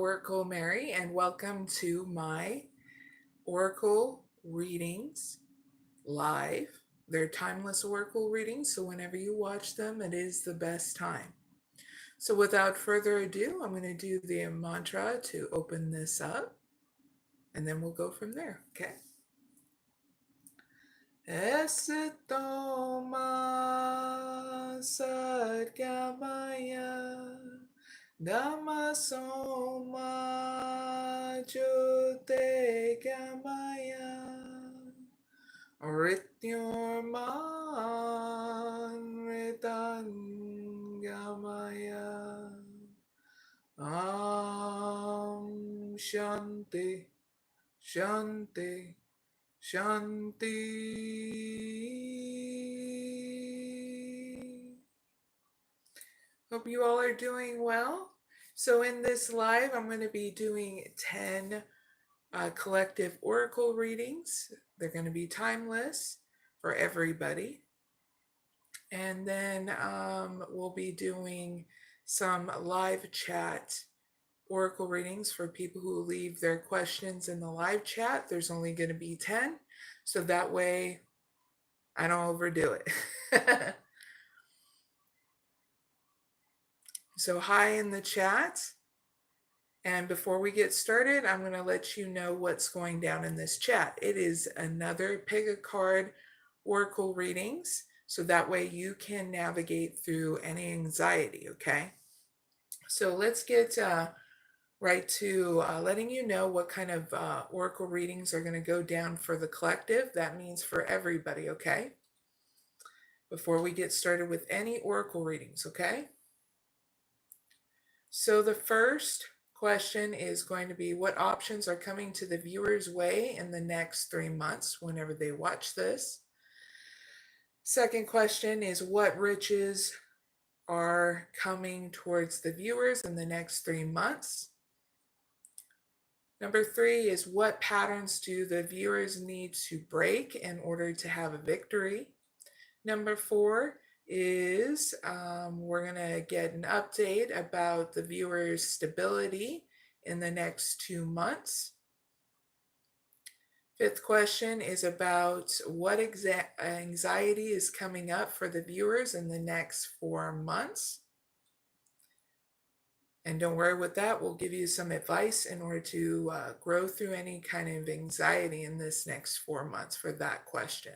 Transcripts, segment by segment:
mysticoraclemary, and welcome to my oracle readings live. They're timeless oracle readings, so whenever you watch them, it is the best time. So without further ado, I'm going to do the mantra to open this up, and then we'll go from there, okay? Esitoma sadgamaya Dhammasoma Jyote Gamaya Rityurman Ritangamaya Shanti Shanti Shanti. Hope you all are doing well. So in this live, I'm going to be doing 10 collective oracle readings. They're going to be timeless for everybody. And then we'll be doing some live chat oracle readings for people who leave their questions in the live chat. There's only going to be 10, so that way I don't overdo it. So hi in the chat. And before we get started, I'm going to let you know what's going down in this chat. It is another pick a card oracle readings, so that way you can navigate through any anxiety, okay? So let's get right to letting you know what kind of oracle readings are going to go down for the collective. That means for everybody, okay? Before we get started with any oracle readings, okay? So the first question is going to be, what options are coming to the viewer's way in the next 3 months whenever they watch this? Second question is, what riches are coming towards the viewers in the next 3 months? Number 3 is, what patterns do the viewers need to break in order to have a victory? Number 4 is we're going to get an update about the viewer's stability in the next 2 months. Fifth question is about what anxiety is coming up for the viewers in the next 4 months. And don't worry with that, we'll give you some advice in order to grow through any kind of anxiety in this next 4 months for that question.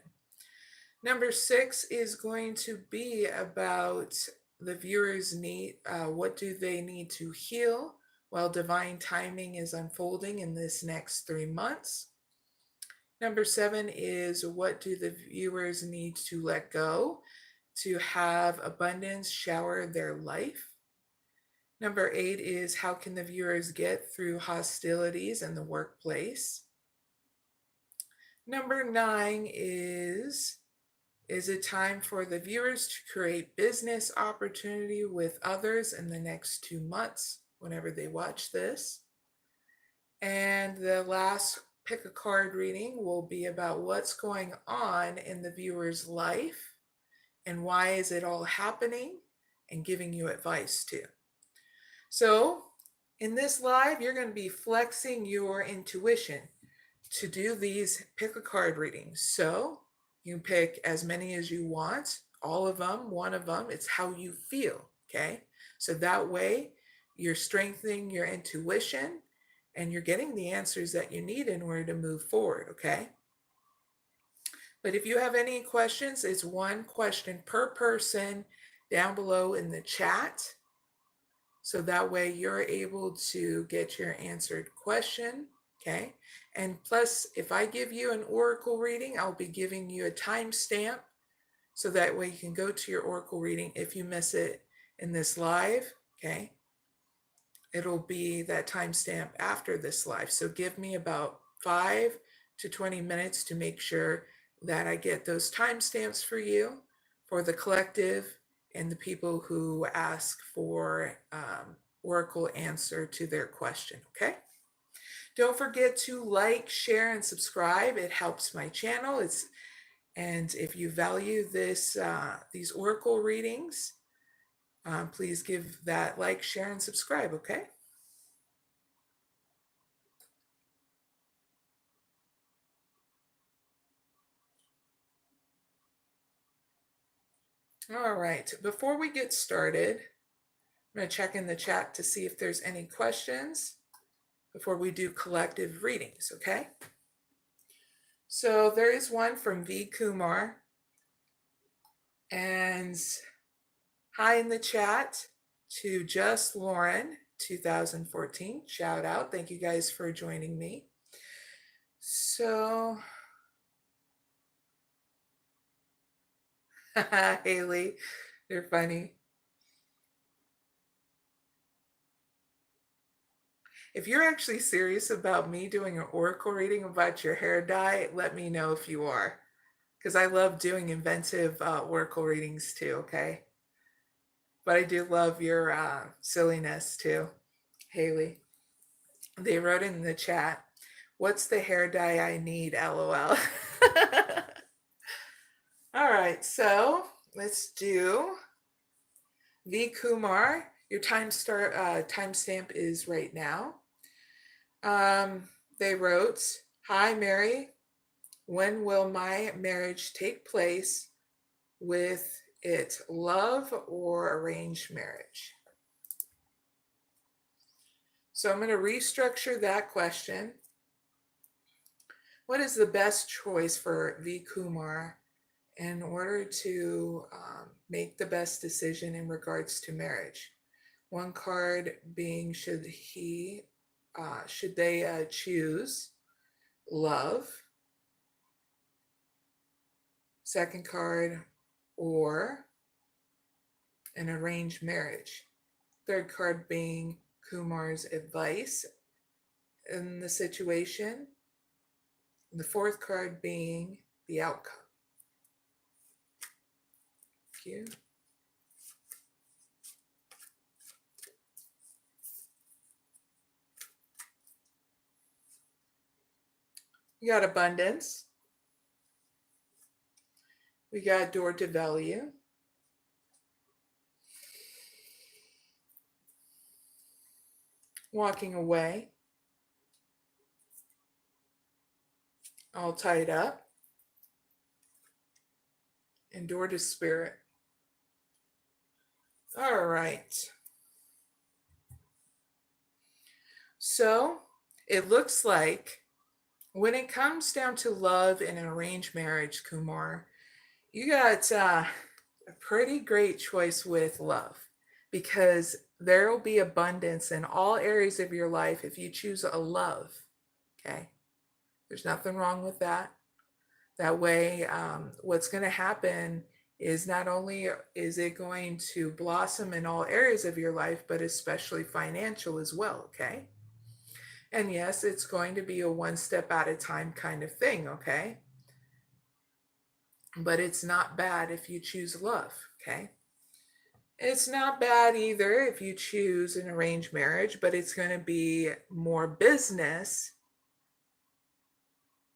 Number 6 is going to be about the viewers' need, what do they need to heal while divine timing is unfolding in this next 3 months. Number 7 is, what do the viewers need to let go to have abundance shower their life? Number 8 is, how can the viewers get through hostilities in the workplace? Number 9 is it time for the viewers to create business opportunity with others in the next 2 months whenever they watch this? And the last pick a card reading will be about what's going on in the viewer's life and why is it all happening, and giving you advice too. So in this live, you're going to be flexing your intuition to do these pick a card readings. So you can pick as many as you want, all of them, one of them. It's how you feel, okay? So that way you're strengthening your intuition and you're getting the answers that you need in order to move forward, okay? But if you have any questions, it's one question per person down below in the chat. So that way you're able to get your answered question, okay? And plus, if I give you an oracle reading, I'll be giving you a timestamp so that way you can go to your oracle reading if you miss it in this live, okay? It'll be that timestamp after this live. So give me about 5 to 20 minutes to make sure that I get those timestamps for you, for the collective, and the people who ask for oracle answer to their question, okay? Don't forget to like, share, and subscribe. It helps my channel. And if you value these oracle readings, please give that like, share, and subscribe, okay? All right, before we get started, I'm going to check in the chat to see if there's any questions before we do collective readings, okay? So there is one from V. Kumar. And hi in the chat to Just Lauren 2014. Shout out. Thank you guys for joining me. So, Haley, you're funny. If you're actually serious about me doing an oracle reading about your hair dye, let me know if you are. Because I love doing inventive oracle readings too, okay? But I do love your silliness too, Haley. They wrote in the chat, what's the hair dye I need, LOL. All right, so let's do V. Kumar. Your timestamp is right now. They wrote, hi, Mary. When will my marriage take place? With it love or arranged marriage? So I'm going to restructure that question. What is the best choice for V. Kumar in order to make the best decision in regards to marriage? One card being, should they choose love? Second card, or an arranged marriage. Third card being Kumar's advice in the situation. And the fourth card being the outcome. Thank you. We got abundance. We got door to value. Walking away. All tied up. And door to spirit. All right. So it looks like when it comes down to love and an arranged marriage, Kumar, you got a pretty great choice with love, because there will be abundance in all areas of your life if you choose a love. Okay. There's nothing wrong with that. That way, what's going to happen is not only is it going to blossom in all areas of your life, but especially financial as well, okay? And yes, it's going to be a one step at a time kind of thing, okay? But it's not bad if you choose love, okay? It's not bad either if you choose an arranged marriage, but it's going to be more business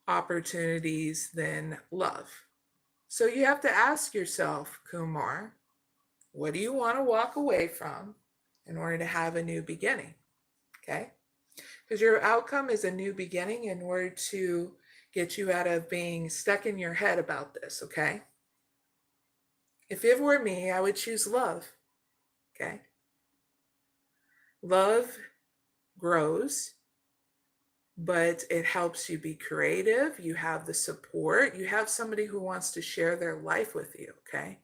opportunities than love. So you have to ask yourself, Kumar, what do you want to walk away from in order to have a new beginning? Okay? Because your outcome is a new beginning in order to get you out of being stuck in your head about this, okay? If it were me, I would choose love, okay? Love grows, but it helps you be creative. You have the support. You have somebody who wants to share their life with you, okay?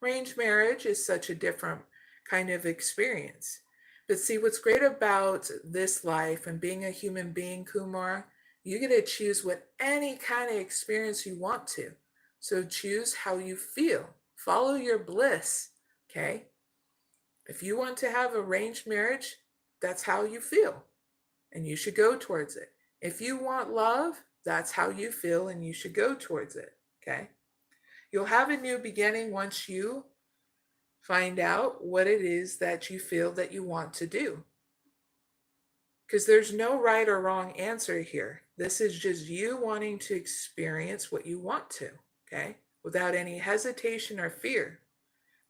Arranged marriage is such a different kind of experience. But see, what's great about this life and being a human being, Kumar, you get to choose what any kind of experience you want to. So choose how you feel. Follow your bliss, okay? If you want to have arranged marriage, that's how you feel, and you should go towards it. If you want love, that's how you feel, and you should go towards it, okay? You'll have a new beginning once you find out what it is that you feel that you want to do. Because there's no right or wrong answer here. This is just you wanting to experience what you want to, okay? Without any hesitation or fear.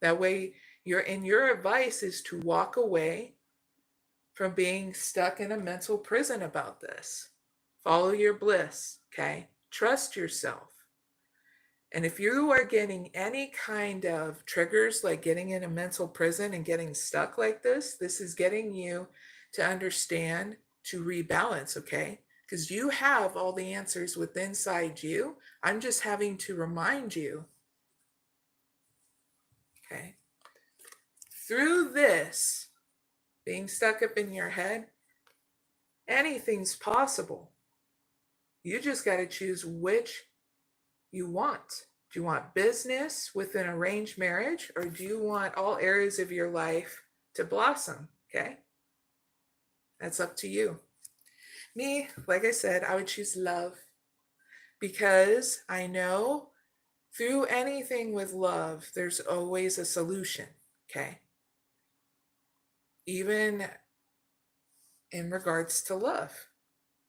That way, your advice is to walk away from being stuck in a mental prison about this. Follow your bliss, okay? Trust yourself. And if you are getting any kind of triggers, like getting in a mental prison and getting stuck like this is getting you to understand, to rebalance, okay? Because you have all the answers within inside you. I'm just having to remind you, okay? Through this, being stuck up in your head, anything's possible. You just got to choose which you want. Do you want business with an arranged marriage, or do you want all areas of your life to blossom? Okay, that's up to you. Me, like I said, I would choose love, because I know through anything with love, there's always a solution. Okay, even in regards to love,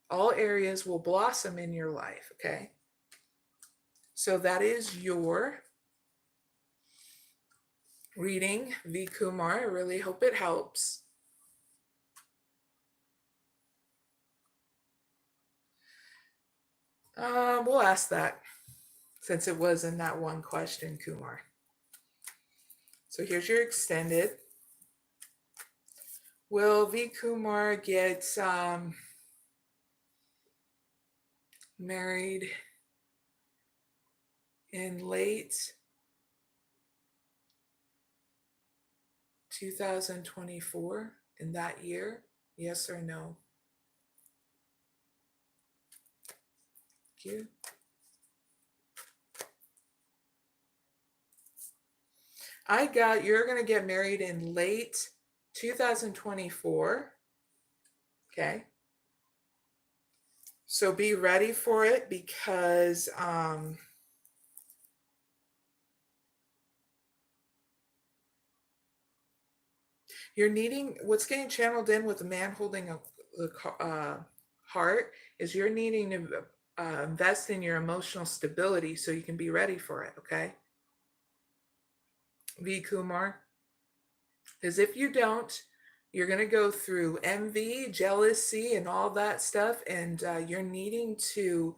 all areas will blossom in your life. Okay, so that is your reading, V. Kumar. I really hope it helps. We'll ask that, since it was in that one question, Kumar. So here's your extended. Will V. Kumar get married in late 2024, in that year? Yes or no? Thank you. I got you're going to get married in late 2024. Okay. So be ready for it, because you're needing, what's getting channeled in with the man holding a heart is you're needing to invest in your emotional stability so you can be ready for it, okay? V. Kumar. Because if you don't, you're going to go through envy, jealousy, and all that stuff, and you're needing to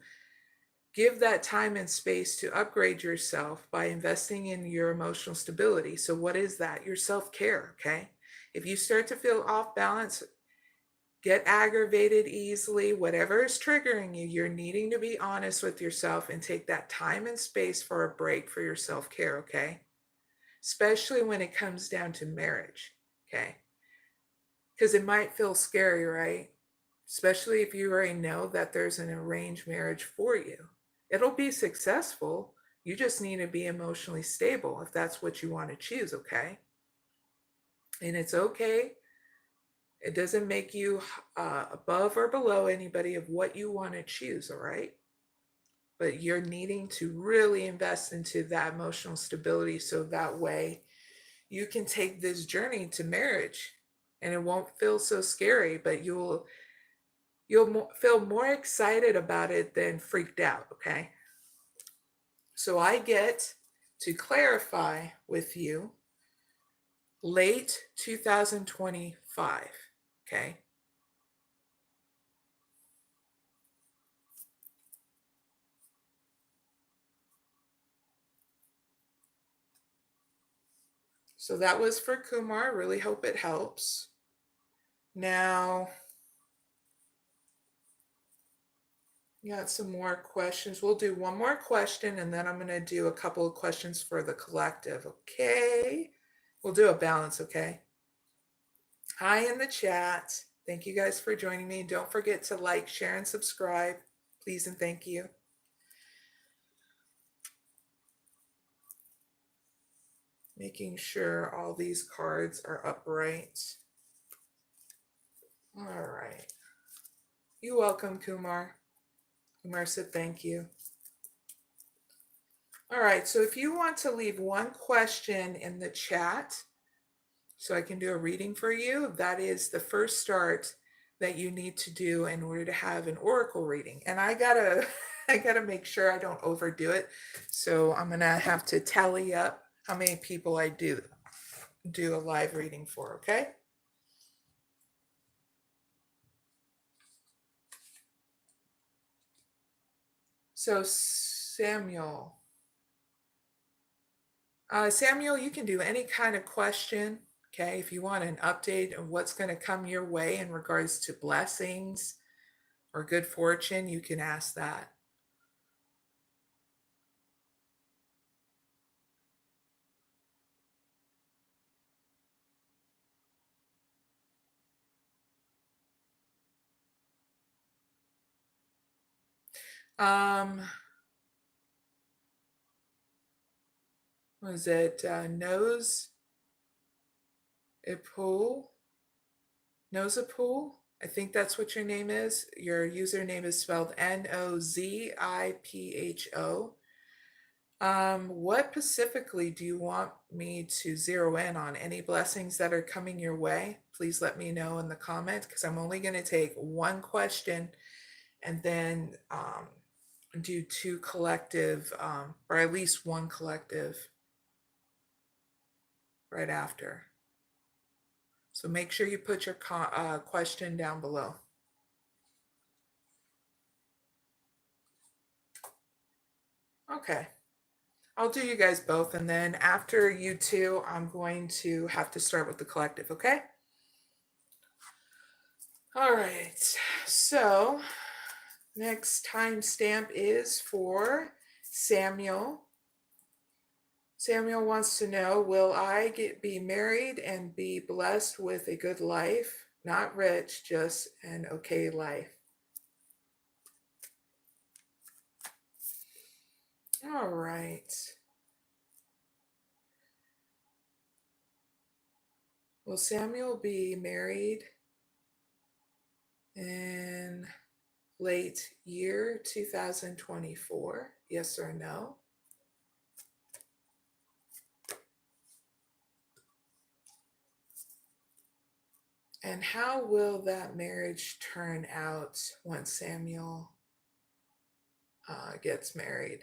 give that time and space to upgrade yourself by investing in your emotional stability. So what is that? Your self-care, okay? If you start to feel off balance, get aggravated easily, whatever is triggering you, you're needing to be honest with yourself and take that time and space for a break for your self-care, okay? Especially when it comes down to marriage, okay? Because it might feel scary, right? Especially if you already know that there's an arranged marriage for you. It'll be successful. You just need to be emotionally stable if that's what you want to choose, okay? And it's okay. It doesn't make you above or below anybody of what you want to choose, all right? But you're needing to really invest into that emotional stability so that way you can take this journey to marriage and it won't feel so scary, but you'll feel more excited about it than freaked out, okay? So I get to clarify with you late 2025, okay? So that was for Kumar. Really hope it helps. Now, got some more questions. We'll do one more question and then I'm going to do a couple of questions for the collective, okay? We'll do a balance, okay? Hi in the chat. Thank you guys for joining me. Don't forget to like, share, and subscribe. Please and thank you. Making sure all these cards are upright. All right. You're welcome, Kumar. Kumar said thank you. All right, so if you want to leave one question in the chat so I can do a reading for you, that is the first start that you need to do in order to have an oracle reading. And I gotta make sure I don't overdo it. So I'm gonna have to tally up how many people I do a live reading for, okay? So Samuel, Samuel, you can do any kind of question. Okay, if you want an update of what's going to come your way in regards to blessings or good fortune, you can ask that. Was it Nozipho? I think that's what your name is. Your username is spelled Nozipho. What specifically do you want me to zero in on? Any blessings that are coming your way? Please let me know in the comments, because I'm only going to take one question and then do two collective, or at least one collective right after. So make sure you put your question down below. Okay. I'll do you guys both, and then after you two, I'm going to have to start with the collective, okay? All right, so next timestamp is for Samuel. Samuel wants to know, will I be married and be blessed with a good life? Not rich, just an okay life. All right. Will Samuel be married in late year 2024? Yes or no? And how will that marriage turn out once Samuel gets married?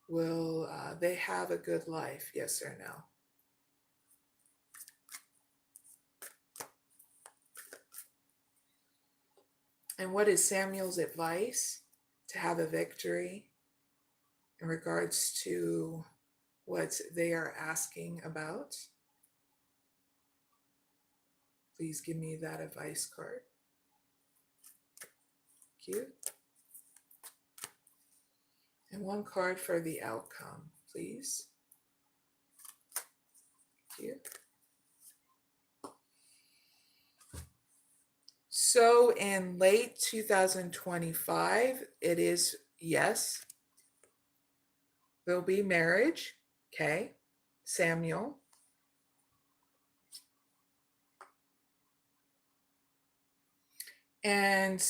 Will they have a good life? Yes or no? And what is Samuel's advice to have a victory in regards to what they are asking about? Please give me that advice card. Thank you. And one card for the outcome, please. Thank you. So in late 2025, it is yes. There'll be marriage. Okay. Samuel. And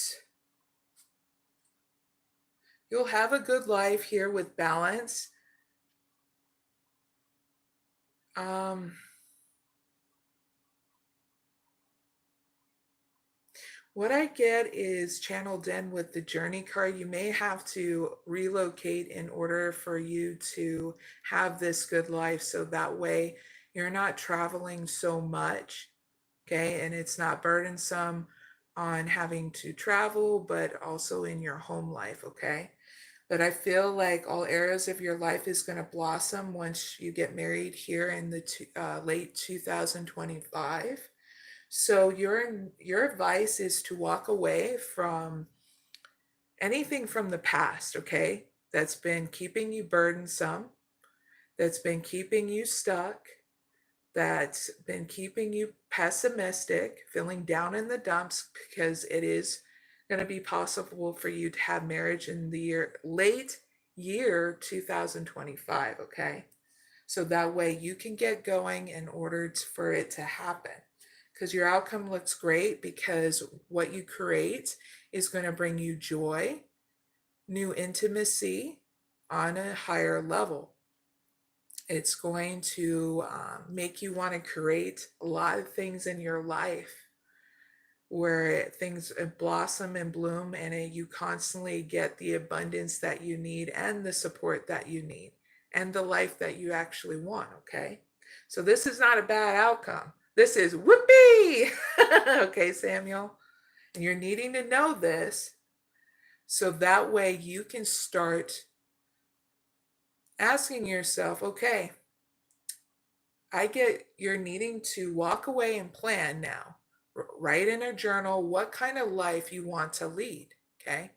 you'll have a good life here with balance. What I get is channeled in with the journey card. You may have to relocate in order for you to have this good life. So that way you're not traveling so much. Okay. And it's not burdensome on having to travel, but also in your home life. Okay. But I feel like all areas of your life is going to blossom once you get married here in the late 2025. So your advice is to walk away from anything from the past, okay? That's been keeping you burdensome, that's been keeping you stuck, that's been keeping you pessimistic, feeling down in the dumps, because it is going to be possible for you to have marriage in the late year 2025, okay? So that way you can get going in order for it to happen. Because your outcome looks great, because what you create is going to bring you joy, new intimacy on a higher level. It's going to make you want to create a lot of things in your life where things blossom and bloom, and you constantly get the abundance that you need and the support that you need and the life that you actually want, okay? So this is not a bad outcome. This is whoopee! Okay, Samuel? And you're needing to know this so that way you can start asking yourself, okay, I get you're needing to walk away and plan now. Write in a journal what kind of life you want to lead. Okay.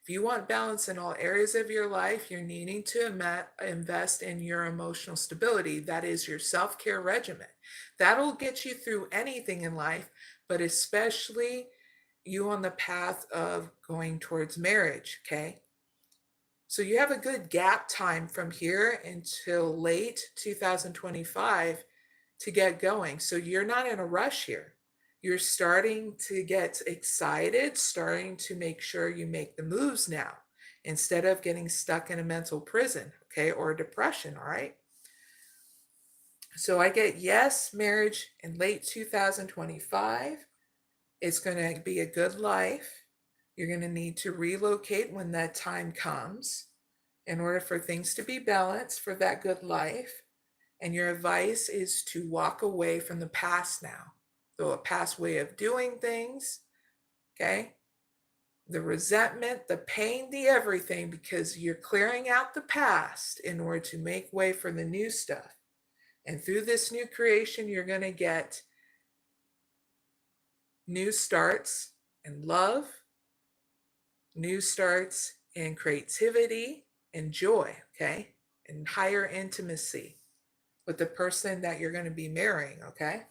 If you want balance in all areas of your life, you're needing to invest in your emotional stability. That is your self care regimen. That'll get you through anything in life, but especially you on the path of going towards marriage. Okay. So you have a good gap time from here until late 2025 to get going. So you're not in a rush here. You're starting to get excited, starting to make sure you make the moves now instead of getting stuck in a mental prison, okay, or depression, all right? So I get yes, marriage in late 2025. It's going to be a good life. You're going to need to relocate when that time comes in order for things to be balanced for that good life. And your advice is to walk away from the past now, the past way of doing things, okay? The resentment, the pain, the everything, because you're clearing out the past in order to make way for the new stuff. And through this new creation, you're going to get new starts in love, new starts in creativity and joy, okay? And higher intimacy with the person that you're going to be marrying, okay?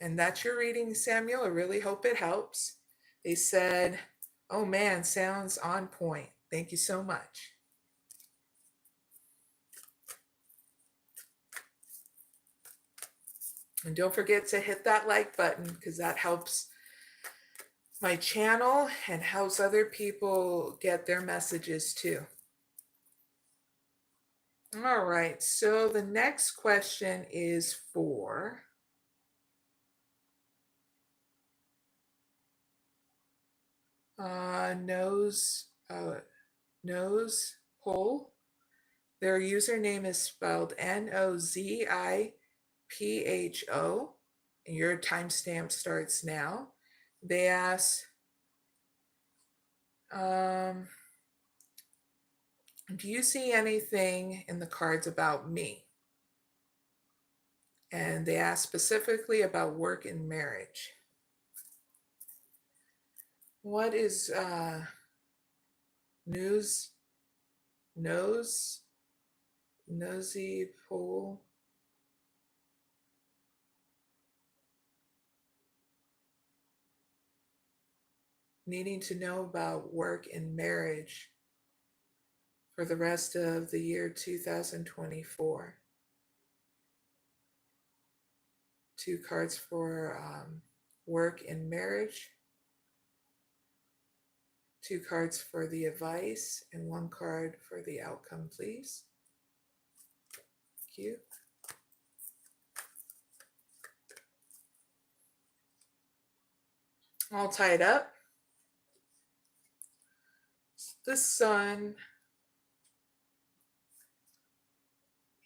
And that's your reading, Samuel. I really hope it helps. They said, oh man, sounds on point. Thank you so much. And don't forget to hit that like button because that helps my channel and helps other people get their messages too. All right, so the next question is for Nozipho. Their username is spelled Nozipho, and your timestamp starts now. They ask, do you see anything in the cards about me? And they ask specifically about work and marriage. What is Nozipho? Needing to know about work and marriage for the rest of the year 2024. Two cards for work and marriage, two cards for the advice, and one card for the outcome, please. Thank you. All tied up. The Sun,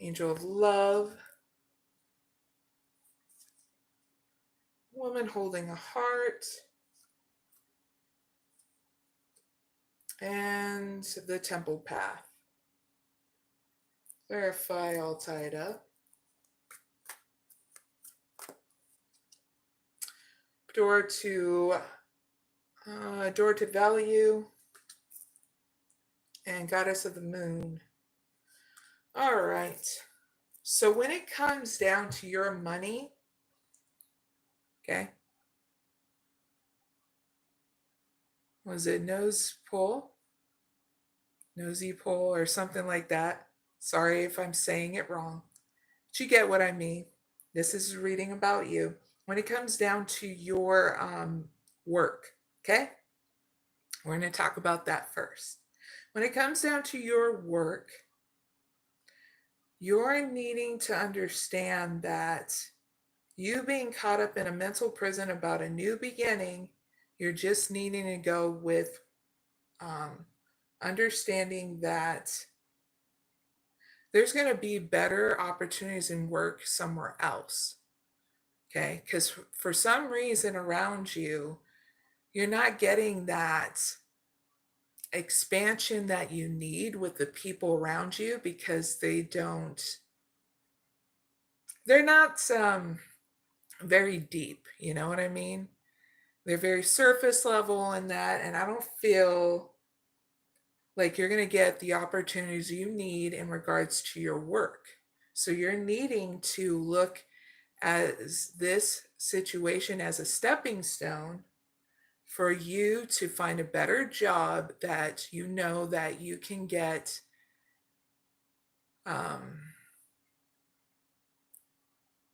Angel of Love, Woman holding a heart, and the Temple Path. Verify all tied up. Door to value, and Goddess of the Moon. All right. So when it comes down to your money, okay, was it Nozipho or something like that? Sorry if I'm saying it wrong. But you get what I mean. This is reading about you. When it comes down to your work, okay? We're going to talk about that first. When it comes down to your work, you're needing to understand that you being caught up in a mental prison about a new beginning, you're just needing to go with understanding that there's going to be better opportunities in work somewhere else. Okay? Because for some reason around you, you're not getting that expansion that you need with the people around you because they don't they're not very deep, you know what I mean? They're very surface level in that, and I don't feel like you're going to get the opportunities you need in regards to your work. So you're needing to look at this situation as a stepping stone for you to find a better job that you know that you can get um,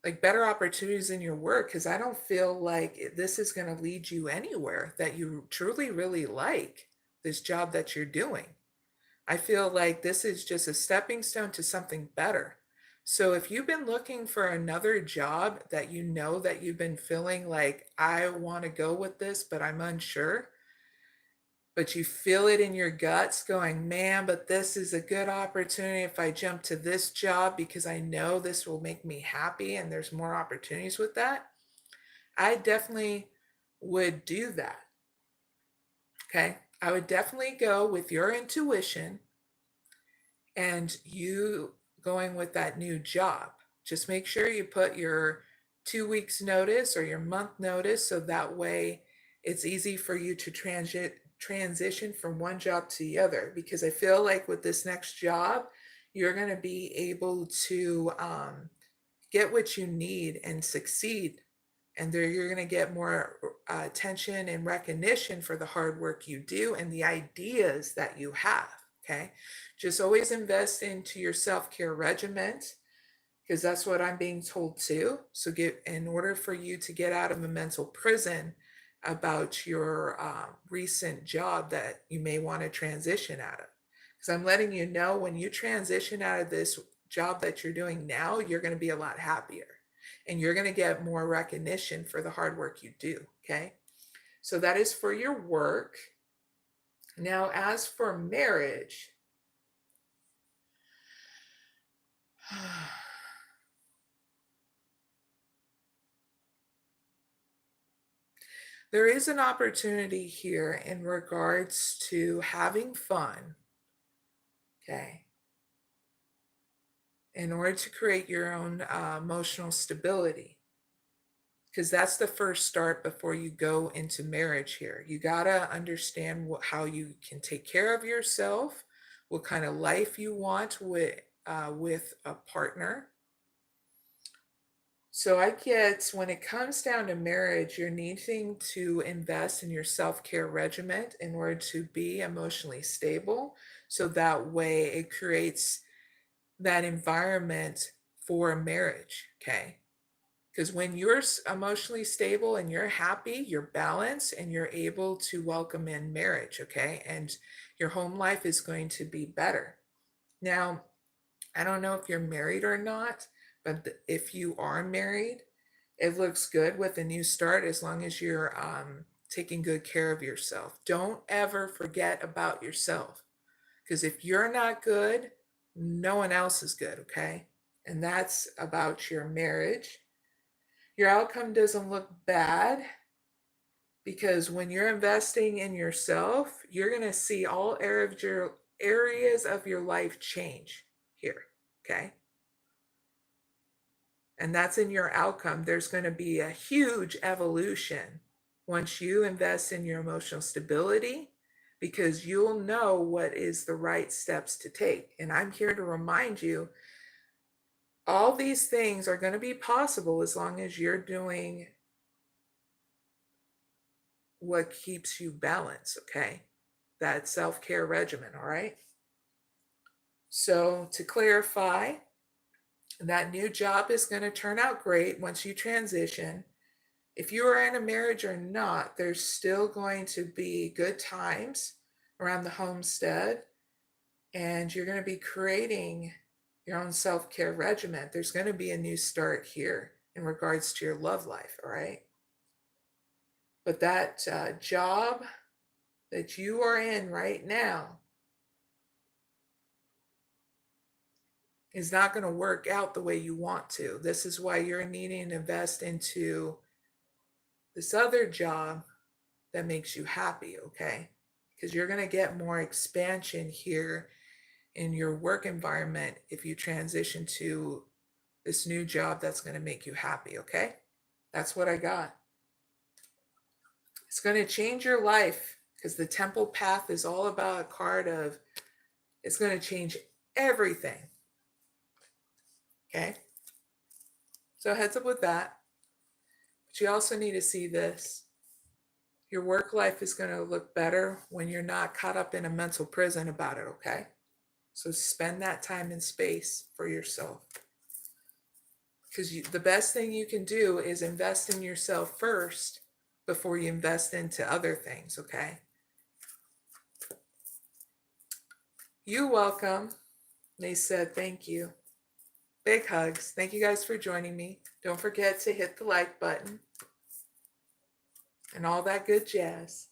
like better opportunities in your work, because I don't feel like this is going to lead you anywhere that you truly really like this job that you're doing. I feel like this is just a stepping stone to something better. So if you've been looking for another job that you know that you've been feeling like, I want to go with this, but I'm unsure, but you feel it in your guts going, man, but this is a good opportunity if I jump to this job because I know this will make me happy and there's more opportunities with that, I definitely would do that. Okay. I would definitely go with your intuition and you going with that new job. Just make sure you put your 2 weeks notice or your month notice so that way it's easy for you to transition from one job to the other, because I feel like with this next job you're going to be able to get what you need and succeed, and there you're going to get more attention and recognition for the hard work you do and the ideas that you have. Okay, just always invest into your self-care regimen, because that's what I'm being told too. So get, in order for you to get out of a mental prison about your recent job that you may want to transition out of, because I'm letting you know when you transition out of this job that you're doing now, you're going to be a lot happier and you're going to get more recognition for the hard work you do. Okay, so that is for your work. Now, as for marriage, there is an opportunity here in regards to having fun, okay, in order to create your own emotional stability. Because that's the first start before you go into marriage here. You got to understand how you can take care of yourself, what kind of life you want with a partner. So I get, when it comes down to marriage, you're needing to invest in your self-care regimen in order to be emotionally stable. So that way it creates that environment for marriage, okay? Because when you're emotionally stable and you're happy, you're balanced, and you're able to welcome in marriage, okay? And your home life is going to be better. Now, I don't know if you're married or not, but if you are married, it looks good with a new start as long as you're taking good care of yourself. Don't ever forget about yourself, because if you're not good, no one else is good, okay? And that's about your marriage. Your outcome doesn't look bad, because when you're investing in yourself, you're going to see all areas of your life change here, okay? And that's in your outcome. There's going to be a huge evolution once you invest in your emotional stability, because you'll know what is the right steps to take. And I'm here to remind you, all these things are going to be possible as long as you're doing what keeps you balanced, okay? That self-care regimen, all right? So to clarify, that new job is going to turn out great once you transition. If you are in a marriage or not, there's still going to be good times around the homestead, and you're going to be creating your own self-care regimen. There's going to be a new start here in regards to your love life, all right? But that job that you are in right now is not going to work out the way you want to. This is why you're needing to invest into this other job that makes you happy, okay? Because you're going to get more expansion here in your work environment if you transition to this new job that's going to make you happy, okay? That's what I got. It's going to change your life because the temple path is all about a card of it's going to change everything. Okay? So heads up with that. But you also need to see this. Your work life is going to look better when you're not caught up in a mental prison about it, okay? So spend that time and space for yourself. Because the best thing you can do is invest in yourself first before you invest into other things, okay? You're welcome. They said thank you. Big hugs. Thank you guys for joining me. Don't forget to hit the like button and all that good jazz.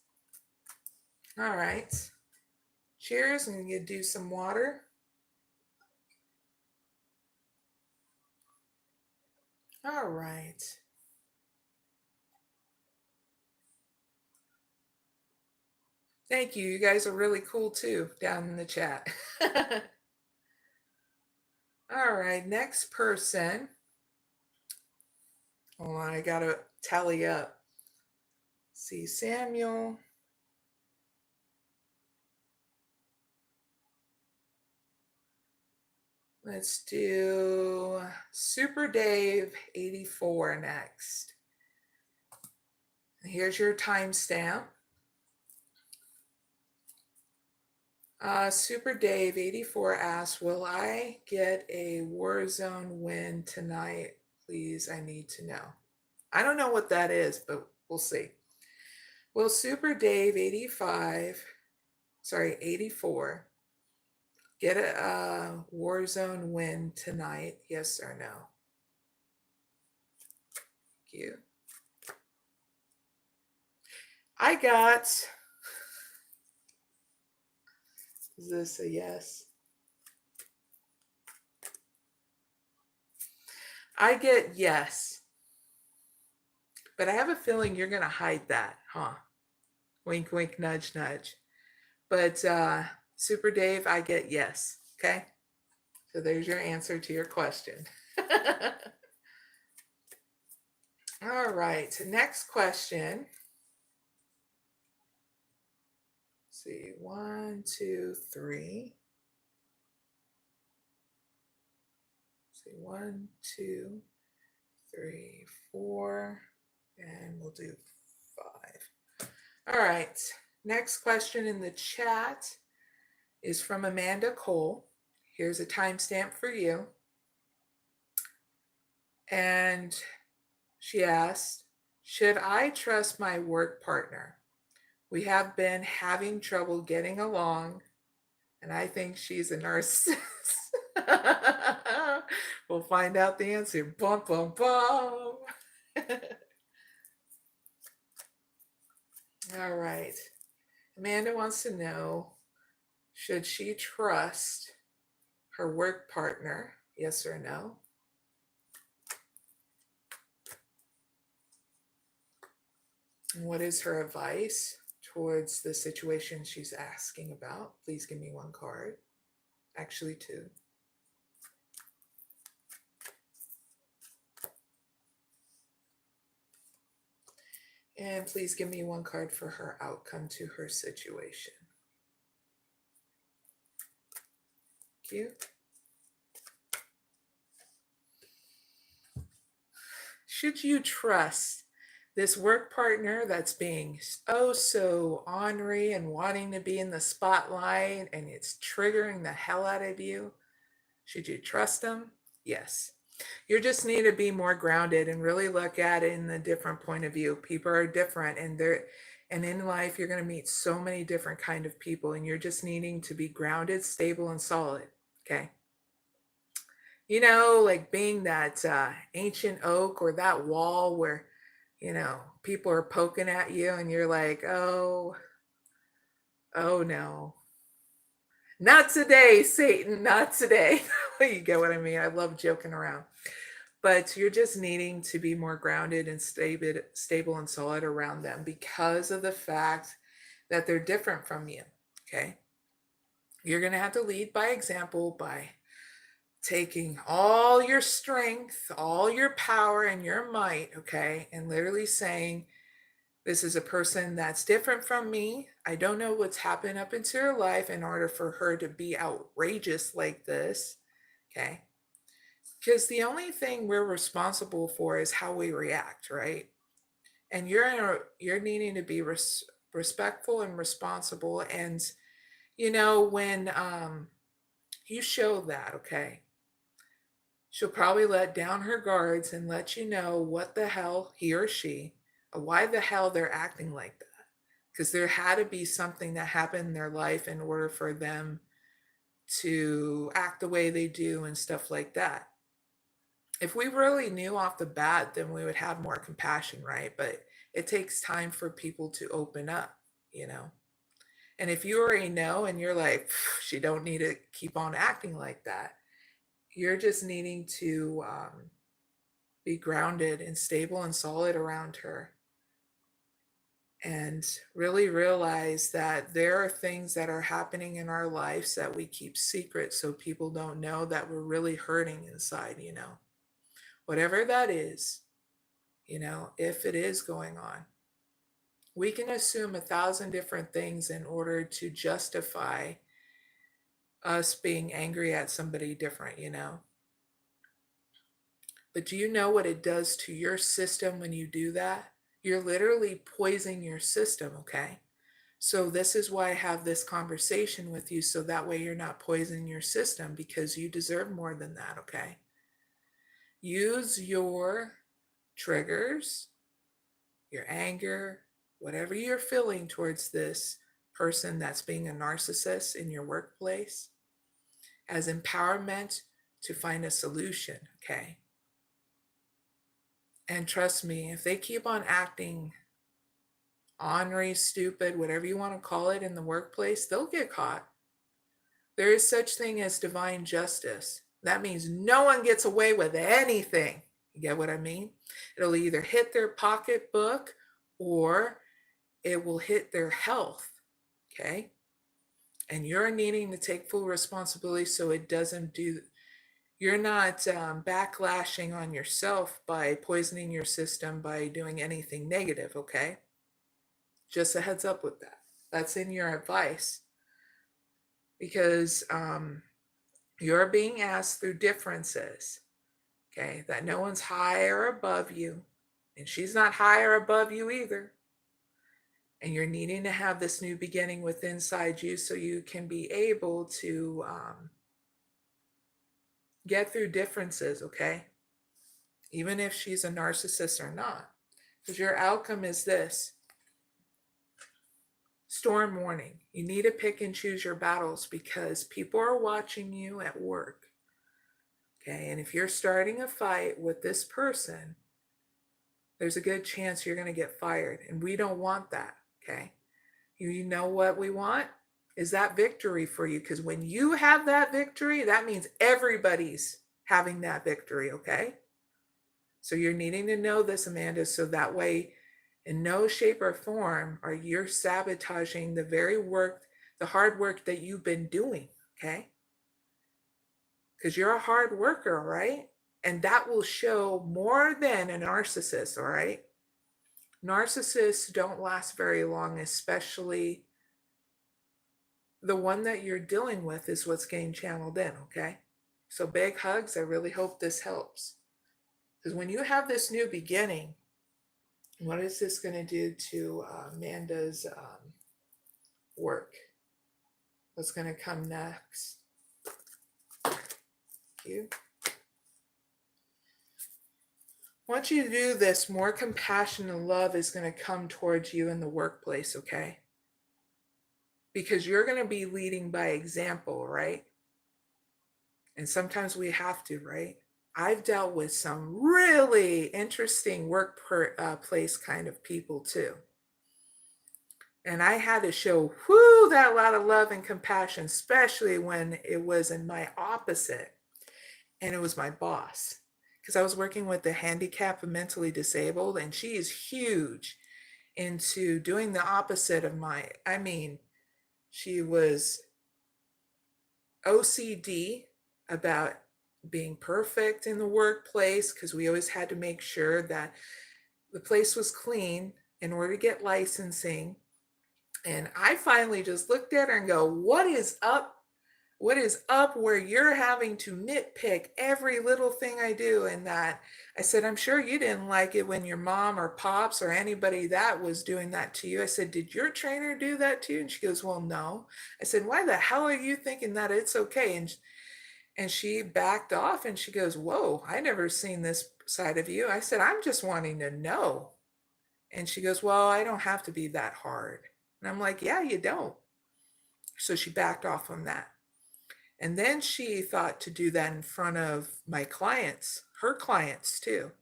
All right. Cheers. I'm going to do some water. All right. Thank you. You guys are really cool too down in the chat. All right. Next person. Hold on. I got to tally up. See, Samuel. Let's do Super Dave 84 next. Here's your timestamp. Super Dave 84 asks, will I get a Warzone win tonight? Please, I need to know. I don't know what that is, but we'll see. Will Super Dave 84 get a Warzone win tonight? Yes or no? Thank you. I got, is this a yes? I get yes. But I have a feeling you're going to hide that, huh? Wink, wink, nudge, nudge. But Super Dave, I get yes. Okay? So there's your answer to your question. All right. Next question. Let's see. 1, 2, 3. Let's see. 1, 2, 3, 4. And we'll do 5. All right. Next question in the chat is from Amanda Cole. Here's a timestamp for you. And she asked, should I trust my work partner? We have been having trouble getting along, and I think she's a narcissist. We'll find out the answer. Bum, bum, bum. All right. Amanda wants to know, should she trust her work partner? Yes or no? And what is her advice towards the situation she's asking about? Please give me one card. Actually, 2. And please give me one card for her outcome to her situation. Thank you. Should you trust this work partner that's being oh so ornery and wanting to be in the spotlight and it's triggering the hell out of you? Should you trust them? Yes. You just need to be more grounded and really look at it in a different point of view. People are different, and in life you're going to meet so many different kind of people, and you're just needing to be grounded, stable, and solid. Okay. You know, like being that ancient oak or that wall where, you know, people are poking at you and you're like, oh no. Not today, Satan, not today. You get what I mean? I love joking around. But you're just needing to be more grounded and stable and solid around them because of the fact that they're different from you, okay? You're going to have to lead by example by taking all your strength, all your power and your might, okay, and literally saying, this is a person that's different from me. I don't know what's happened up into her life in order for her to be outrageous like this, okay? Because the only thing we're responsible for is how we react, right? And you're needing to be respectful and responsible. And when you show that, okay, she'll probably let down her guards and let you know what the hell he or she, or why the hell they're acting like that. Because there had to be something that happened in their life in order for them to act the way they do and stuff like that. If we really knew off the bat, then we would have more compassion, right? But it takes time for people to open up. And if you already know and you're like, she don't need to keep on acting like that, you're just needing to be grounded and stable and solid around her. And really realize that there are things that are happening in our lives that we keep secret so people don't know that we're really hurting inside. Whatever that is, if it is going on. We can assume 1,000 different things in order to justify us being angry at somebody different. But do you know what it does to your system when you do that? You're literally poisoning your system, okay? So this is why I have this conversation with you, so that way you're not poisoning your system, because you deserve more than that, okay? Use your triggers, your anger, whatever you're feeling towards this person that's being a narcissist in your workplace, as empowerment to find a solution, okay? And trust me, if they keep on acting ornery, stupid, whatever you want to call it in the workplace, they'll get caught. There is such thing as divine justice. That means no one gets away with anything. You get what I mean? It'll either hit their pocketbook or it will hit their health, okay? And you're needing to take full responsibility so it doesn't do, you're not backlashing on yourself by poisoning your system by doing anything negative, okay? Just a heads up with that. That's in your advice. Because you're being asked through differences, okay, that no one's higher above you, and she's not higher above you either. And you're needing to have this new beginning with inside you so you can be able to get through differences, okay? Even if she's a narcissist or not. Because your outcome is this. Storm warning. You need to pick and choose your battles because people are watching you at work. Okay, and if you're starting a fight with this person, there's a good chance you're going to get fired. And we don't want that, okay? You know what we want is that victory for you. Because when you have that victory, that means everybody's having that victory, okay? So you're needing to know this, Amanda, so that way, in no shape or form, are you sabotaging the very work, the hard work that you've been doing, okay? Because you're a hard worker, right? And that will show more than a narcissist, all right? Narcissists don't last very long, especially the one that you're dealing with is what's getting channeled in, okay? So big hugs. I really hope this helps. Because when you have this new beginning, what is this going to do to Amanda's work? What's going to come next? Thank you. Once you do this, more compassion and love is going to come towards you in the workplace, okay? Because you're going to be leading by example, right? And sometimes we have to, right? I've dealt with some really interesting workplace kind of people too. And I had to show that lot of love and compassion, especially when it was in my opposite and it was my boss. Because I was working with the handicapped and mentally disabled, and she is huge into doing the opposite of she was OCD about being perfect in the workplace, because we always had to make sure that the place was clean in order to get licensing. And I finally just looked at her and go, what is up? What is up where you're having to nitpick every little thing I do? And that I said, I'm sure you didn't like it when your mom or pops or anybody that was doing that to you. I said, did your trainer do that to you? And she goes, well, no. I said, why the hell are you thinking that it's okay? And she backed off and she goes, whoa, I never seen this side of you. I said, I'm just wanting to know. And she goes, well, I don't have to be that hard. And I'm like, yeah, you don't. So she backed off from that. And then she thought to do that in front of my clients, her clients too.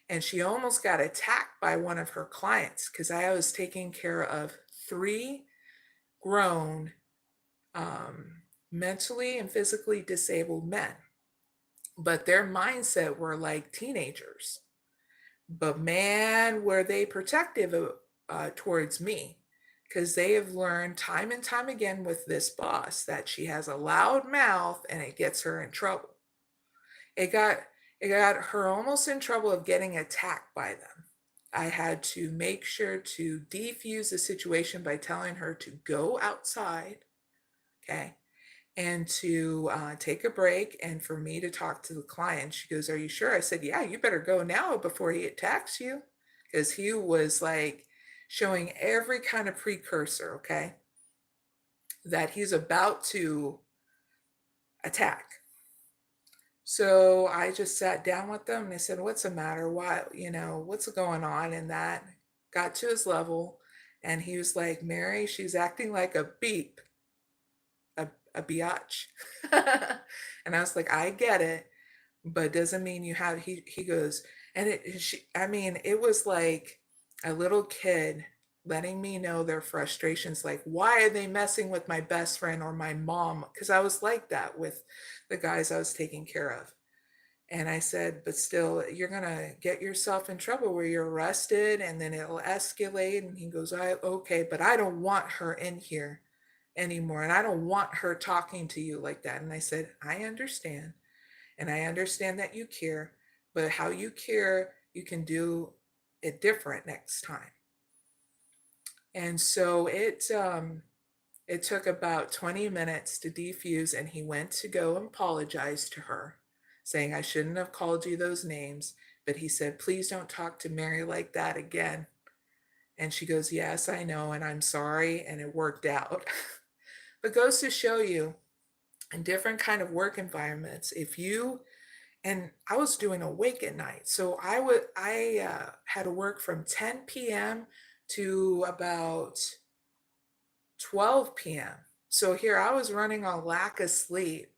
And she almost got attacked by one of her clients because I was taking care of 3 grown, mentally and physically disabled men. But their mindset were like teenagers. But man, were they protective towards me, because they have learned time and time again with this boss that she has a loud mouth and it gets her in trouble. It got her almost in trouble of getting attacked by them. I had to make sure to defuse the situation by telling her to go outside, okay, and to take a break and for me to talk to the client. She goes, are you sure? I said, yeah, you better go now before he attacks you, because he was like showing every kind of precursor, okay, that he's about to attack. So I just sat down with them and I said, what's the matter? Why, what's going on? And that got to his level. And he was like, Mary, she's acting like a beep, a biatch. And I was like, I get it, but doesn't mean you have, he goes, and it was like a little kid letting me know their frustrations, like, why are they messing with my best friend or my mom? Because I was like that with the guys I was taking care of. And I said, but still, you're going to get yourself in trouble where you're arrested and then it'll escalate. And he goes, okay, but I don't want her in here anymore. And I don't want her talking to you like that. And I said, I understand. And I understand that you care, but how you care, you can do it different next time. And so it took about 20 minutes to defuse, and he went to go and apologize to her, saying, I shouldn't have called you those names. But he said, please don't talk to Mary like that again. And she goes, yes, I know, and I'm sorry, and it worked out. But goes to show you, in different kind of work environments, and I was doing awake at night. So I had to work from 10 p.m. to about 12 p.m. So here I was running on lack of sleep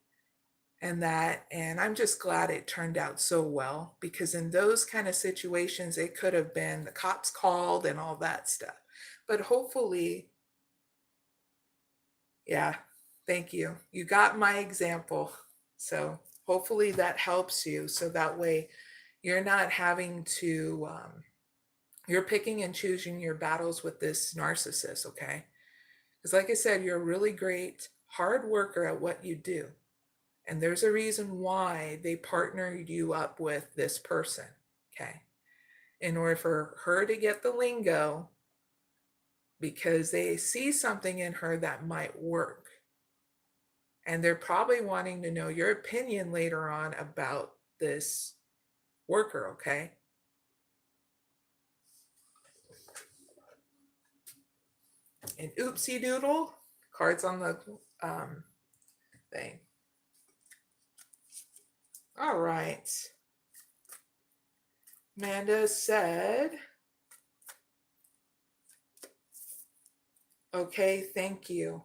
and I'm just glad it turned out so well, because in those kind of situations, it could have been the cops called and all that stuff. But hopefully, yeah, thank you. You got my example. So hopefully that helps you. So that way you're not having to, you're picking and choosing your battles with this narcissist, okay? Because like I said, you're a really great hard worker at what you do. And there's a reason why they partnered you up with this person, okay? In order for her to get the lingo, because they see something in her that might work. And they're probably wanting to know your opinion later on about this worker, okay? And oopsie doodle, cards on the thing. All right. Amanda said, okay, thank you.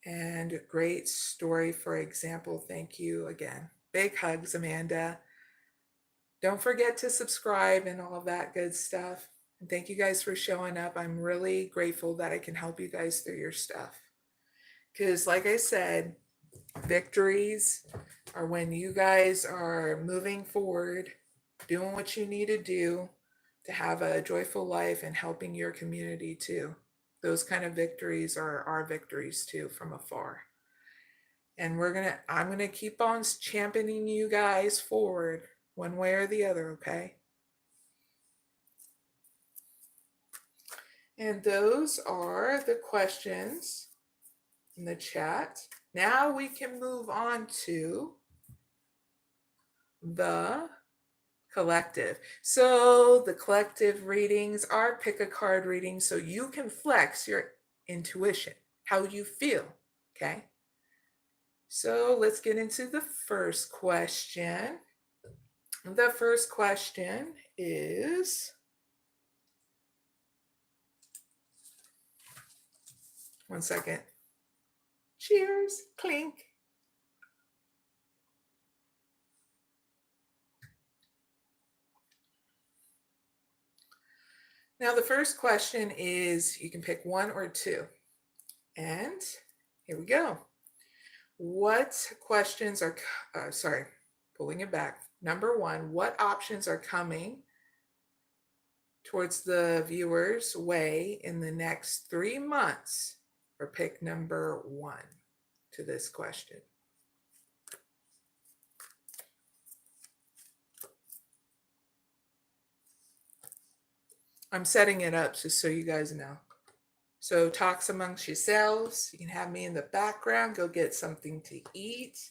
And great story, for example. Thank you again. Big hugs, Amanda. Don't forget to subscribe and all that good stuff. And thank you guys for showing up. I'm really grateful that I can help you guys through your stuff. Because like I said, victories are when you guys are moving forward, doing what you need to do to have a joyful life and helping your community too. Those kind of victories are our victories too from afar. And I'm gonna keep on championing you guys forward one way or the other, okay? And those are the questions in the chat. Now we can move on to the collective. So the collective readings are pick a card readings so you can flex your intuition, how you feel, okay? So let's get into the first question. The first question is, one second. Cheers, clink. Now the first question is, you can pick one or two. And here we go. What questions are, pulling it back. Number one, what options are coming towards the viewer's way in the next 3 months? For pick number one to this question. I'm setting it up just so you guys know. So talks amongst yourselves. You can have me in the background. Go get something to eat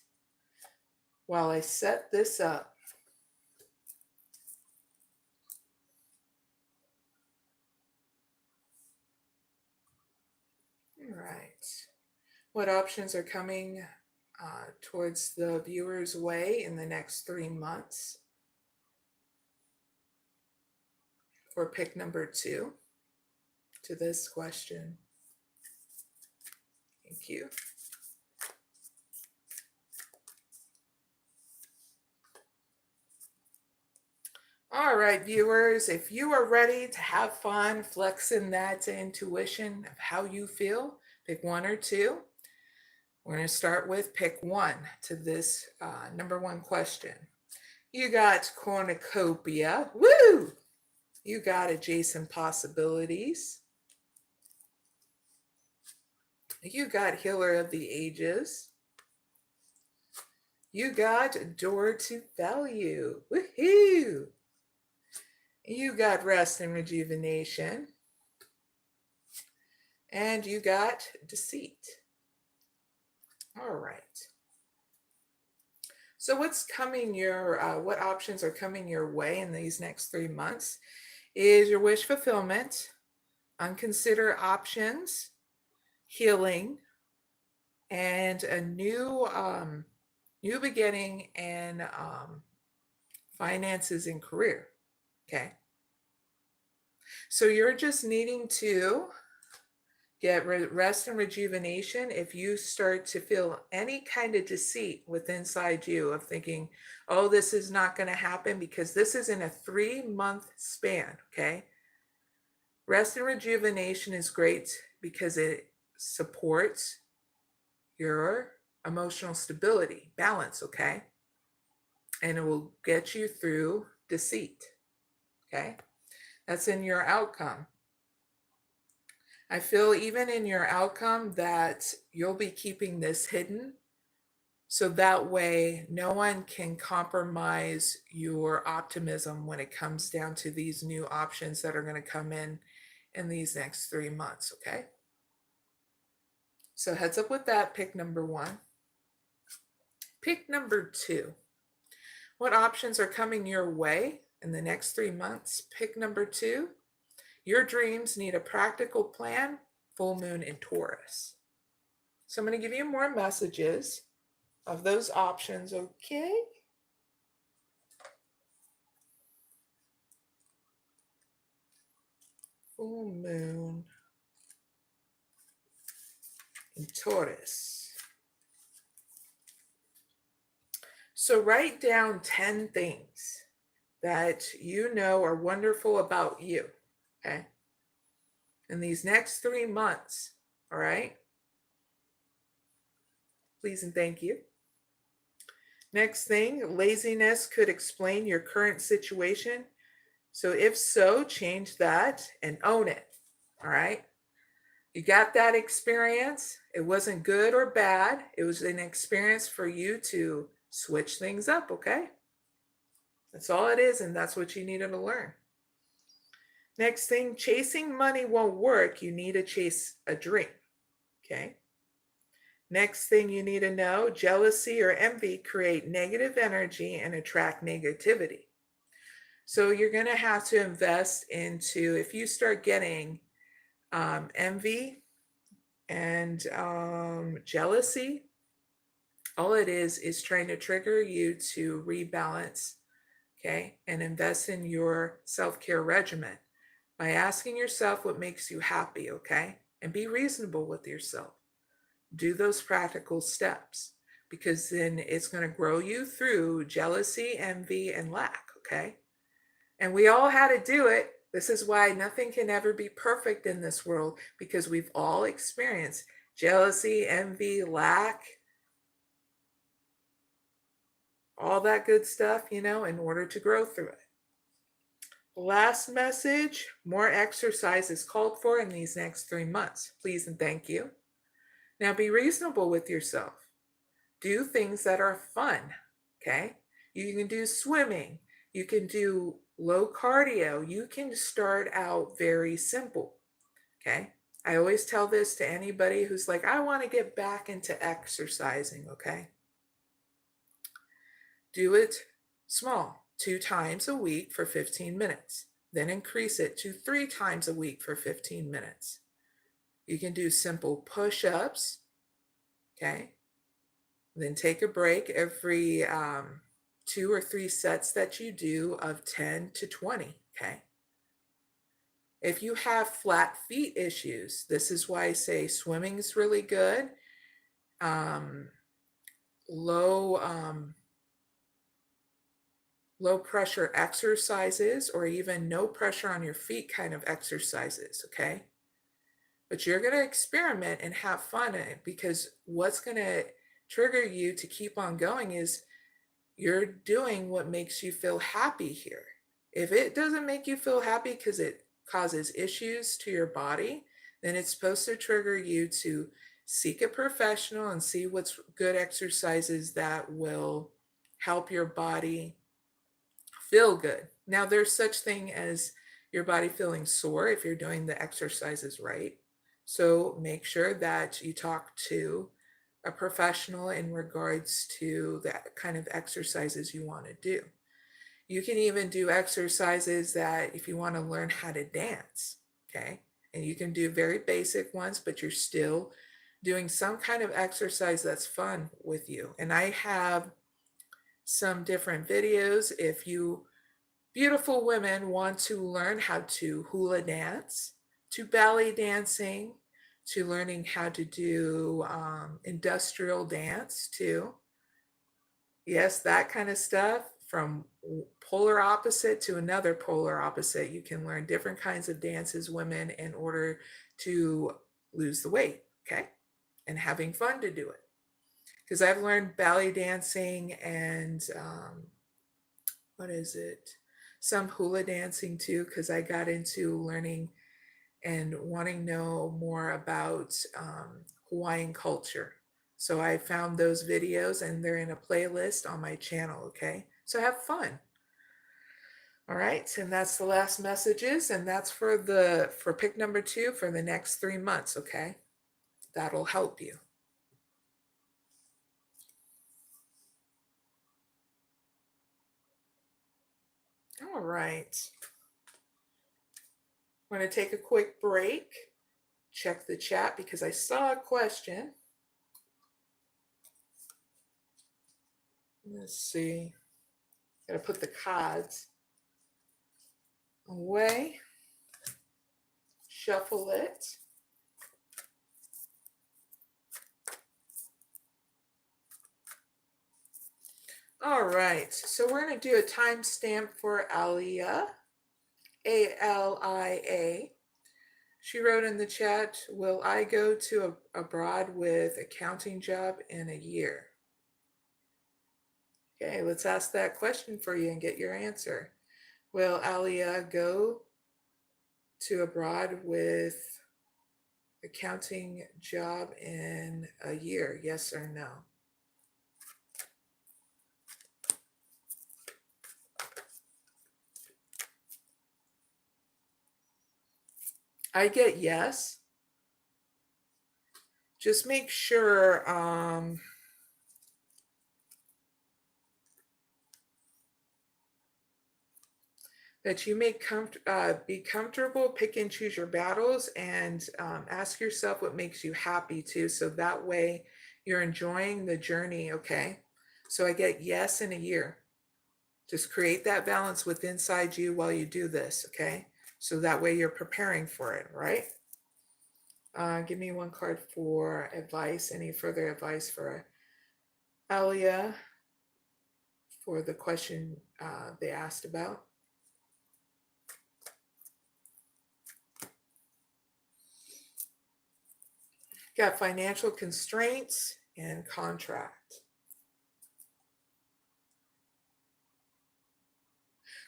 while I set this up. All right. What options are coming towards the viewer's way in the next 3 months? For pick number two to this question. Thank you. All right, viewers, if you are ready to have fun flexing that intuition of how you feel, pick one or two. We're going to start with pick one to this number one question. You got cornucopia. Woo! You got adjacent possibilities. You got healer of the ages. You got door to value. Woohoo! You got rest and rejuvenation. And you got deceit. All right. So what's coming what options are coming your way in these next 3 months is your wish fulfillment, unconsidered options, healing, and a new beginning and finances and career. Okay. So you're just needing to get rest and rejuvenation if you start to feel any kind of deceit within inside you of thinking, oh, this is not going to happen, because this is in a 3-month span, okay? Rest and rejuvenation is great because it supports your emotional stability, balance, okay? And it will get you through deceit, okay? That's in your outcome. I feel even in your outcome that you'll be keeping this hidden, so that way no one can compromise your optimism when it comes down to these new options that are going to come in these next 3 months, okay? So heads up with that, pick number one. Pick number two. What options are coming your way in the next 3 months? Pick number two. Your dreams need a practical plan, full moon in Taurus. So I'm going to give you more messages of those options, okay? Full moon in Taurus. So write down 10 things that you know are wonderful about you, okay? In these next 3 months, all right? Please and thank you. Next thing, laziness could explain your current situation. So if so, change that and own it, all right? You got that experience. It wasn't good or bad. It was an experience for you to switch things up, okay? That's all it is, and that's what you needed to learn. Next thing, chasing money won't work. You need to chase a dream, okay? Next thing you need to know, jealousy or envy create negative energy and attract negativity. So you're going to have to invest into, if you start getting envy and jealousy, all it is trying to trigger you to rebalance, okay, and invest in your self-care regimen by asking yourself what makes you happy, okay, and be reasonable with yourself. Do those practical steps, because then it's going to grow you through jealousy, envy, and lack, okay? And we all had to do it. This is why nothing can ever be perfect in this world, because we've all experienced jealousy, envy, lack, all that good stuff, in order to grow through it. Last message, more exercise is called for in these next 3 months. Please and thank you. Now be reasonable with yourself. Do things that are fun, okay? You can do swimming. You can do low cardio. You can start out very simple, okay? I always tell this to anybody who's like, I want to get back into exercising, okay? Do it small, 2 times a week for 15 minutes. Then increase it to 3 times a week for 15 minutes. You can do simple push-ups, okay? Then take a break every 2 or 3 sets that you do of 10 to 20, okay? If you have flat feet issues, this is why I say swimming is really good. Low pressure exercises, or even no pressure on your feet kind of exercises, okay? But you're going to experiment and have fun in it, because what's going to trigger you to keep on going is you're doing what makes you feel happy here. If it doesn't make you feel happy because it causes issues to your body, then it's supposed to trigger you to seek a professional and see what's good exercises that will help your body feel good. Now, there's such thing as your body feeling sore if you're doing the exercises right. So make sure that you talk to a professional in regards to that kind of exercises you want to do. You can even do exercises that if you want to learn how to dance, okay? And you can do very basic ones, but you're still doing some kind of exercise that's fun with you. And I have some different videos. If you beautiful women want to learn how to hula dance, to ballet dancing, to learning how to do industrial dance too. Yes, that kind of stuff, from polar opposite to another polar opposite. You can learn different kinds of dances, women, in order to lose the weight, okay? And having fun to do it. Because I've learned ballet dancing and some hula dancing too, because I got into learning and wanting to know more about Hawaiian culture. So I found those videos and they're in a playlist on my channel, okay? So have fun. All right, and that's the last messages, and that's for pick number 2 for the next 3 months, okay? That'll help you. All right. I'm going to take a quick break, check the chat because I saw a question. Let's see. Gotta put the cards away. Shuffle it. All right, so we're going to do a timestamp for Alia, Alia. She wrote in the chat, will I go to abroad with accounting job in a year? Okay, let's ask that question for you and get your answer. Will Alia go to abroad with accounting job in a year, yes or no? I get yes. Just make sure that you be comfortable, pick and choose your battles, and ask yourself what makes you happy too. So that way you're enjoying the journey, okay? So I get yes in a year. Just create that balance with inside you while you do this, okay? So that way you're preparing for it, right? Give me one card for advice. Any further advice for Alia for the question they asked about? Got financial constraints and contract.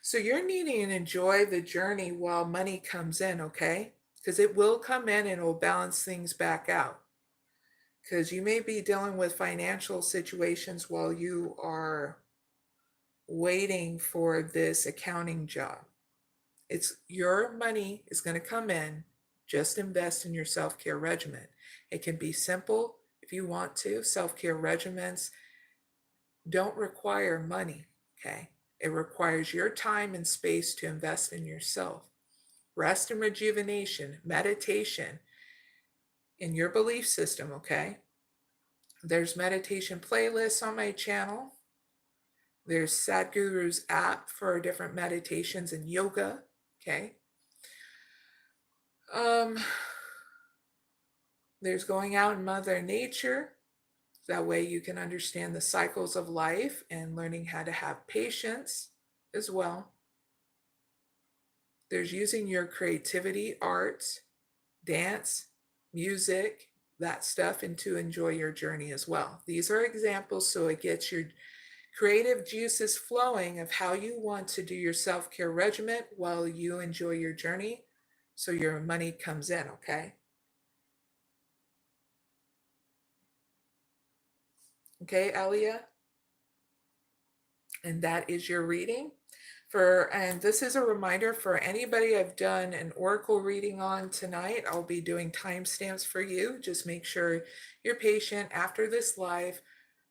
So you're needing to enjoy the journey while money comes in, okay? Because it will come in and it will balance things back out. Because you may be dealing with financial situations while you are waiting for this accounting job. It's your money is going to come in. Just invest in your self-care regimen. It can be simple if you want to. Self-care regimens don't require money, okay? It requires your time and space to invest in yourself. Rest and rejuvenation, meditation in your belief system, okay? There's meditation playlists on my channel. There's Sadhguru's app for different meditations and yoga, okay? There's going out in Mother Nature. That way you can understand the cycles of life and learning how to have patience as well. There's using your creativity, art, dance, music, that stuff, and to enjoy your journey as well. These are examples so it gets your creative juices flowing of how you want to do your self-care regimen while you enjoy your journey so your money comes in, okay? Okay, Alia? And that is your reading. And this is a reminder for anybody I've done an oracle reading on tonight. I'll be doing timestamps for you. Just make sure you're patient after this live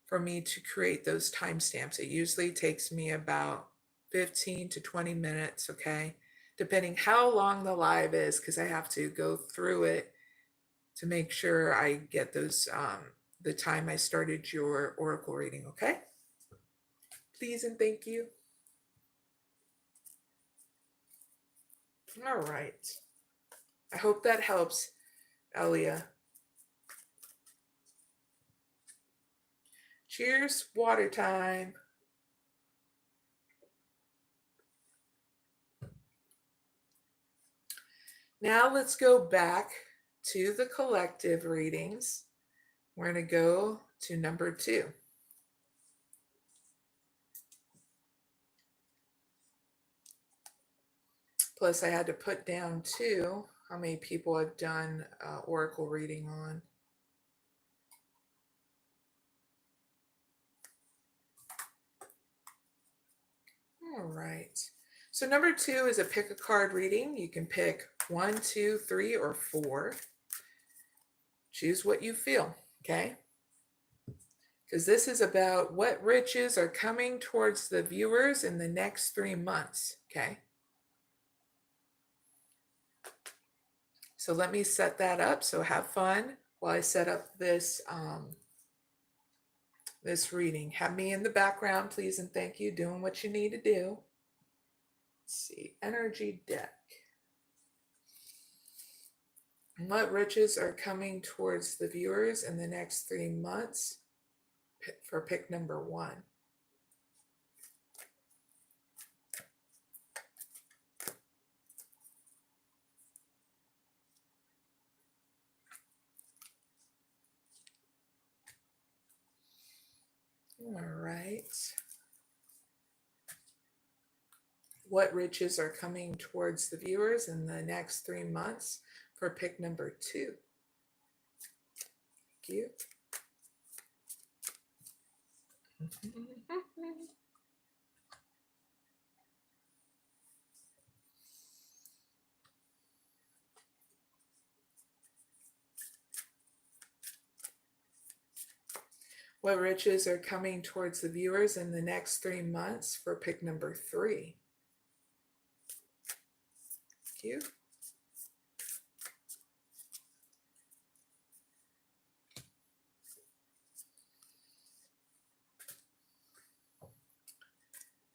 for me to create those timestamps. It usually takes me about 15 to 20 minutes, okay? Depending how long the live is, because I have to go through it to make sure I get those, the time I started your oracle reading, okay? Please and thank you. All right. I hope that helps, Alia. Cheers, water time. Now let's go back to the collective readings. We're going to go to number 2. Plus, I had to put down too how many people I've done oracle reading on. All right. So number 2 is a pick a card reading. You can pick 1, 2, 3, or 4. Choose what you feel, okay? Because this is about what riches are coming towards the viewers in the next 3 months, okay? So let me set that up. So have fun while I set up this this reading. Have me in the background, please and thank you, doing what you need to do. Let's see, energy deck. What riches are coming towards the viewers in the next 3 months for pick number 1? All right. What riches are coming towards the viewers in the next 3 months for pick number 2? you. What riches are coming towards the viewers in the next 3 months for pick number 3? Thank you.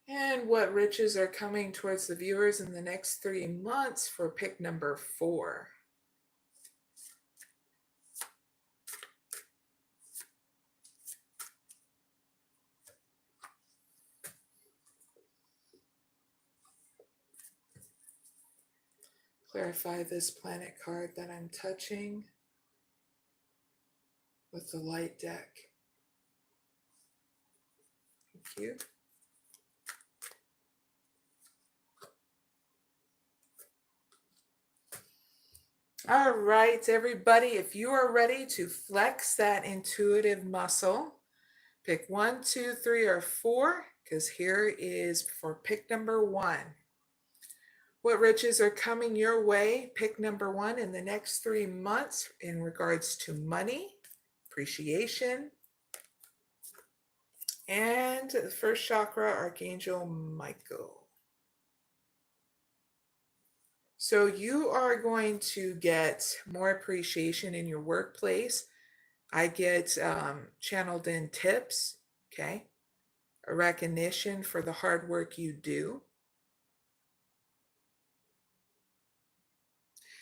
And what riches are coming towards the viewers in the next 3 months for pick number 4? Clarify this planet card that I'm touching with the light deck. Thank you. All right, everybody, if you are ready to flex that intuitive muscle, pick 1, 2, 3, or 4, because here is for pick number 1. What riches are coming your way, pick number 1, in the next 3 months in regards to money, appreciation, and the first chakra, Archangel Michael. So you are going to get more appreciation in your workplace. I get channeled in tips, okay? A recognition for the hard work you do.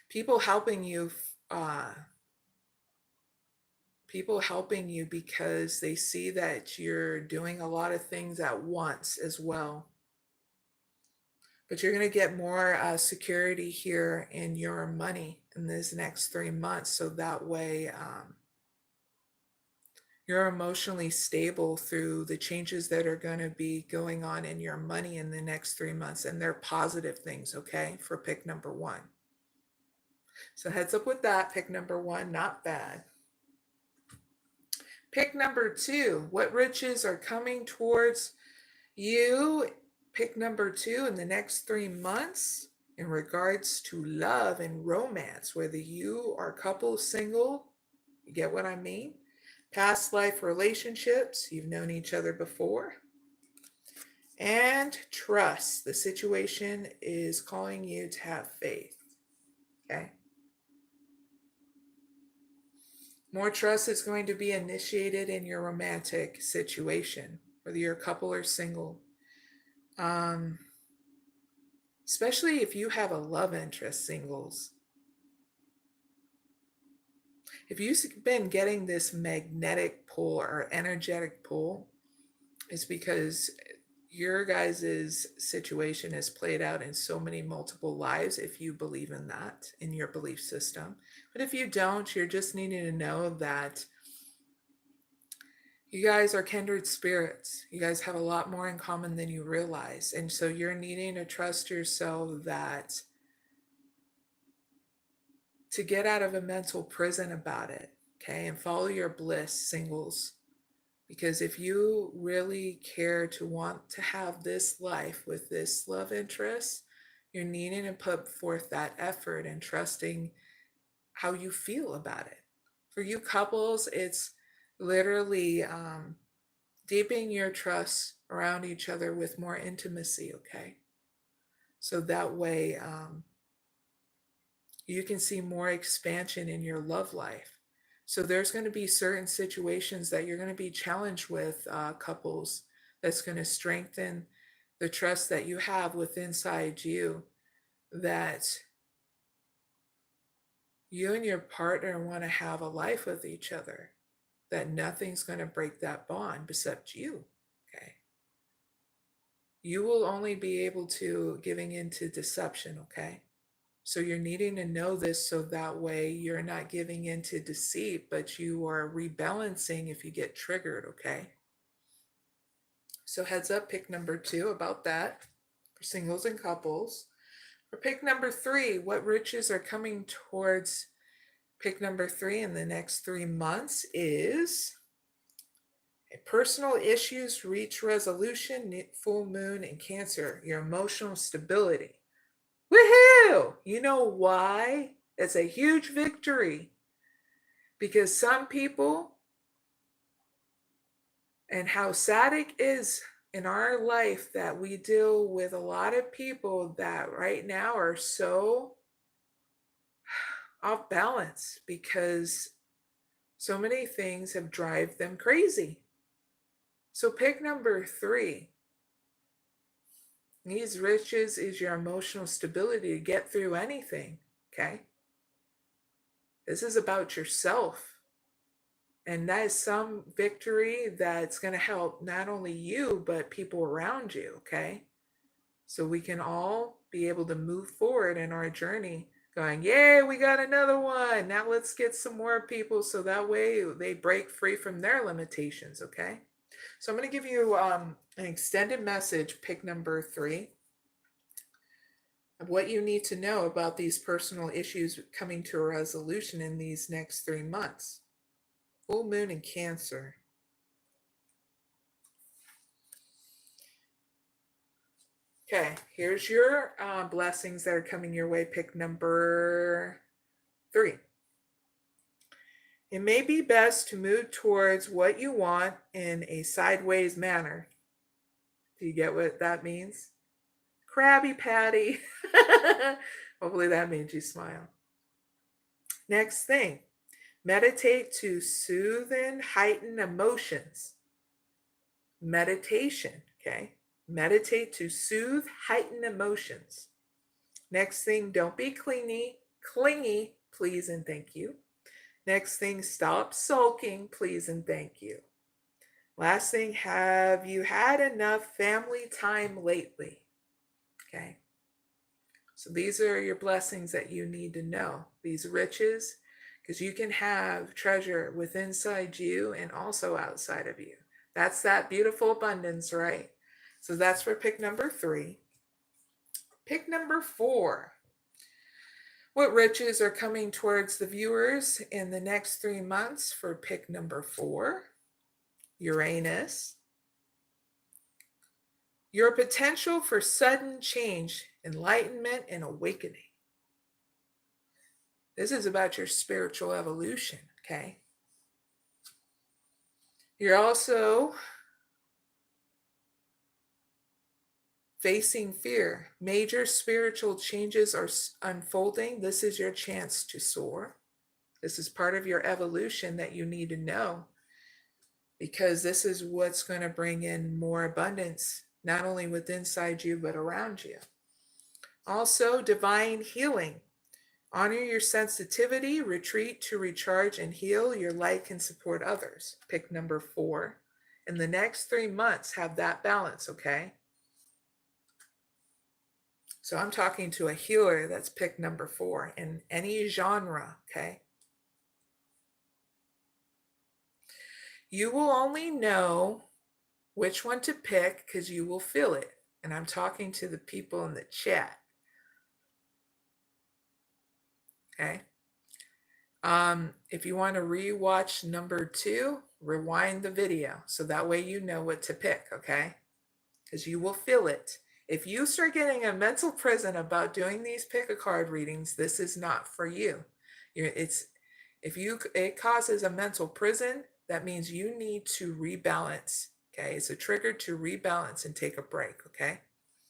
People helping you because they see that you're doing a lot of things at once as well. But you're going to get more security here in your money in this next 3 months. So that way you're emotionally stable through the changes that are going to be going on in your money in the next 3 months. And they're positive things, okay, for pick number 1. So heads up with that. Pick number 1, not bad. Pick number 2, what riches are coming towards you? Pick number 2 in the next 3 months in regards to love and romance, whether you are couple, single, you get what I mean? Past life relationships, you've known each other before. And trust, the situation is calling you to have faith, okay? More trust is going to be initiated in your romantic situation, whether you're a couple or single. Especially if you have a love interest, singles. If you've been getting this magnetic pull or energetic pull, it's because your guys' situation is played out in so many multiple lives, if you believe in that, in your belief system. But if you don't, you're just needing to know that you guys are kindred spirits. You guys have a lot more in common than you realize. And so you're needing to trust yourself that to get out of a mental prison about it, okay? And follow your bliss, singles. Because if you really care to want to have this life with this love interest, you're needing to put forth that effort and trusting how you feel about it. For you couples, it's literally deepening your trust around each other with more intimacy, okay? So that way you can see more expansion in your love life. So there's going to be certain situations that you're going to be challenged with, couples, that's going to strengthen the trust that you have within inside you, that you and your partner want to have a life with each other, that nothing's going to break that bond except you, okay? You will only be able to giving into deception, okay? So you're needing to know this so that way you're not giving into deceit, but you are rebalancing if you get triggered, okay? So heads up, pick number 2 about that for singles and couples. For pick number 3, what riches are coming towards Pick number 3 in the next 3 months is personal issues reach resolution, full moon in Cancer, your emotional stability. Woohoo! You know why? It's a huge victory. Because some people, and how sad it is in our life that we deal with a lot of people that right now are so off balance because so many things have driven them crazy. So pick number 3. These riches is your emotional stability to get through anything, okay? This is about yourself. And that is some victory that's going to help not only you, but people around you, okay? So we can all be able to move forward in our journey going, yay, we got another one. Now let's get some more people so that way they break free from their limitations, okay? So I'm going to give you an extended message, pick number 3, of what you need to know about these personal issues coming to a resolution in these next 3 months. Full moon in Cancer. Okay, here's your blessings that are coming your way. Pick number 3. It may be best to move towards what you want in a sideways manner. Do you get what that means? Krabby Patty. Hopefully that made you smile. Next thing, meditate to soothe and heighten emotions. Meditation, okay? Meditate to soothe, heighten emotions. Next thing, don't be clingy, please and thank you. Next thing, stop sulking, please and thank you. Last thing, have you had enough family time lately? Okay. So these are your blessings that you need to know. These riches, because you can have treasure within inside you and also outside of you. That's that beautiful abundance, right? So that's for pick number 3. Pick number 4. What riches are coming towards the viewers in the next 3 months for pick number 4? Uranus. Your potential for sudden change, enlightenment, and awakening. This is about your spiritual evolution, okay? You're also facing fear. Major spiritual changes are unfolding. This is your chance to soar. This is part of your evolution that you need to know, because this is what's going to bring in more abundance, not only within inside you, but around you. Also, divine healing. Honor your sensitivity, retreat to recharge and heal. Your light can support others. Pick number 4. In the next 3 months, have that balance, okay? So I'm talking to a healer that's pick number 4 in any genre, okay? You will only know which one to pick because you will feel it. And I'm talking to the people in the chat. Okay. If you want to rewatch number 2, rewind the video so that way you know what to pick, okay? Because you will feel it. If you start getting a mental prison about doing these pick a card readings, this is not for you. It causes a mental prison, that means you need to rebalance. Okay, it's a trigger to rebalance and take a break. Okay,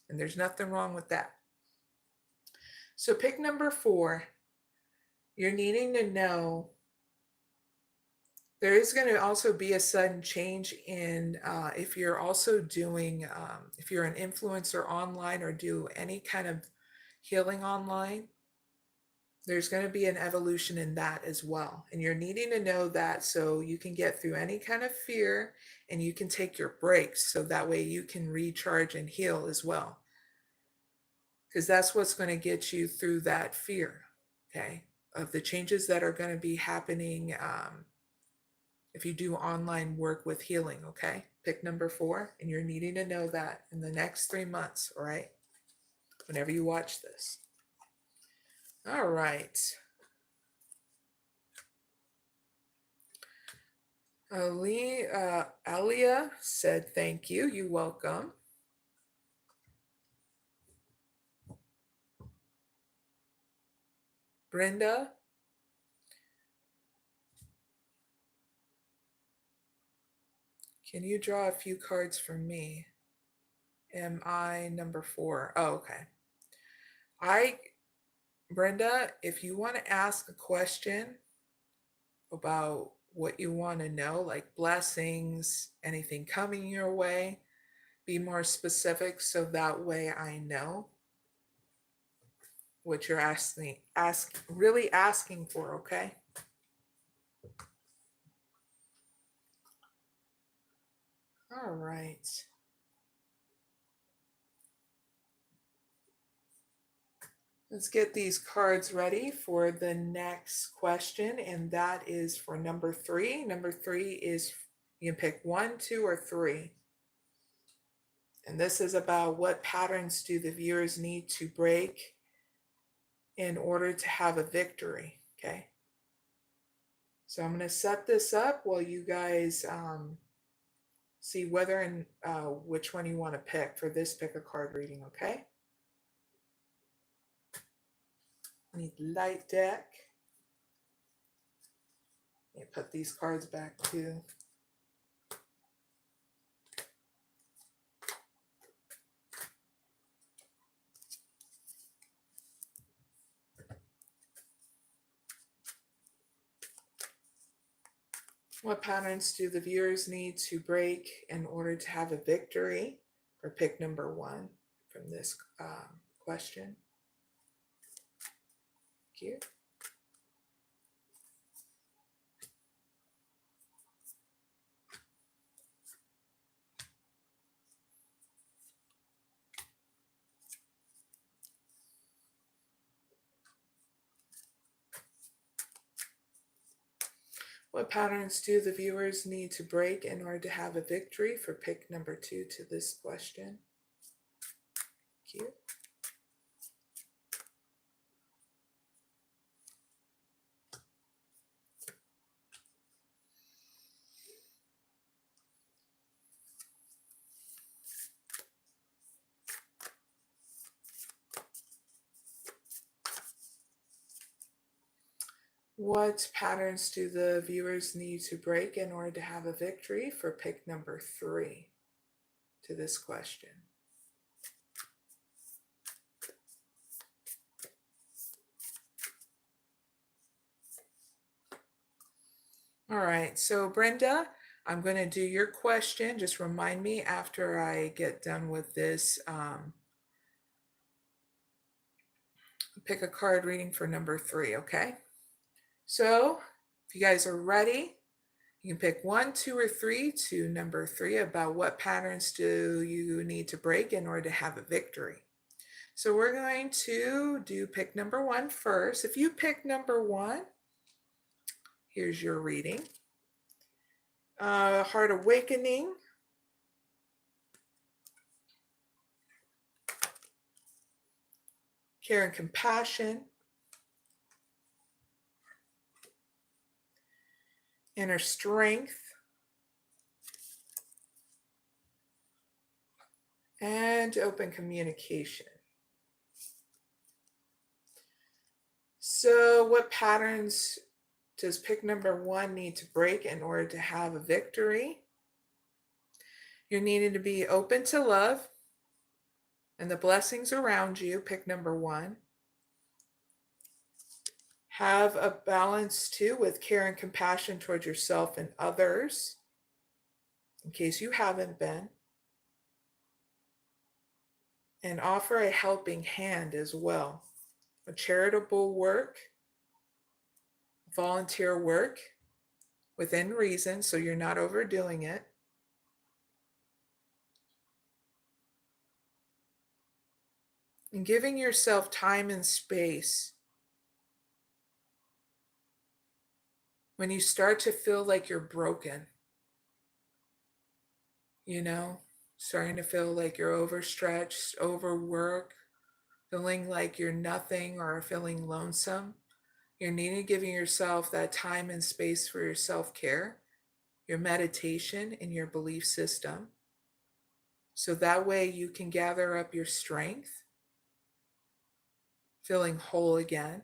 and there's nothing wrong with that. So pick number 4. You're needing to know there is going to also be a sudden change in if you're also doing, if you're an influencer online or do any kind of healing online, there's going to be an evolution in that as well. And you're needing to know that so you can get through any kind of fear and you can take your breaks so that way you can recharge and heal as well. Because that's what's going to get you through that fear, okay, of the changes that are going to be happening if you do online work with healing, okay? Pick number 4, and you're needing to know that in the next 3 months, all right? Whenever you watch this. All right. Alia said thank you. You're welcome. Brenda. Can you draw a few cards for me? Am I number 4? Oh, okay. Brenda, if you want to ask a question about what you want to know, like blessings, anything coming your way, be more specific so that way I know what you're really asking for, okay? All right. Let's get these cards ready for the next question, and that is for number 3. Number 3 is you can pick 1, 2, or 3. And this is about what patterns do the viewers need to break in order to have a victory, okay? So I'm going to set this up while you guys see whether and which one you want to pick for this pick a card reading, okay? I need light deck. Let me put these cards back too. What patterns do the viewers need to break in order to have a victory? For pick number 1 from this question. Thank you. What patterns do the viewers need to break in order to have a victory? For pick number 2 to this question. Thank you. What patterns do the viewers need to break in order to have a victory? For pick number 3 to this question. All right, so Brenda, I'm going to do your question. Just remind me after I get done with this pick a card reading for number 3, okay? So if you guys are ready, you can pick 1, 2, or 3 to number 3 about what patterns do you need to break in order to have a victory. So we're going to do pick number 1 first. If you pick number 1, here's your reading. Heart awakening. Care and compassion. Inner strength. And open communication. So what patterns does pick number 1 need to break in order to have a victory? You're needing to be open to love and the blessings around you, pick number 1. Have a balance too with care and compassion towards yourself and others, in case you haven't been. And offer a helping hand as well. A charitable work, volunteer work within reason, so you're not overdoing it. And giving yourself time and space when you start to feel like you're broken, starting to feel like you're overstretched, overworked, feeling like you're nothing or feeling lonesome. You're needing giving yourself that time and space for your self-care your meditation, and your belief system. So that way you can gather up your strength, feeling whole again,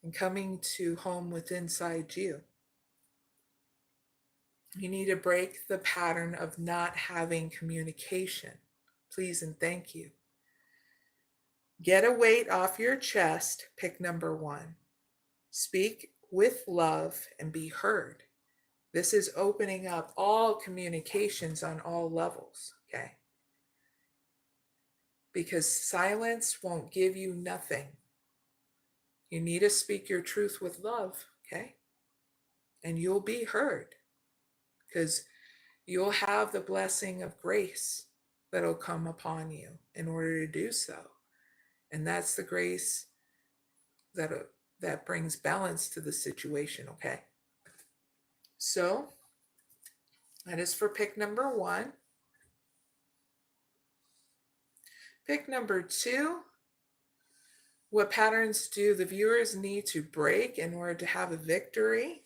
and coming to home with inside you. You need to break the pattern of not having communication. Please and thank you. Get a weight off your chest. Pick number 1. Speak with love and be heard. This is opening up all communications on all levels, okay? Because silence won't give you nothing. You need to speak your truth with love, okay? And you'll be heard, because you'll have the blessing of grace that'll come upon you in order to do so. And that's the grace that brings balance to the situation, okay? So that is for pick number 1. Pick number 2. What patterns do the viewers need to break in order to have a victory?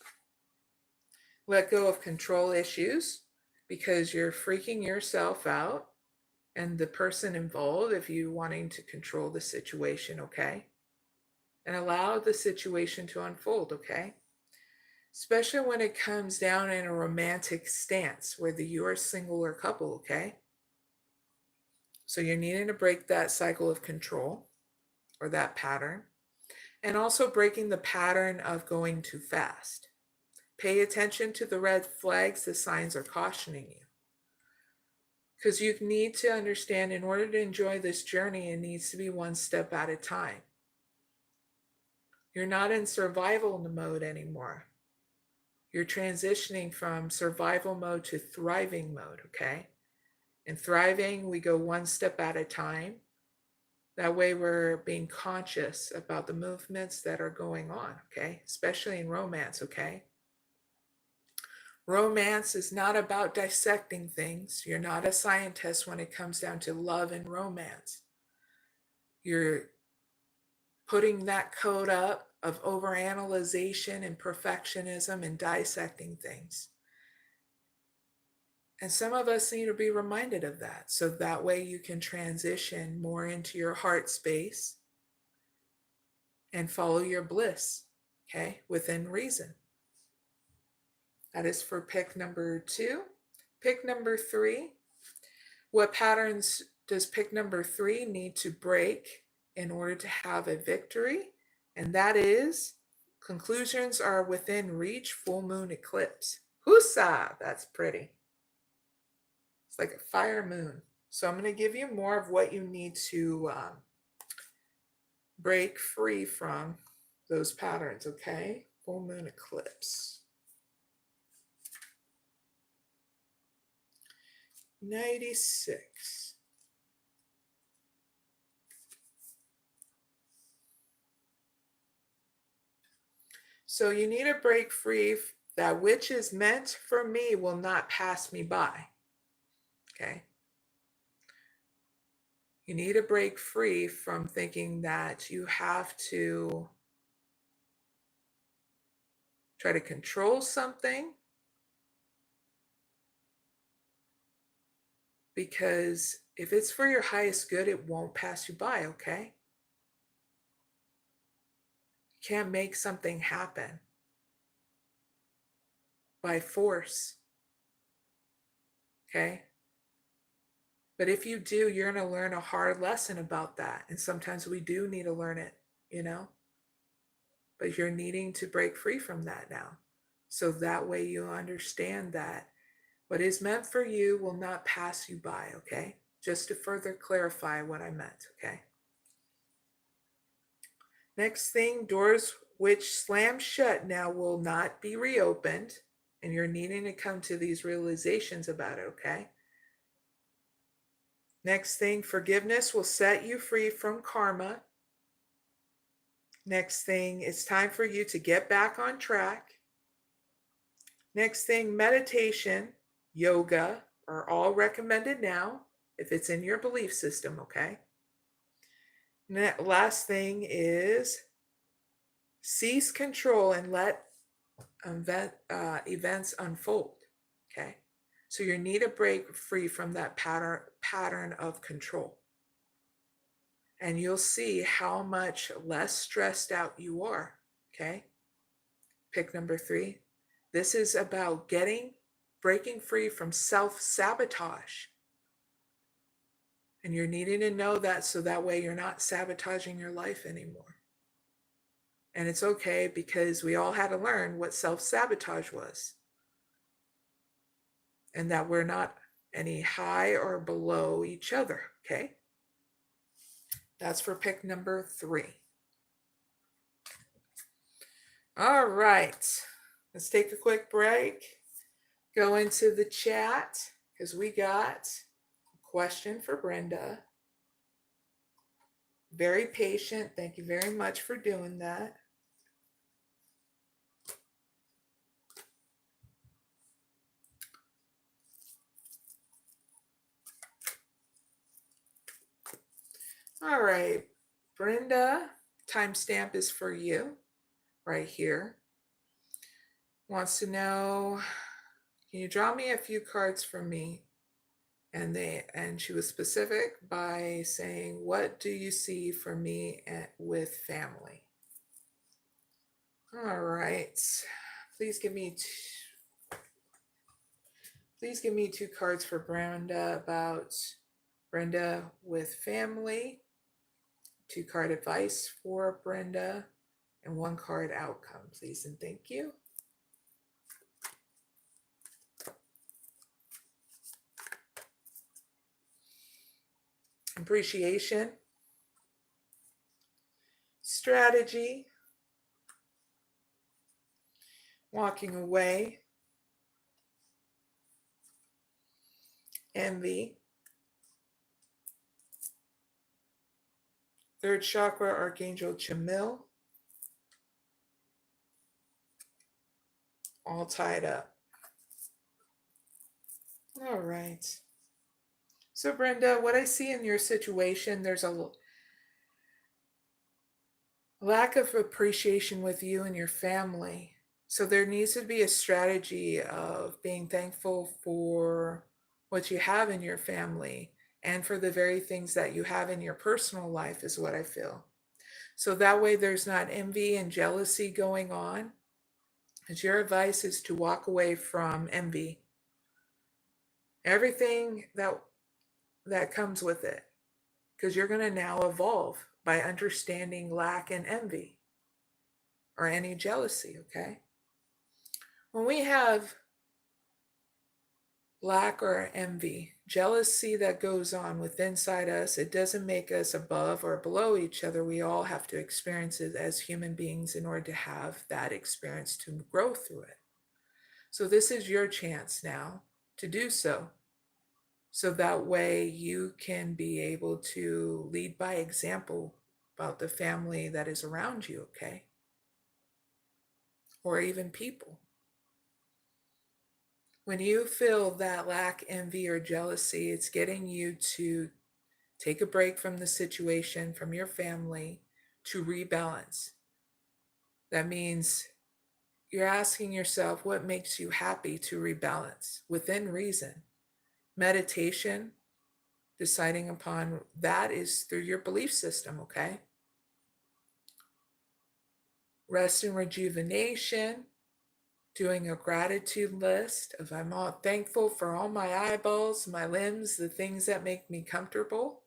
Let go of control issues, because you're freaking yourself out and the person involved if you wanting to control the situation, okay? And allow the situation to unfold, okay? Especially when it comes down in a romantic stance, whether you're single or couple, okay? So you're needing to break that cycle of control or that pattern, and also breaking the pattern of going too fast. Pay attention to the red flags. The signs are cautioning you. Because you need to understand, in order to enjoy this journey, it needs to be one step at a time. You're not in survival mode anymore. You're transitioning from survival mode to thriving mode, okay? In thriving, we go one step at a time. That way we're being conscious about the movements that are going on, okay? Especially in romance, okay? Romance is not about dissecting things. You're not a scientist when it comes down to love and romance. You're putting that code up of overanalyzation and perfectionism and dissecting things. And some of us need to be reminded of that, so that way you can transition more into your heart space and follow your bliss, okay, within reason. That is for pick number 2. Pick number 3. What patterns does pick number 3 need to break in order to have a victory? And that is, conclusions are within reach, full moon eclipse. Husa, that's pretty. It's like a fire moon. So I'm going to give you more of what you need to break free from those patterns, okay? Full moon eclipse. 96. So you need to break free. That which is meant for me will not pass me by. Okay? You need to break free from thinking that you have to try to control something, because if it's for your highest good, it won't pass you by, okay? You can't make something happen by force, okay? But if you do, you're going to learn a hard lesson about that. And sometimes we do need to learn it, you know? But you're needing to break free from that now. So that way you understand that what is meant for you will not pass you by, okay? Just to further clarify what I meant, okay? Next thing, doors which slam shut now will not be reopened. And you're needing to come to these realizations about it, okay? Next thing, forgiveness will set you free from karma. Next thing, it's time for you to get back on track. Next thing, meditation, yoga are all recommended now if it's in your belief system, okay? Last thing is cease control and let events unfold. Okay. So you need a break free from that pattern of control. And you'll see how much less stressed out you are. Okay. Pick number 3. This is about breaking free from self-sabotage. And you're needing to know that so that way you're not sabotaging your life anymore. And it's okay because we all had to learn what self-sabotage was. And that we're not any high or below each other, okay? That's for pick number 3. All right, let's take a quick break. Go into the chat because we got a question for Brenda. Very patient. Thank you very much for doing that. All right, Brenda, timestamp is for you right here. Wants to know, can you draw me a few cards for me? And she was specific by saying, what do you see for me with family? All right, please give me 2 cards for Brenda about Brenda with family, 2 card advice for Brenda, and 1 card outcome, please and thank you. Appreciation, strategy, walking away, envy, 3rd chakra, Archangel Chamuel, all tied up. All right. So Brenda, what I see in your situation, there's a lack of appreciation with you and your family. So there needs to be a strategy of being thankful for what you have in your family and for the very things that you have in your personal life is what I feel. So that way there's not envy and jealousy going on. Because your advice is to walk away from envy. Everything that comes with it. Because you're going to now evolve by understanding lack and envy or any jealousy, okay? When we have lack or envy, jealousy that goes on within inside us, it doesn't make us above or below each other. We all have to experience it as human beings in order to have that experience to grow through it. So this is your chance now to do so. So that way you can be able to lead by example about the family that is around you, okay? Or even people. When you feel that lack, envy, or jealousy, it's getting you to take a break from the situation, from your family, to rebalance. That means you're asking yourself what makes you happy to rebalance within reason. Meditation, deciding upon that is through your belief system, okay? Rest and rejuvenation, doing a gratitude list of I'm all thankful for all my eyeballs, my limbs, the things that make me comfortable.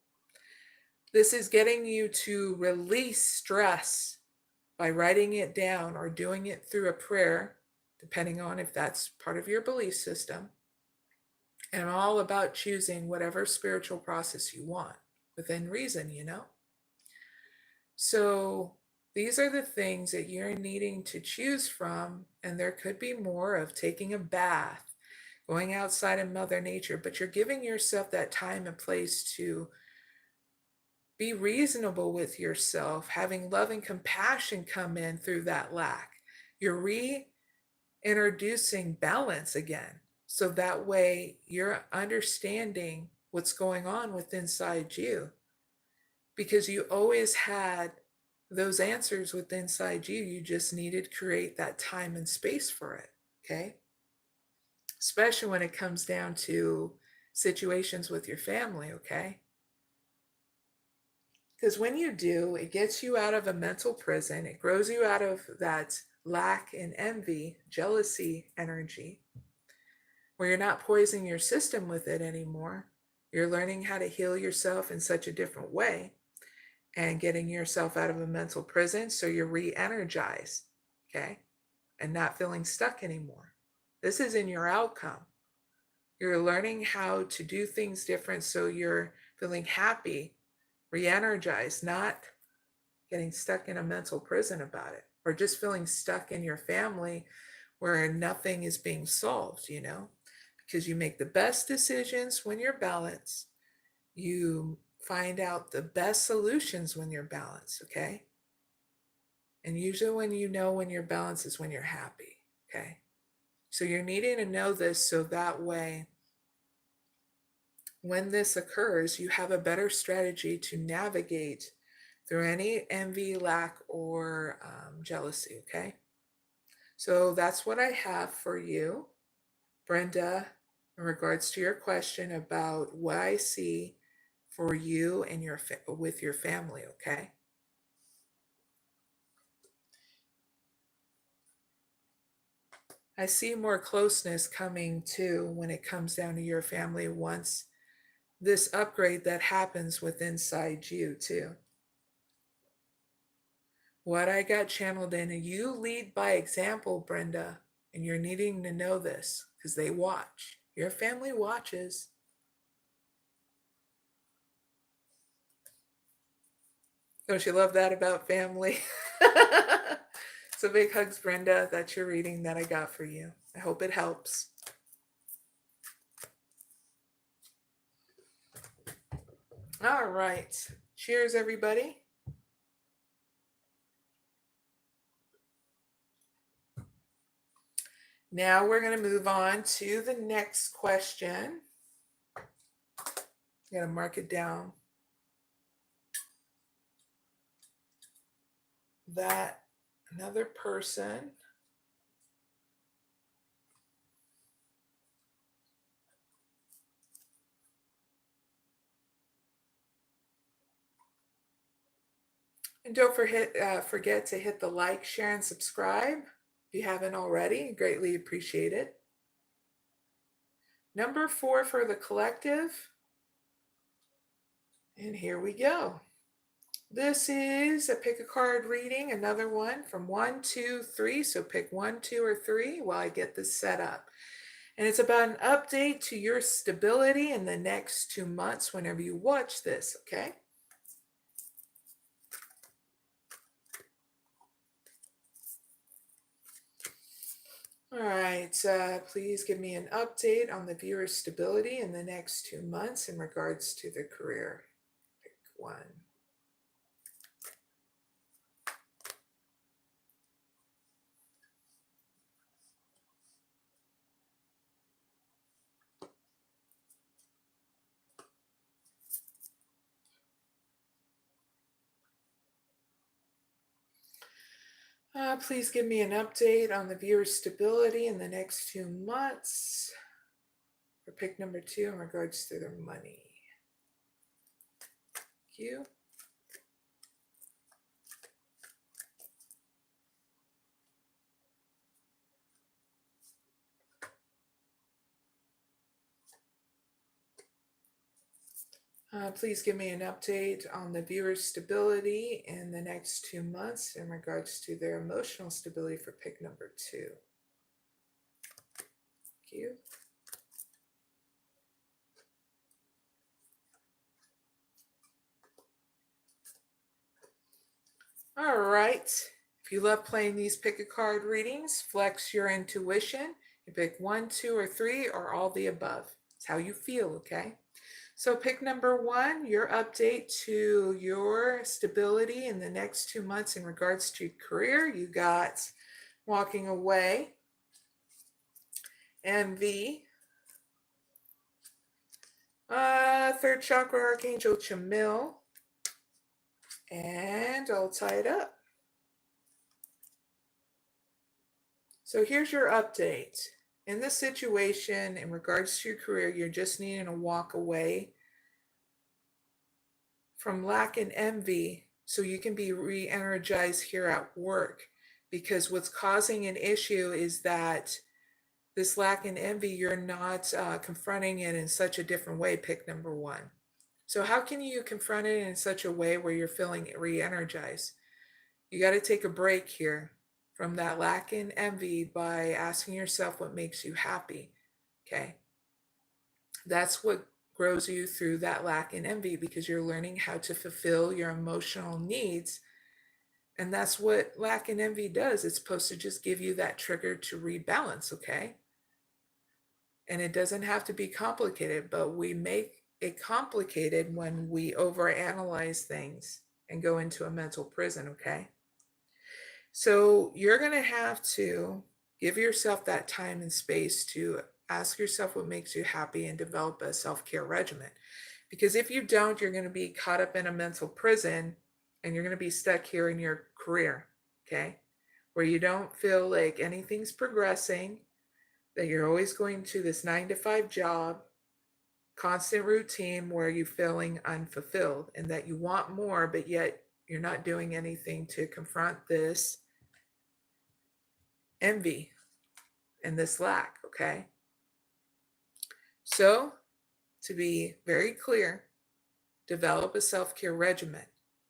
This is getting you to release stress by writing it down or doing it through a prayer, depending on if that's part of your belief system. And all about choosing whatever spiritual process you want within reason, you know? So these are the things that you're needing to choose from, and there could be more of taking a bath, going outside in Mother Nature, but you're giving yourself that time and place to be reasonable with yourself, having love and compassion come in through that lack. You're reintroducing balance again. So that way you're understanding what's going on with inside you. Because you always had those answers within inside you. You just needed to create that time and space for it, okay? Especially when it comes down to situations with your family, okay? Because when you do, it gets you out of a mental prison. It grows you out of that lack and envy, jealousy energy, where you're not poisoning your system with it anymore. You're learning how to heal yourself in such a different way and getting yourself out of a mental prison so you're re-energized, okay? And not feeling stuck anymore. This is in your outcome. You're learning how to do things different so you're feeling happy, re-energized, not getting stuck in a mental prison about it, or just feeling stuck in your family where nothing is being solved, you know? Because you make the best decisions when you're balanced. You find out the best solutions when you're balanced, okay? And usually when you know when you're balanced is when you're happy, okay? So you're needing to know this so that way, when this occurs, you have a better strategy to navigate through any envy, lack, or jealousy, okay? So that's what I have for you, Brenda, in regards to your question about what I see for you and with your family, okay? I see more closeness coming too when it comes down to your family once this upgrade that happens with inside you too. What I got channeled in, and you lead by example, Brenda, and you're needing to know this because they watch. Your family watches. Don't you love that about family? So big hugs, Brenda. That's your reading that I got for you. I hope it helps. All right. Cheers, everybody. Now we're going to move on to the next question. I'm going to mark it down. That another person and don't forget to hit the like, share, and subscribe if you haven't already. Greatly appreciate it. Number 4 for the collective. And here we go. This is a pick a card reading, another one from 1, 2, 3. So pick 1, 2, or 3 while I get this set up. And it's about an update to your stability in the next 2 months whenever you watch this, okay? All right, please give me an update on the viewer's stability in the next 2 months in regards to the career. Pick 1. Please give me an update on the viewer's stability in the next 2 months. For pick number 2 in regards to their money. Thank you. Please give me an update on the viewer's stability in the next 2 months in regards to their emotional stability for pick number 2. Thank you. All right. If you love playing these pick a card readings, flex your intuition. You pick 1, 2, or 3, or all the above. It's how you feel, okay? So pick number 1, your update to your stability in the next 2 months in regards to career. You got walking away, envy, third chakra archangel Chamil, And I'll tie it up. So here's your update. In this situation, in regards to your career, you're just needing to walk away from lack and envy so you can be re-energized here at work. Because what's causing an issue is that this lack and envy, you're not confronting it in such a different way, pick number one. So how can you confront it in such a way where you're feeling re-energized? You got to take a break here from that lack and envy by asking yourself what makes you happy. Okay. That's what grows you through that lack and envy, because you're learning how to fulfill your emotional needs. And that's what lack and envy does. It's supposed to just give you that trigger to rebalance. Okay. And it doesn't have to be complicated, but we make it complicated when we overanalyze things and go into a mental prison. Okay. So you're going to have to give yourself that time and space to ask yourself what makes you happy and develop a self-care regimen. Because if you don't, you're going to be caught up in a mental prison and you're going to be stuck here in your career, okay? Where you don't feel like anything's progressing, that you're always going to this 9 to 5 job, constant routine where you're feeling unfulfilled and that you want more, but yet you're not doing anything to confront this envy and this lack, okay? So, to be very clear, develop a self-care regimen,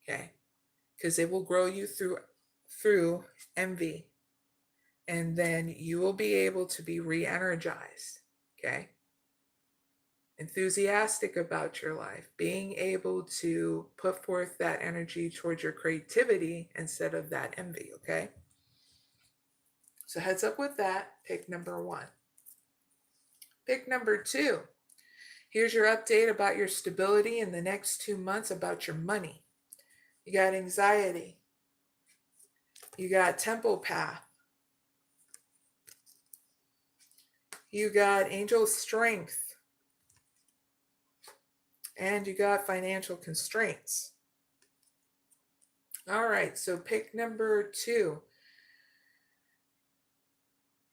okay? Because it will grow you through envy, and then you will be able to be re-energized, okay? Enthusiastic about your life, being able to put forth that energy towards your creativity instead of that envy, okay? So heads up with that, pick number one. Pick number two. Here's your update about your stability in the next 2 months about your money. You got anxiety. You got temple path. You got angel strength. And you got financial constraints. All right, so pick number two.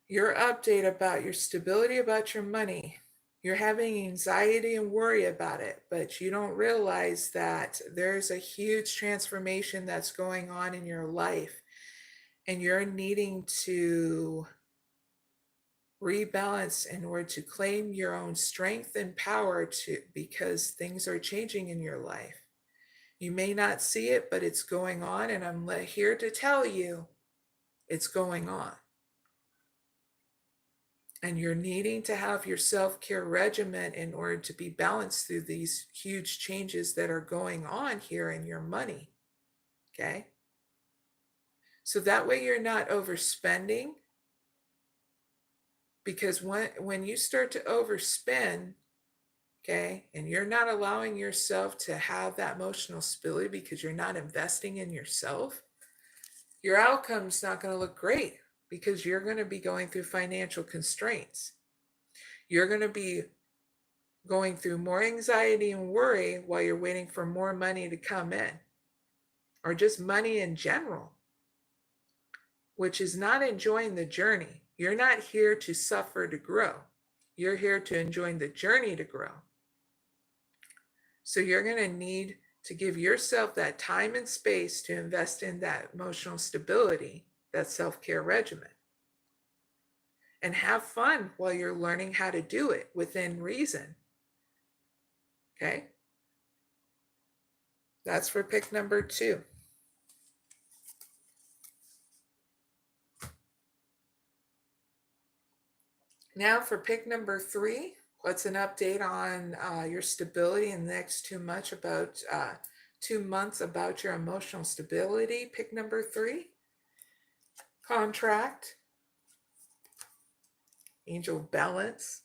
Your update about your stability about your money. You're having anxiety and worry about it, but you don't realize that there's a huge transformation that's going on in your life, and you're needing to rebalance in order to claim your own strength and power because things are changing in your life. You may not see it, but it's going on, and I'm here to tell you it's going on. And you're needing to have your self-care regimen in order to be balanced through these huge changes that are going on here in your money. Okay? So that way you're not overspending. Because when you start to overspend, okay, and you're not allowing yourself to have that emotional stability because you're not investing in yourself, your outcome's not going to look great because you're going to be going through financial constraints. You're going to be going through more anxiety and worry while you're waiting for more money to come in, or just money in general, which is not enjoying the journey. You're not here to suffer to grow. You're here to enjoy the journey to grow. So you're going to need to give yourself that time and space to invest in that emotional stability, that self-care regimen. And have fun while you're learning how to do it within reason. Okay? That's for pick number two. Now for pick number three, what's an update on your stability in the next 2 months about 2 months about your emotional stability? Pick number three, contract, angel balance,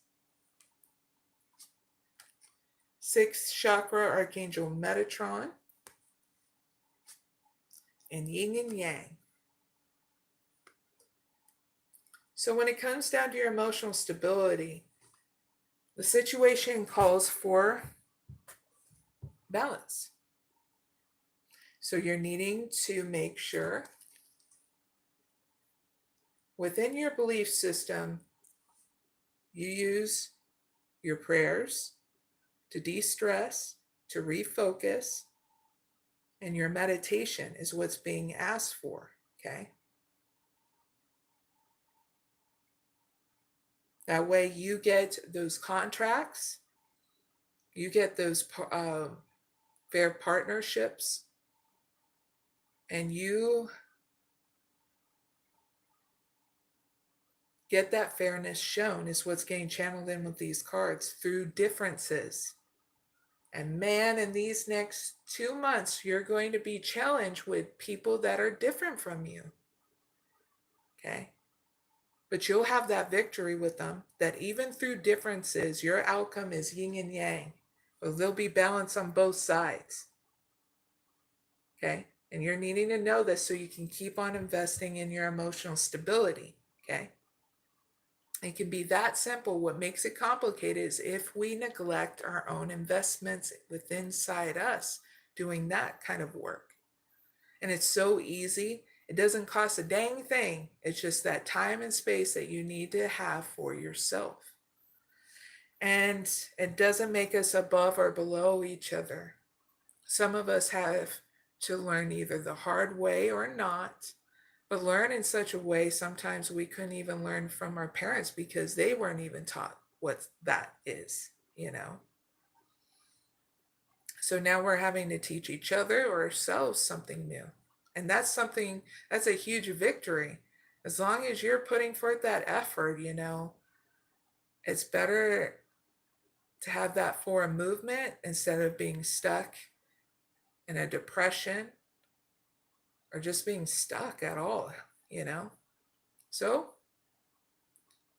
6th chakra, Archangel Metatron, and yin and yang. So when it comes down to your emotional stability, the situation calls for balance. So you're needing to make sure within your belief system, you use your prayers to de-stress, to refocus, and your meditation is what's being asked for, okay? That way you get those contracts, you get those fair partnerships, and you get that fairness shown is what's getting channeled in with these cards through differences. And man, in these next 2 months, you're going to be challenged with people that are different from you. Okay? But you'll have that victory with them, that even through differences, your outcome is yin and yang. Or there'll be balance on both sides. Okay? And you're needing to know this so you can keep on investing in your emotional stability. Okay? It can be that simple. What makes it complicated is if we neglect our own investments within inside us doing that kind of work. And it's so easy. It doesn't cost a dang thing. It's just that time and space that you need to have for yourself. And it doesn't make us above or below each other. Some of us have to learn either the hard way or not. But learn in such a way, sometimes we couldn't even learn from our parents because they weren't even taught what that is, you know. So now we're having to teach each other or ourselves something new. And that's a huge victory. As long as you're putting forth that effort, you know, it's better to have that forward movement instead of being stuck in a depression or just being stuck at all, you know. So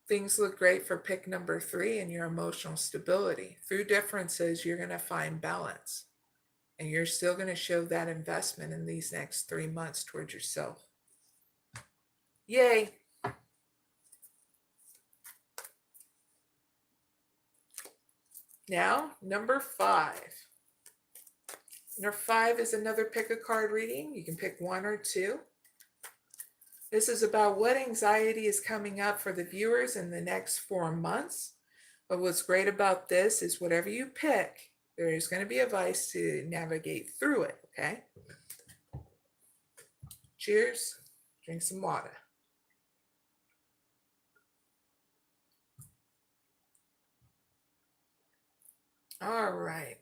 things look great for pick number 3 in your emotional stability. Through differences, you're going to find balance. And you're still going to show that investment in these next 3 months towards yourself. Yay! Now, number 5. Number 5 is another pick a card reading. You can pick 1 or 2. This is about what anxiety is coming up for the viewers in the next 4 months. But what's great about this is whatever you pick, there is going to be advice to navigate through it, okay? Cheers. Drink some water. All right.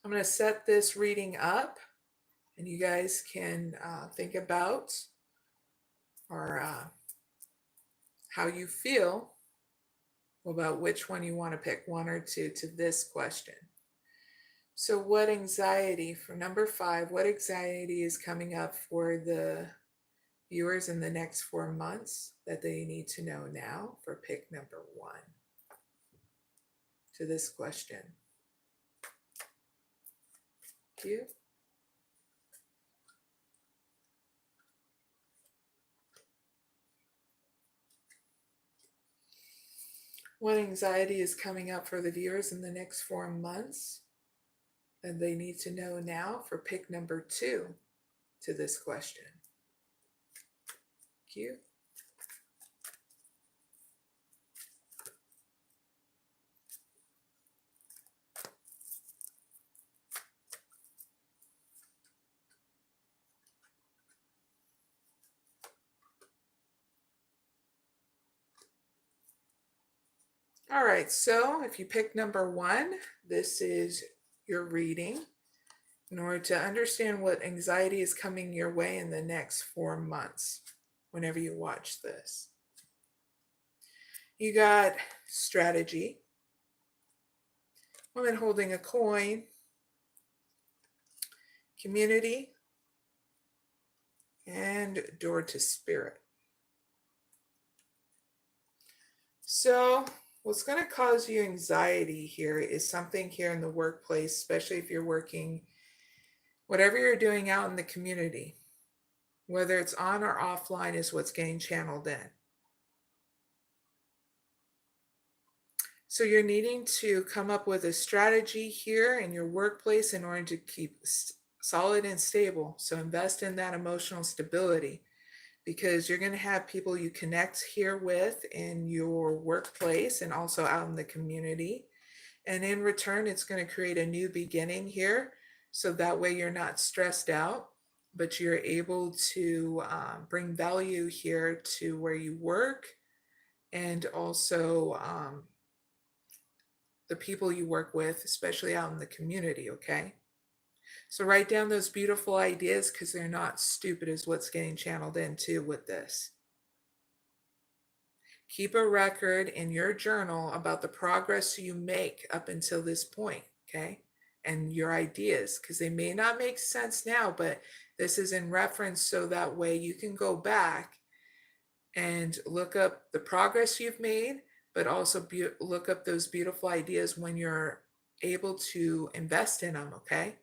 I'm going to set this reading up, and you guys can think about or how you feel about which one you want to pick, 1 or 2, to this question. So what anxiety, for number 5, what anxiety is coming up for the viewers in the next 4 months that they need to know now for pick number 1 to this question? Thank you. What anxiety is coming up for the viewers in the next 4 months that they need to know now for pick number 2 to this question? Thank you. All right, so if you pick number 1, this is your reading in order to understand what anxiety is coming your way in the next 4 months whenever you watch this. You got strategy, woman holding a coin, community, and door to spirit. So what's going to cause you anxiety here is something here in the workplace, especially if you're working, whatever you're doing out in the community, whether it's on or offline, is what's getting channeled in. So you're needing to come up with a strategy here in your workplace in order to keep solid and stable. So invest in that emotional stability, because you're going to have people you connect here with in your workplace and also out in the community. And in return, it's going to create a new beginning here. So that way you're not stressed out, but you're able to bring value here to where you work, and also the people you work with, especially out in the community, okay? So write down those beautiful ideas, because they're not stupid is what's getting channeled into with this. Keep a record in your journal about the progress you make up until this point, okay? And your ideas, because they may not make sense now, but this is in reference so that way you can go back and look up the progress you've made, but also look up those beautiful ideas when you're able to invest in them, okay?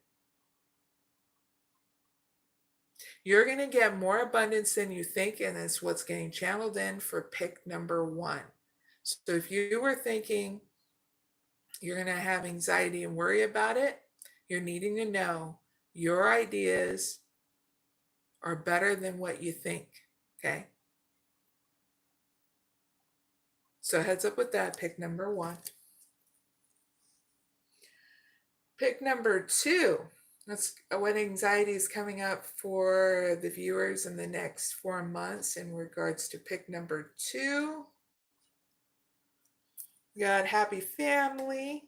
You're going to get more abundance than you think, and that's what's getting channeled in for pick number 1. So if you were thinking you're going to have anxiety and worry about it, you're needing to know your ideas are better than what you think, okay? So heads up with that, pick number 1. Pick number 2. That's what anxiety is coming up for the viewers in the next 4 months in regards to pick number 2. We got happy family,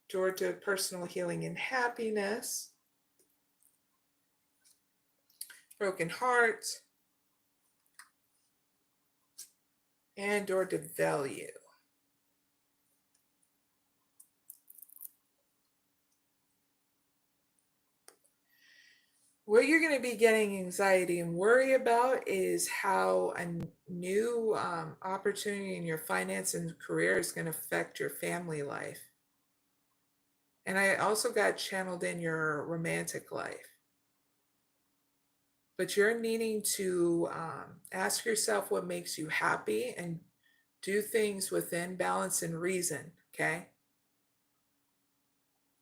door to personal healing and happiness, broken heart, and door to value. What you're going to be getting anxiety and worry about is how a new opportunity in your finance and career is going to affect your family life. And I also got channeled in your romantic life. But you're needing to ask yourself what makes you happy and do things within balance and reason, okay?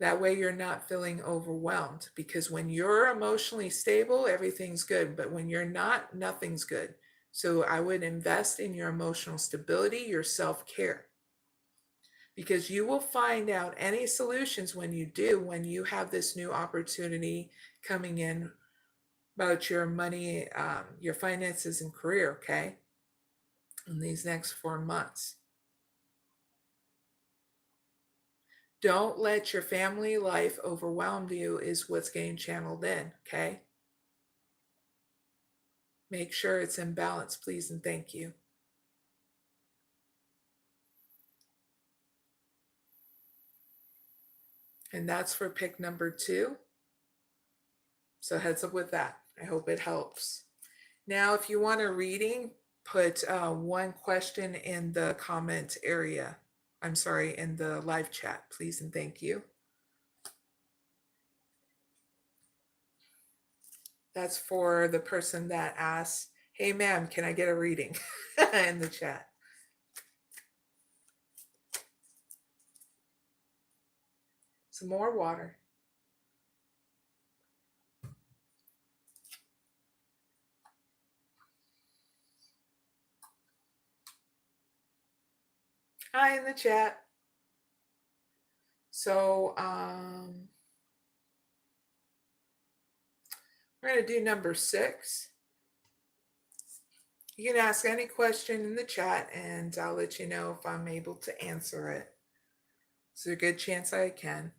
That way you're not feeling overwhelmed, because when you're emotionally stable, everything's good. But when you're not, nothing's good. So I would invest in your emotional stability, your self-care, because you will find out any solutions when you have this new opportunity coming in about your money, your finances and career, okay? In these next 4 months. Don't let your family life overwhelm you is what's getting channeled in, okay? Make sure it's in balance, please and thank you. And that's for pick number 2. So heads up with that. I hope it helps. Now, if you want a reading, put 1 question in the comment area. I'm sorry, in the live chat, please and thank you. That's for the person that asks, hey ma'am, can I get a reading in the chat? Some more water. Hi in the chat. So we're going to do number 6. You can ask any question in the chat and I'll let you know if I'm able to answer it. There's a good chance I can.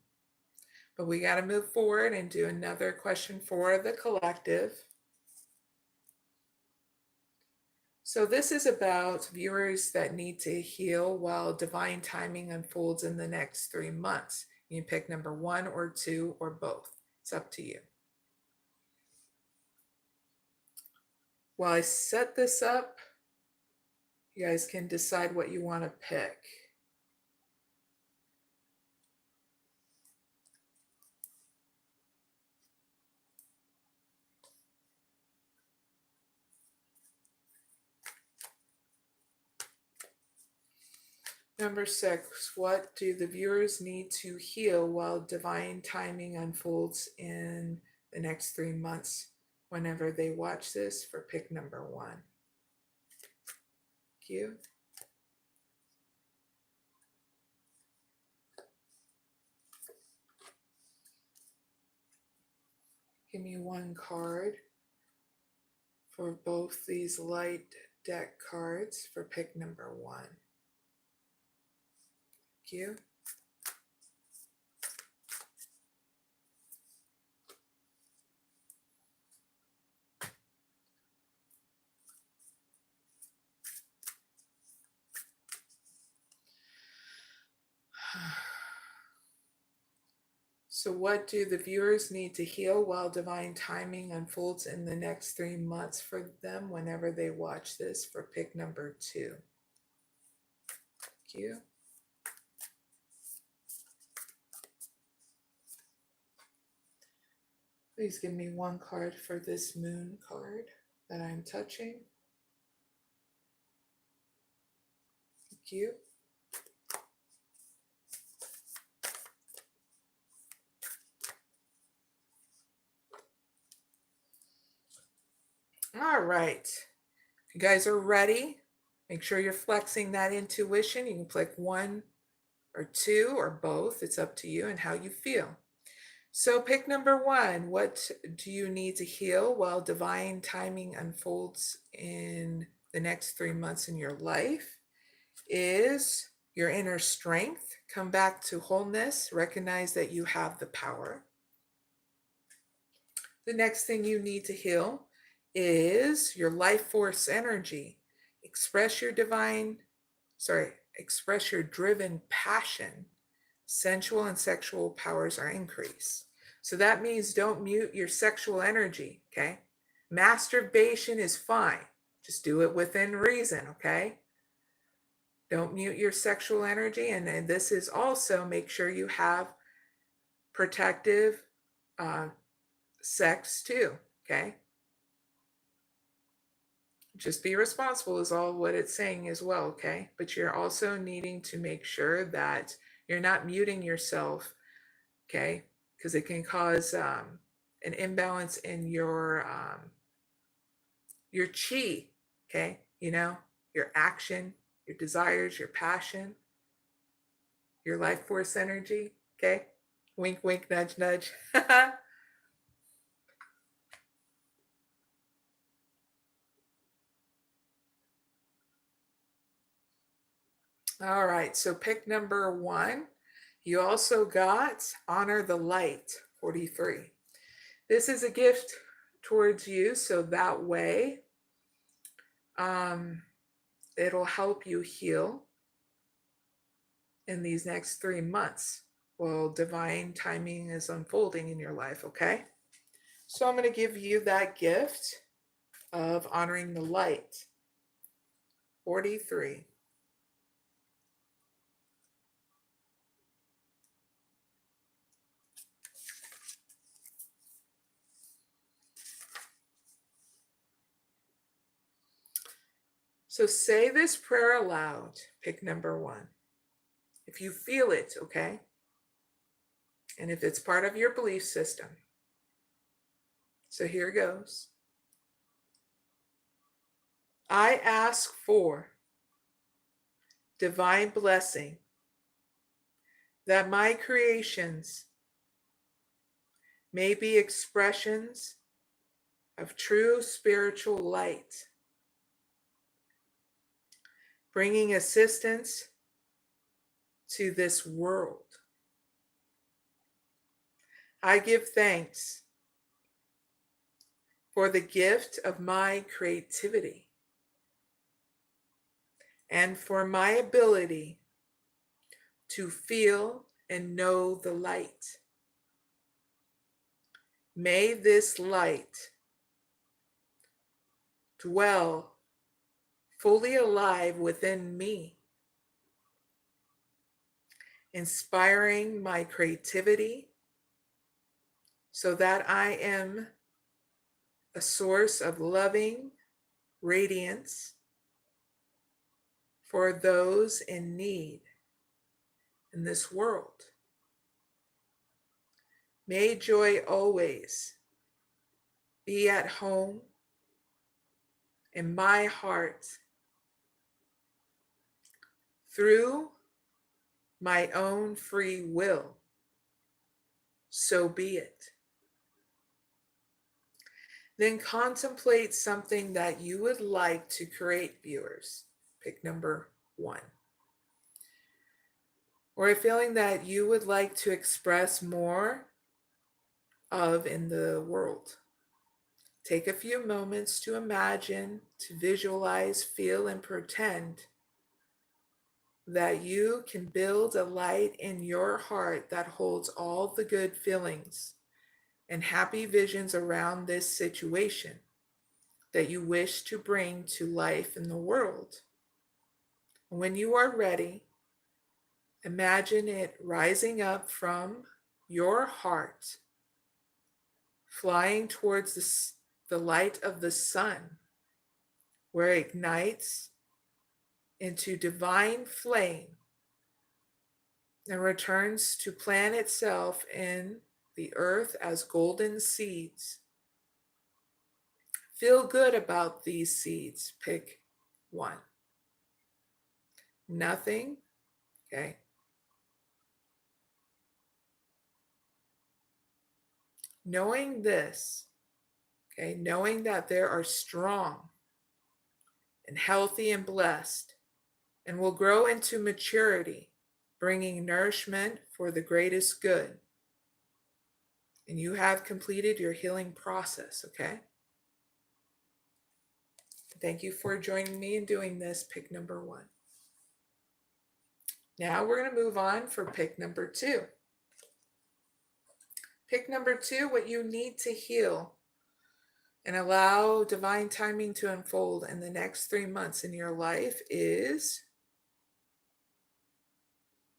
But we got to move forward and do another question for the collective. So this is about viewers that need to heal while divine timing unfolds in the next 3 months. You can pick number 1 or 2 or both. It's up to you. While I set this up, you guys can decide what you want to pick. Number 6, what do the viewers need to heal while divine timing unfolds in the next 3 months whenever they watch this for pick number 1? Thank you. Give me one card for both these light deck cards for pick number 1. Thank you. So what do the viewers need to heal while divine timing unfolds in the next 3 months for them whenever they watch this for pick number 2? Thank you. Please give me one card for this moon card that I'm touching. Thank you. All right. If you guys are ready, make sure you're flexing that intuition. You can click 1 or 2 or both. It's up to you and how you feel. So pick number 1. What do you need to heal while divine timing unfolds in the next 3 months in your life? Is your inner strength. Come back to wholeness. Recognize that you have the power. The next thing you need to heal is your life force energy. Express your driven passion. Sensual and sexual powers are increased. So that means don't mute your sexual energy, okay? Masturbation is fine. Just do it within reason, okay? Don't mute your sexual energy. And then this is also make sure you have protective sex too, okay? Just be responsible is all what it's saying as well, okay? But you're also needing to make sure that you're not muting yourself, okay? Because it can cause an imbalance in your chi, okay? You know, your action, your desires, your passion, your life force energy, okay? Wink, wink, nudge, nudge. All right, so pick number 1. You also got Honor the Light, 43. This is a gift towards you, so that way it'll help you heal in these next 3 months while divine timing is unfolding in your life, okay? So I'm going to give you that gift of honoring the light, 43. So say this prayer aloud, pick number 1. If you feel it, okay? And if it's part of your belief system. So here goes. I ask for divine blessing that my creations may be expressions of true spiritual light, bringing assistance to this world. I give thanks for the gift of my creativity and for my ability to feel and know the light. May this light dwell fully alive within me, inspiring my creativity so that I am a source of loving radiance for those in need. in this world. May joy always be at home in my heart through my own free will. So be it. Then contemplate something that you would like to create, viewers. Pick number 1. Or a feeling that you would like to express more of in the world. Take a few moments to imagine, to visualize, feel, and pretend that you can build a light in your heart that holds all the good feelings and happy visions around this situation that you wish to bring to life in the world. When you are ready, imagine it rising up from your heart, flying towards the light of the sun, where it ignites into divine flame and returns to plant itself in the earth as golden seeds. Feel good about these seeds. Pick 1. Nothing. Okay. Knowing this, okay, knowing that there are strong and healthy and blessed and will grow into maturity, bringing nourishment for the greatest good. And you have completed your healing process, okay? Thank you for joining me in doing this, pick number 1. Now we're going to move on for pick number 2. Pick number 2, what you need to heal and allow divine timing to unfold in the next 3 months in your life is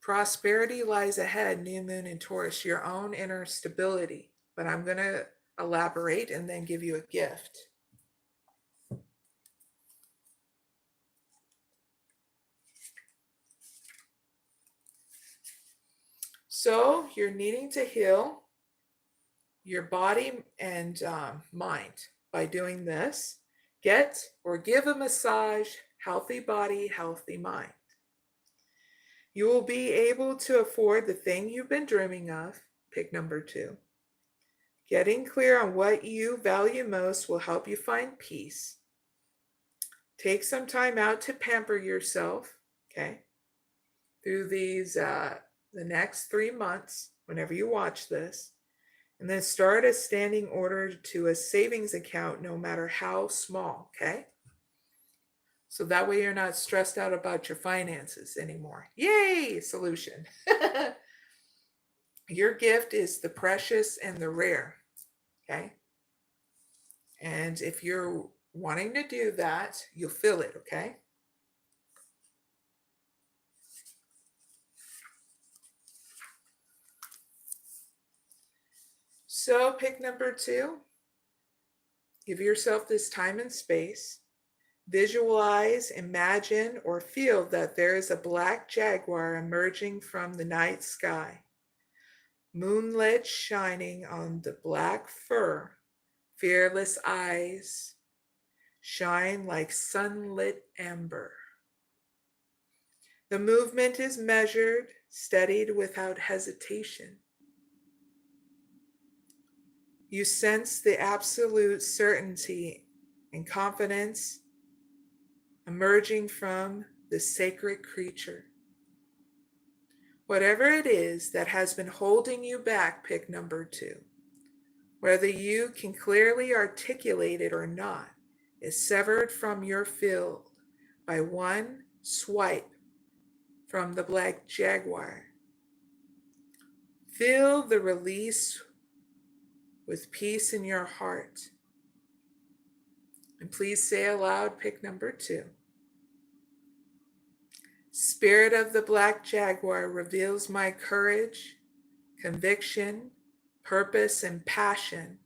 prosperity lies ahead, new moon in Taurus, your own inner stability. But I'm going to elaborate and then give you a gift. So you're needing to heal your body and mind by doing this. Get or give a massage, healthy body, healthy mind. You will be able to afford the thing you've been dreaming of, pick number 2. Getting clear on what you value most will help you find peace. Take some time out to pamper yourself, okay, through these the next 3 months, whenever you watch this, and then start a standing order to a savings account, no matter how small, okay? So that way you're not stressed out about your finances anymore. Yay, solution. Your gift is the precious and the rare, okay? And if you're wanting to do that, you'll feel it, okay? So pick number 2. Give yourself this time and space. Visualize, imagine, or feel that there is a black jaguar emerging from the night sky. Moonlit shining on the black fur, fearless eyes shine like sunlit amber. The movement is measured, steadied without hesitation. You sense the absolute certainty and confidence emerging from the sacred creature. Whatever it is that has been holding you back, pick number 2. Whether you can clearly articulate it or not, is severed from your field by one swipe from the black jaguar. Feel the release with peace in your heart. And please say aloud, pick number 2. Spirit of the black jaguar reveals my courage, conviction, purpose, and passion.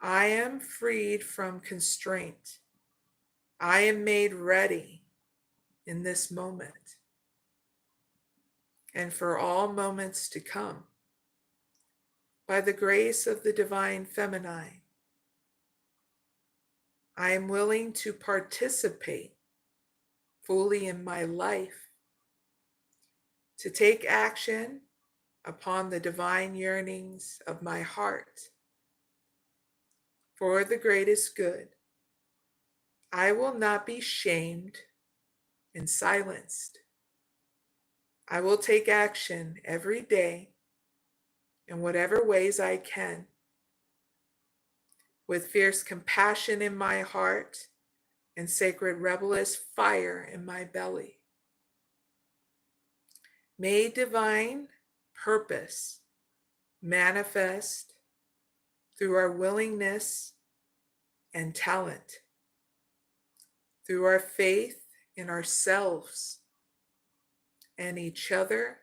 I am freed from constraint. I am made ready in this moment. and for all moments to come. By the grace of the divine feminine, I am willing to participate fully in my life, to take action upon the divine yearnings of my heart for the greatest good. I will not be shamed and silenced. I will take action every day in whatever ways I can, with fierce compassion in my heart and sacred rebellious fire in my belly. May divine purpose manifest through our willingness and talent, through our faith in ourselves and each other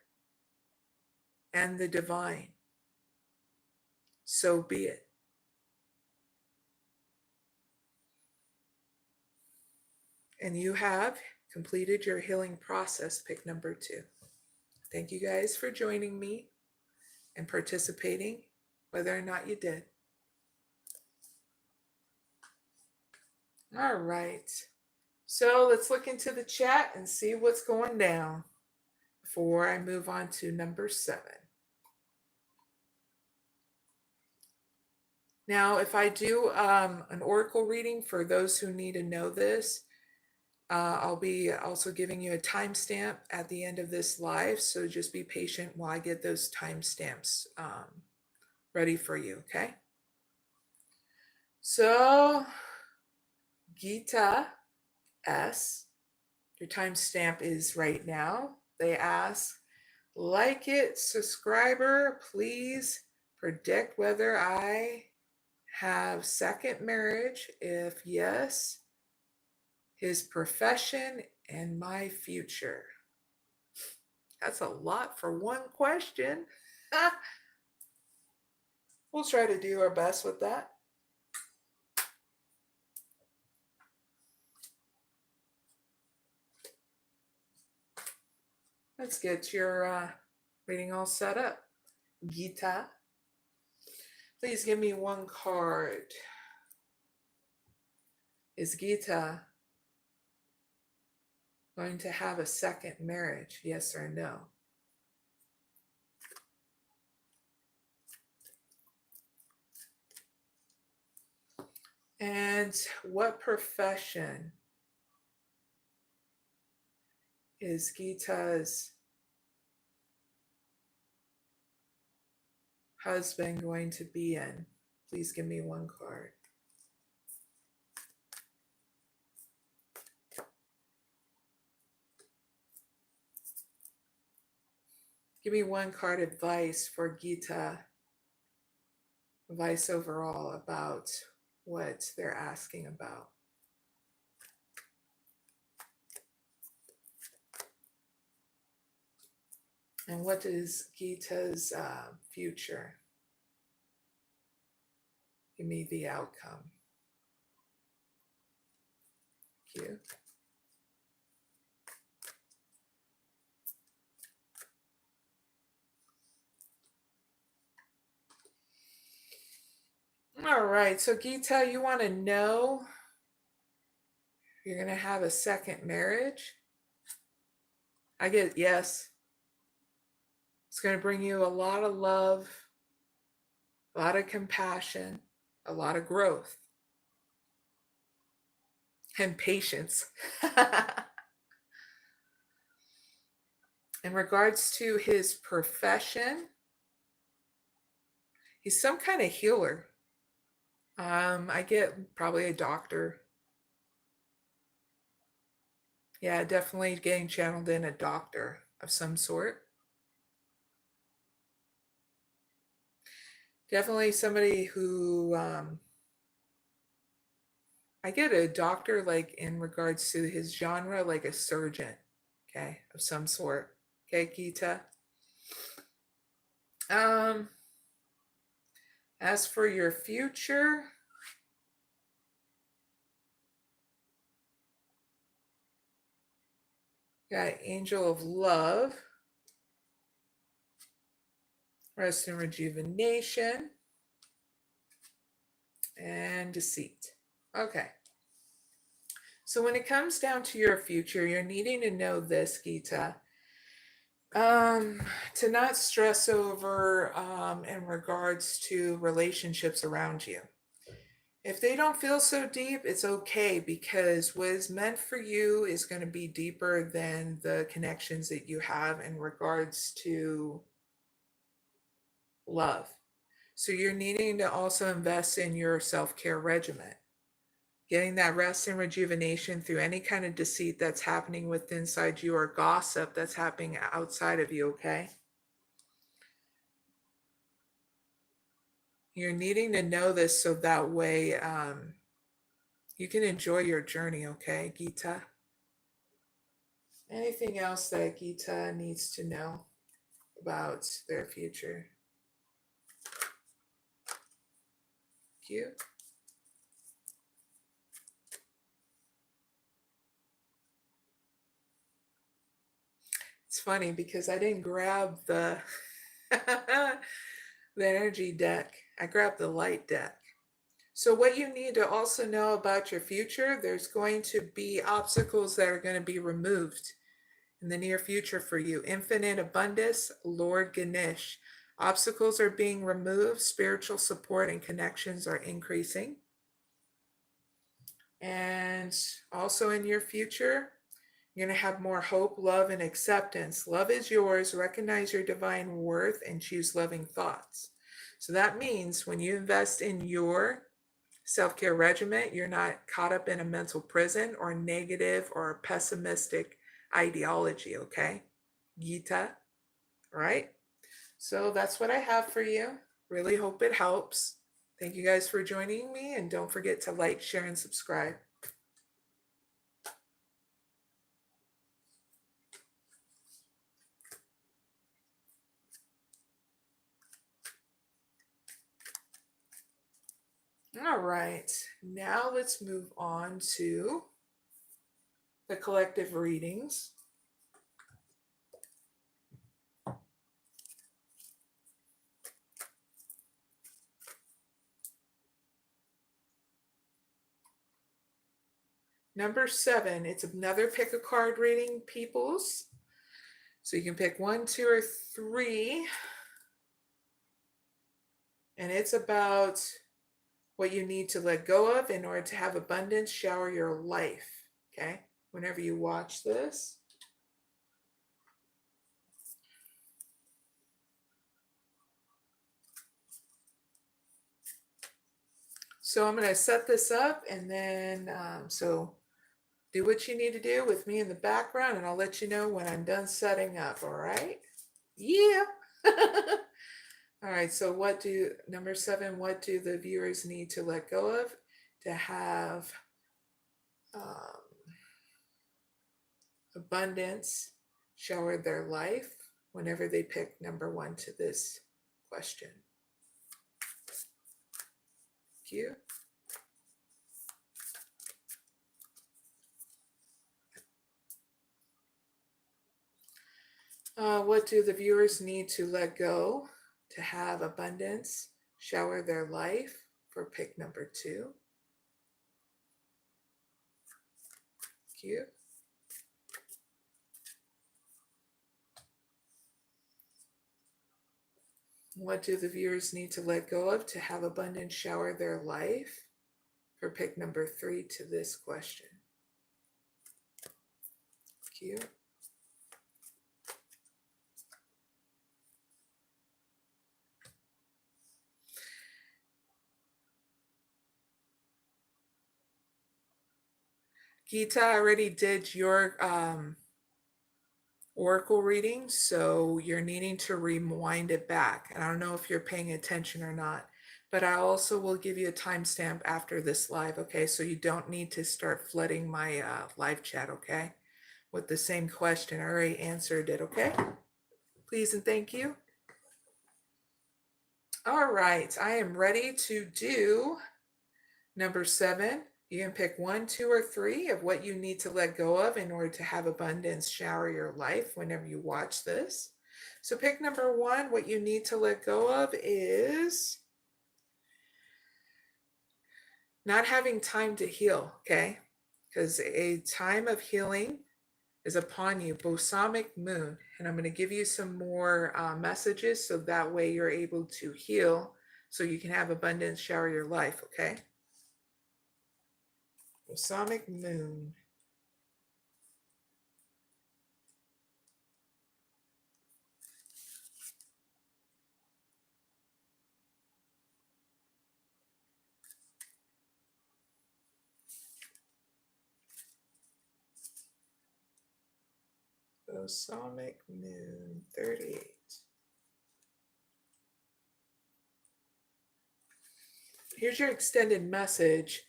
and the divine. So be it. And you have completed your healing process, pick number 2. Thank you guys for joining me and participating, whether or not you did. All right. So let's look into the chat and see what's going down before I move on to number 7. Now, if I do an oracle reading, for those who need to know this, I'll be also giving you a timestamp at the end of this live, so just be patient while I get those timestamps ready for you, okay? So, Geeta S, your timestamp is right now. They ask, like it, subscriber, please predict whether I have second marriage. If yes, his profession and my future. That's a lot for one question. We'll try to do our best with that. Let's get your reading all set up. Geeta, please give me one card. Is Geeta going to have a second marriage? Yes or no? And what profession is Geeta's husband going to be in? Please give me one card. Give me one card advice for Geeta, advice overall about what they're asking about. And what is Geeta's future? Give me the outcome. Thank you. All right, so Geeta, you want to know you're going to have a second marriage? I get yes. It's going to bring you a lot of love, a lot of compassion, a lot of growth, and patience. In regards to his profession, he's some kind of healer. I get probably a doctor. Yeah, definitely getting channeled in a doctor of some sort. Definitely somebody who, I get a doctor like in regards to his genre, like a surgeon, okay, of some sort. Okay, Geeta. As for your future, got Angel of Love. rest and rejuvenation, and deceit. Okay. So when it comes down to your future, you're needing to know this, Geeta. To not stress over in regards to relationships around you. If they don't feel so deep, it's okay, because what is meant for you is going to be deeper than the connections that you have in regards to love. So you're needing to also invest in your self-care regimen, getting that rest and rejuvenation through any kind of deceit that's happening within inside you, or gossip that's happening outside of you, okay? You're needing to know this so that way you can enjoy your journey, okay, Geeta? Anything else that Geeta needs to know about their future? Cute. It's funny because I didn't grab the the energy deck. I grabbed the light deck. So what you need to also know about your future, there's going to be obstacles that are going to be removed in the near future for you. Infinite abundance, Lord Ganesh. Obstacles are being removed, spiritual support and connections are increasing. And also in your future, you're going to have more hope, love, and acceptance. Love is yours. Recognize your divine worth and choose loving thoughts. So that means when you invest in your self-care regimen, you're not caught up in a mental prison or negative or pessimistic ideology, okay? Geeta, right? So that's what I have for you. Really hope it helps. Thank you guys for joining me, and don't forget to like, share, and subscribe. All right, now let's move on to the collective readings. Number 7, it's another pick a card reading, peoples. So you can pick 1, 2, or 3. And it's about what you need to let go of in order to have abundance shower your life, okay? Whenever you watch this. So I'm going to set this up, and then, so do what you need to do with me in the background, and I'll let you know when I'm done setting up, all right? Yeah. All right, so number 7, what do the viewers need to let go of to have abundance shower their life whenever they pick number 1 to this question? Cute. What do the viewers need to let go to have abundance shower their life for pick number 2? Cute. What do the viewers need to let go of to have abundance shower their life for pick number 3 to this question? Cute. Geeta, I already did your oracle reading, so you're needing to rewind it back. And I don't know if you're paying attention or not, but I also will give you a timestamp after this live, okay? So you don't need to start flooding my live chat, okay? With the same question. I already answered it, okay? Please and thank you. All right, I am ready to do number 7. You can pick 1, 2, or 3 of what you need to let go of in order to have abundance shower your life whenever you watch this. So pick number 1, what you need to let go of is not having time to heal, okay? Because a time of healing is upon you, balsamic moon. And I'm going to give you some more messages so that way you're able to heal so you can have abundance shower your life, okay? Balsamic moon. Balsamic moon 38. Here's your extended message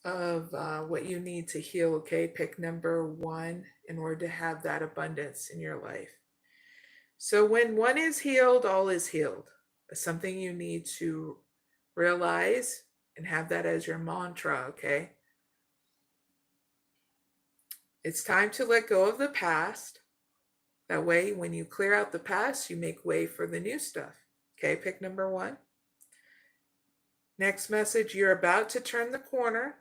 of what you need to heal, okay? Pick number 1 in order to have that abundance in your life. So when one is healed, all is healed. It's something you need to realize and have that as your mantra, okay? It's time to let go of the past. That way, when you clear out the past, you make way for the new stuff. Okay, pick number 1. Next message, you're about to turn the corner.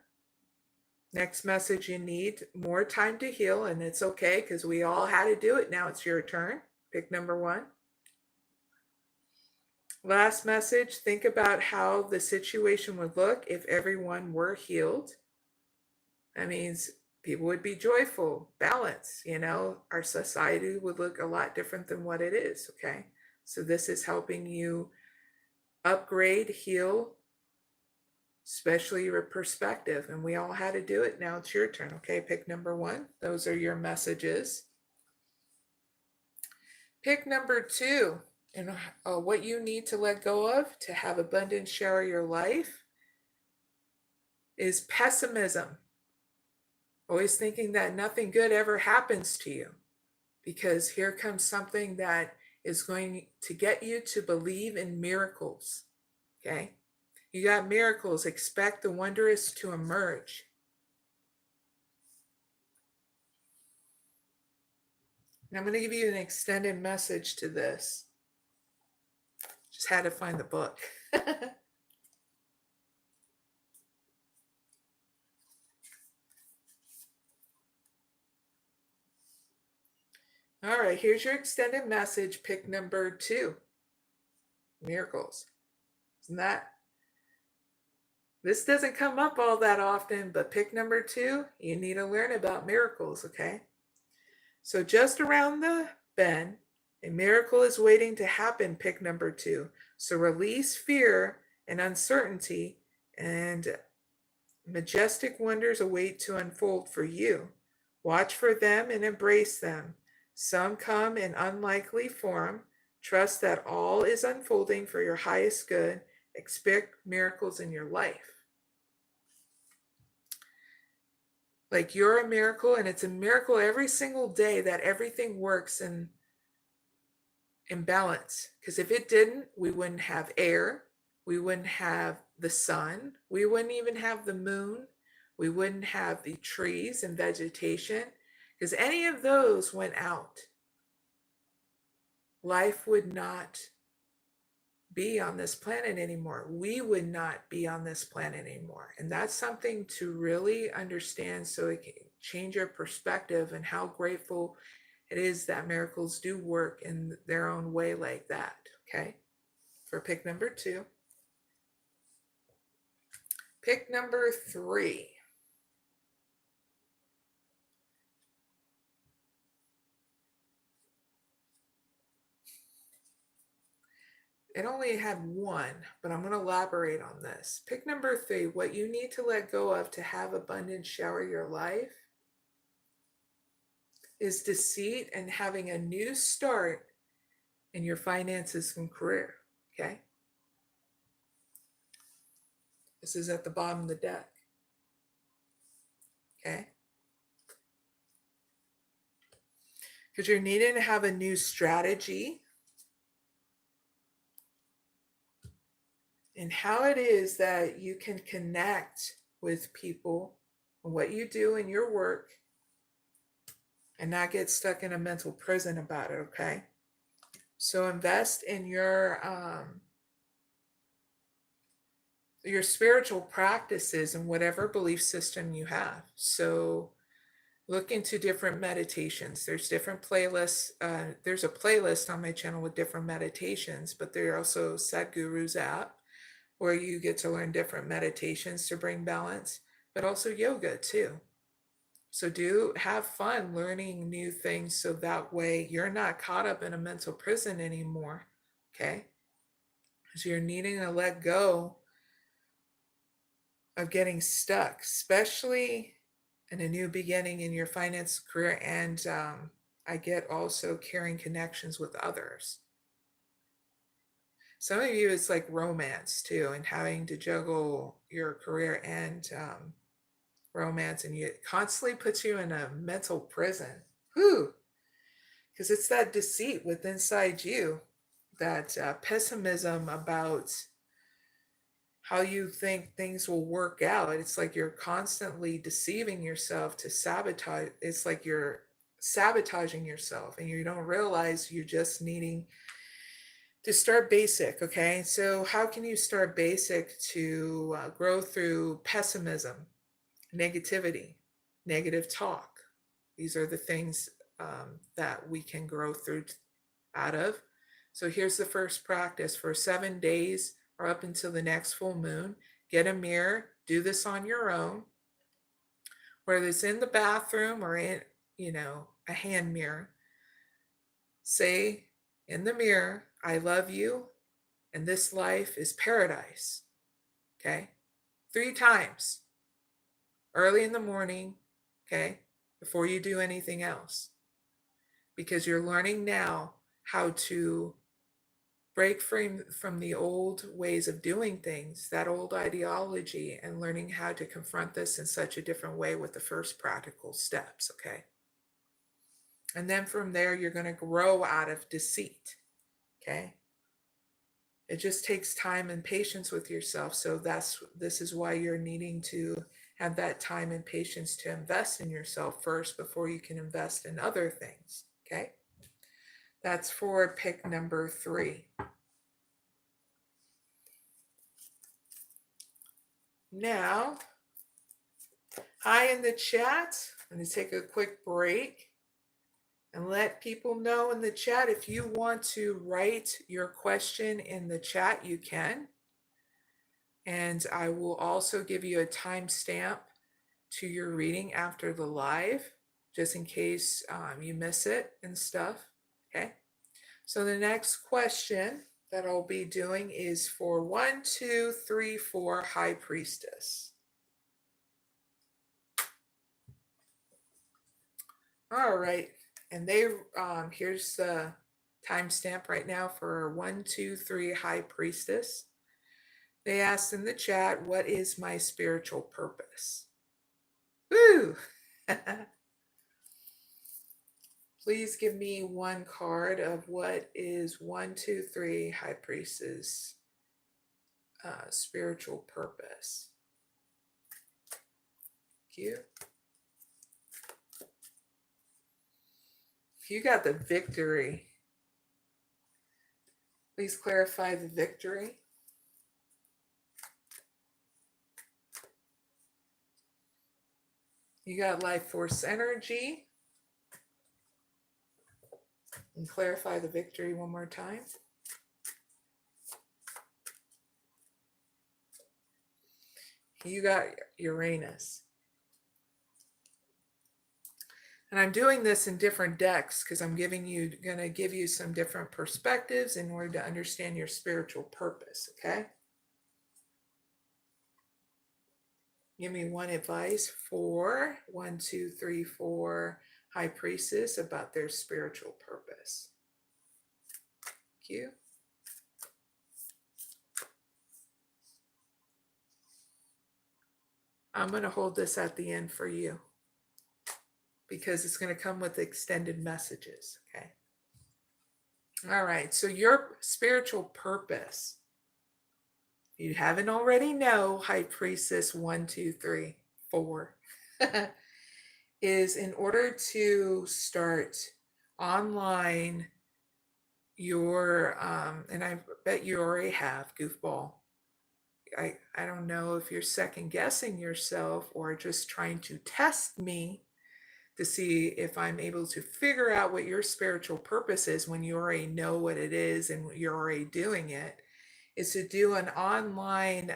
Next message, you need more time to heal, and it's okay because we all had to do it. Now it's your turn. Pick number 1. Last message, think about how the situation would look if everyone were healed. That means people would be joyful, balanced, our society would look a lot different than what it is, okay? So this is helping you upgrade, heal, especially your perspective. And we all had to do it. Now it's your turn, okay? Pick number 1. Those are your messages. Pick number 2, and what you need to let go of to have abundance shower your life is pessimism. Always thinking that nothing good ever happens to you, because here comes something that is going to get you to believe in miracles, okay? You got miracles. Expect the wondrous to emerge. And I'm going to give you an extended message to this. Just had to find the book. All right, here's your extended message. Pick number 2, miracles. This doesn't come up all that often, but pick number 2, you need to learn about miracles, okay? So just around the bend, a miracle is waiting to happen, pick number 2. So release fear and uncertainty, and majestic wonders await to unfold for you. Watch for them and embrace them. Some come in unlikely form. Trust that all is unfolding for your highest good. Expect miracles in your life. Like you're a miracle, and it's a miracle every single day that everything works in balance. Because if it didn't, we wouldn't have air. We wouldn't have the sun. We wouldn't even have the moon. We wouldn't have the trees and vegetation. Because any of those went out, life would not be on this planet anymore. We would not be on this planet anymore. And that's something to really understand so it can change your perspective and how grateful it is that miracles do work in their own way like that, okay? For pick number 2. Pick number 3. It only had 1, but I'm going to elaborate on this. Pick number 3, what you need to let go of to have abundance shower your life is deceit and having a new start in your finances and career, okay? This is at the bottom of the deck, okay? Because you're needing to have a new strategy and how it is that you can connect with people and what you do in your work and not get stuck in a mental prison about it, okay? So invest in your spiritual practices and whatever belief system you have. So look into different meditations. There's different playlists. There's a playlist on my channel with different meditations, but there are also Sadhguru's app where you get to learn different meditations to bring balance, but also yoga too. So do have fun learning new things so that way you're not caught up in a mental prison anymore, okay? Because you're needing to let go of getting stuck, especially in a new beginning in your finance career. And I get also carrying connections with others. Some of you, it's like romance too, and having to juggle your career and romance, and it constantly puts you in a mental prison. Whew! Because it's that deceit within inside you, that pessimism about how you think things will work out. It's like you're constantly deceiving yourself to sabotage. It's like you're sabotaging yourself and you don't realize you're just needing to start basic. Okay. So how can you start basic to grow through pessimism, negativity, negative talk? These are the things that we can grow through out of. So here's the first practice for 7 days or up until the next full moon. Get a mirror, do this on your own, whether it's in the bathroom or in, a hand mirror. Say in the mirror, I love you, and this life is paradise. Okay? 3 times, early in the morning, okay, before you do anything else. Because you're learning now how to break from the old ways of doing things, that old ideology, and learning how to confront this in such a different way with the first practical steps, okay? And then from there, you're going to grow out of deceit, okay? It just takes time and patience with yourself. So this is why you're needing to have that time and patience to invest in yourself first before you can invest in other things, okay? That's for pick number 3. Now, hi in the chat. I'm going to take a quick break and let people know in the chat if you want to write your question in the chat, you can. And I will also give you a timestamp to your reading after the live, just in case you miss it and stuff. Okay. So the next question that I'll be doing is for 1, 2, 3, 4 High Priestess. All right, and here's the timestamp right now for 1, 2, 3 High Priestess. They asked in the chat, what is my spiritual purpose? Woo! Please give me one card of what is 1, 2, 3 High Priestess spiritual purpose. Thank you. If you got the victory, please clarify the victory. You got life force energy. And clarify the victory one more time. You got Uranus. And I'm doing this in different decks because I'm going to give you some different perspectives in order to understand your spiritual purpose, okay? Give me one advice for 1, 2, 3, 4 High Priestess about their spiritual purpose. Thank you. I'm going to hold this at the end for you because it's going to come with extended messages, okay? All right, so your spiritual purpose, if you haven't already know, High Priestess 1, 2, 3, 4, is in order to start online and I bet you already have, goofball. I don't know if you're second guessing yourself or just trying to test me to see if I'm able to figure out what your spiritual purpose is when you already know what it is and you're already doing it, is to do an online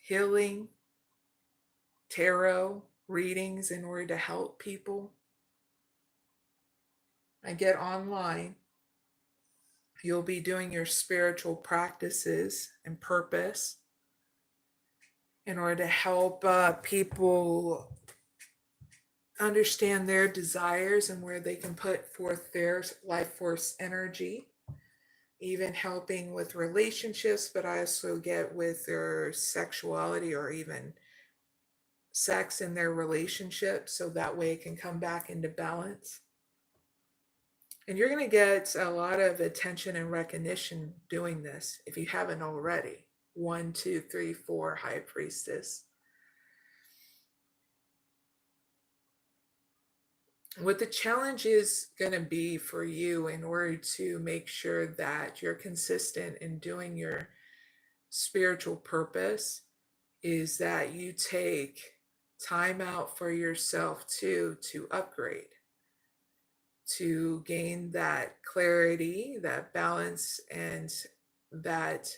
healing tarot readings in order to help people. I get online. You'll be doing your spiritual practices and purpose in order to help people understand their desires and where they can put forth their life force energy, even helping with relationships, but I also get with their sexuality or even sex in their relationship, so that way it can come back into balance. And you're going to get a lot of attention and recognition doing this if you haven't already. 1, 2, 3, 4, High Priestess. What the challenge is going to be for you in order to make sure that you're consistent in doing your spiritual purpose is that you take time out for yourself too, to upgrade, to gain that clarity, that balance, and that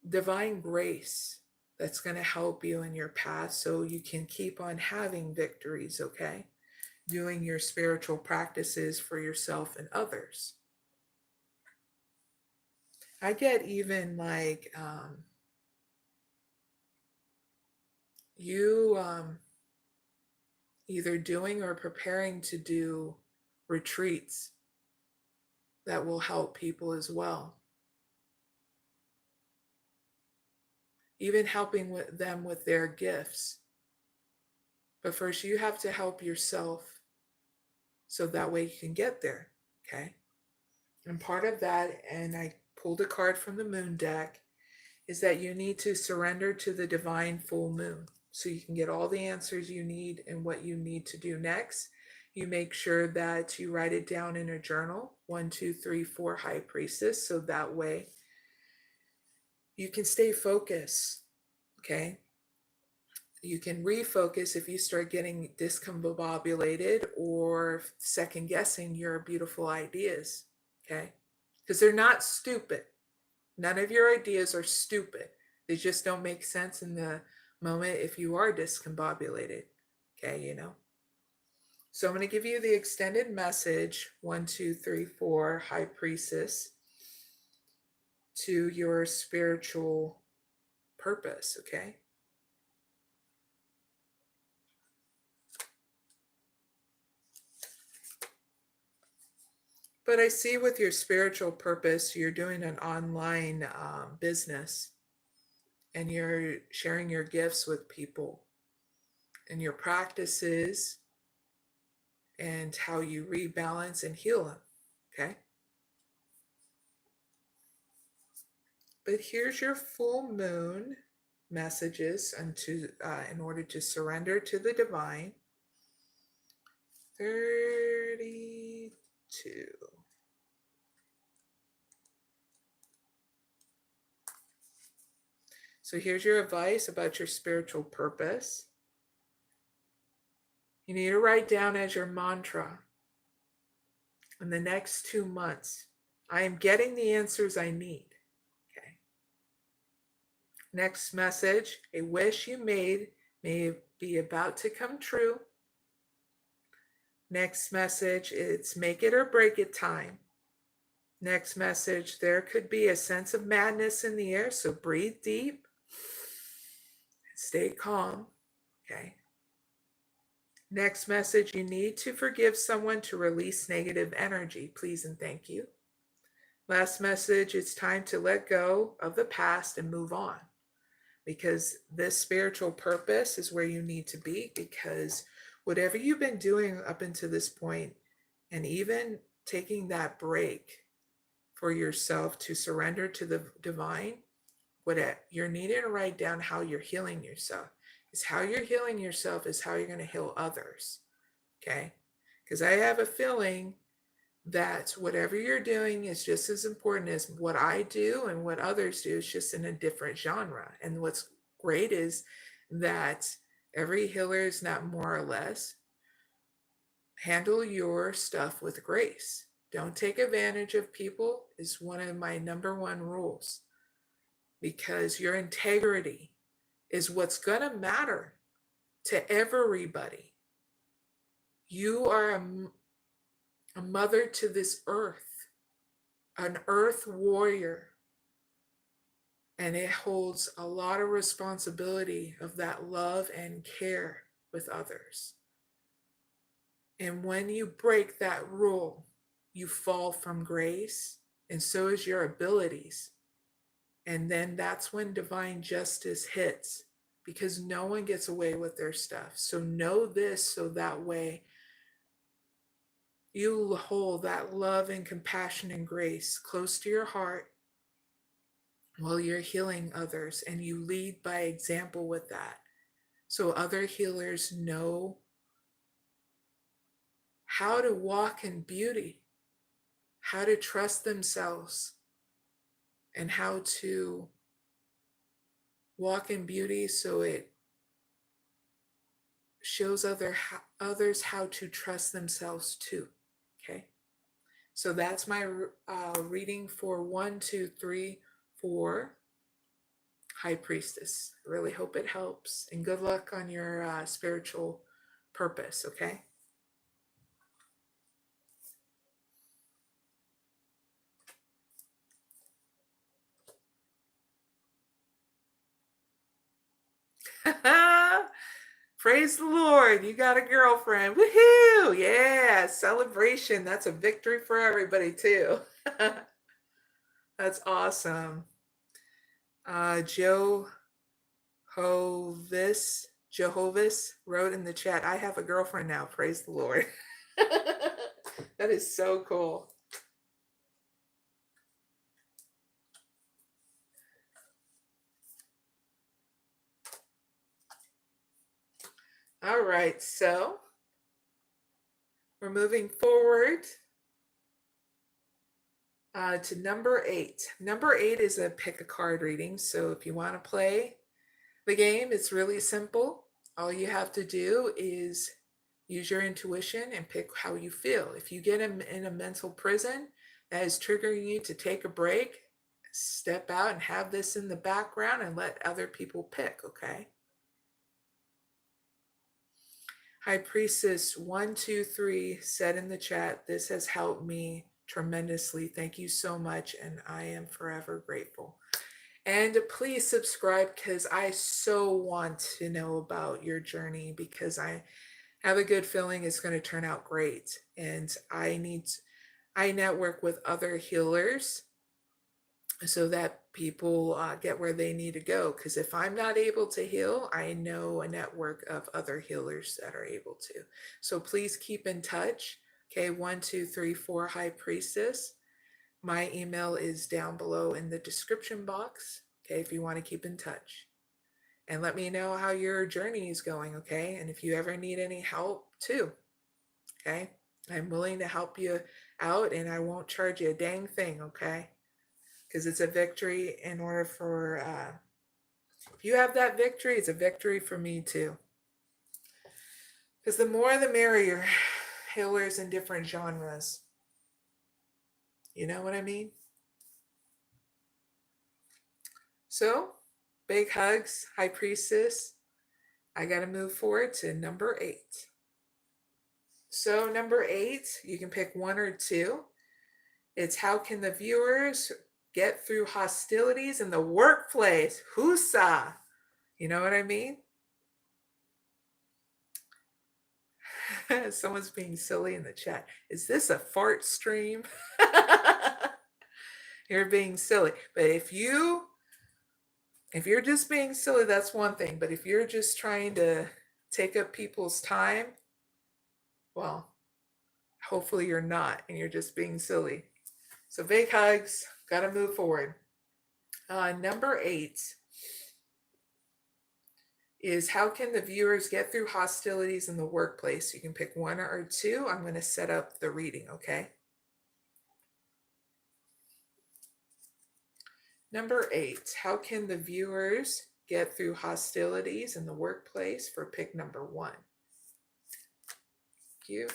divine grace that's going to help you in your path so you can keep on having victories, okay? Doing your spiritual practices for yourself and others. I get even like you either doing or preparing to do retreats that will help people as well. Even helping with them with their gifts. But first you have to help yourself so that way you can get there, okay? And part of that, and I pulled a card from the moon deck, is that you need to surrender to the divine full moon so you can get all the answers you need and what you need to do next. You make sure that you write it down in a journal, 1, 2, 3, 4, High Priestess, so that way you can stay focused, okay? You can refocus if you start getting discombobulated or second guessing your beautiful ideas, okay? Because they're not stupid. None of your ideas are stupid. They just don't make sense in the moment if you are discombobulated, okay, you know? So I'm going to give you the extended message, 1, 2, 3, 4, High Priestess, to your spiritual purpose, okay? But I see with your spiritual purpose, you're doing an online business and you're sharing your gifts with people and your practices and how you rebalance and heal them, okay? But here's your full moon messages in order to surrender to the divine. 32. So here's your advice about your spiritual purpose. You need to write down as your mantra in the next 2 months, I am getting the answers I need. Okay. Next message, a wish you made may be about to come true. Next message, it's make it or break it time. Next message, there could be a sense of madness in the air, so breathe deep. Stay calm, okay? Next message, you need to forgive someone to release negative energy. Please and thank you. Last message, it's time to let go of the past and move on, because this spiritual purpose is where you need to be, because whatever you've been doing up until this point, and even taking that break for yourself to surrender to the divine, what you're needing to write down how you're healing yourself. Is how you're healing yourself is how you're going to heal others, okay? Because I have a feeling that whatever you're doing is just as important as what I do and what others do. It's just in a different genre. And what's great is that every healer is not more or less. Handle your stuff with grace. Don't take advantage of people is one of my number one rules, because your integrity is what's going to matter to everybody. You are a mother to this earth, an earth warrior, and it holds a lot of responsibility of that love and care with others. And when you break that rule, you fall from grace, and so is your abilities. And then that's when divine justice hits, because no one gets away with their stuff. So know this, so that way you hold that love and compassion and grace close to your heart while you're healing others, and you lead by example with that. So other healers know how to walk in beauty, how to trust themselves, and how to walk in beauty so it shows others how to trust themselves too. Okay, so that's my reading for 1, 2, 3, 4 High Priestess. I really hope it helps, and good luck on your spiritual purpose. Okay. Praise the Lord. You got a girlfriend. Woohoo. Yeah. Celebration. That's a victory for everybody too. That's awesome. Jehovah's wrote in the chat, I have a girlfriend now. Praise the Lord. That is so cool. All right, so we're moving forward to number 8. Number 8 is a pick a card reading. So if you want to play the game, it's really simple. All you have to do is use your intuition and pick how you feel. If you get in a mental prison that is triggering you to take a break, step out and have this in the background and let other people pick, okay? High Priestess 1, 2, 3 said in the chat, this has helped me tremendously. Thank you so much, and I am forever grateful. And please subscribe, because I so want to know about your journey, because I have a good feeling it's going to turn out great. And I network with other healers so that people get where they need to go. Because if I'm not able to heal, I know a network of other healers that are able to. So please keep in touch. Okay, 1, 2, 3, 4 High Priestess. My email is down below in the description box. Okay, if you want to keep in touch. And let me know how your journey is going, okay? And if you ever need any help too, okay? I'm willing to help you out, and I won't charge you a dang thing, okay? Because it's a victory in order for, if you have that victory, it's a victory for me too. Because the more the merrier, healers in different genres. You know what I mean? So, big hugs, High Priestess. I got to move forward to number 8. So number 8, you can pick 1 or 2. It's how can the viewers get through hostilities in the workplace? Husa. You know what I mean? Someone's being silly in the chat. Is this a fart stream? You're being silly. But if you're just being silly, that's one thing. But if you're just trying to take up people's time, well, hopefully you're not, and you're just being silly. So big hugs. Got to move forward. Number 8. is how can the viewers get through hostilities in the workplace? You can pick one or two. I'm going to set up the reading, okay? Number 8, how can the viewers get through hostilities in the workplace for pick number 1? Thank you.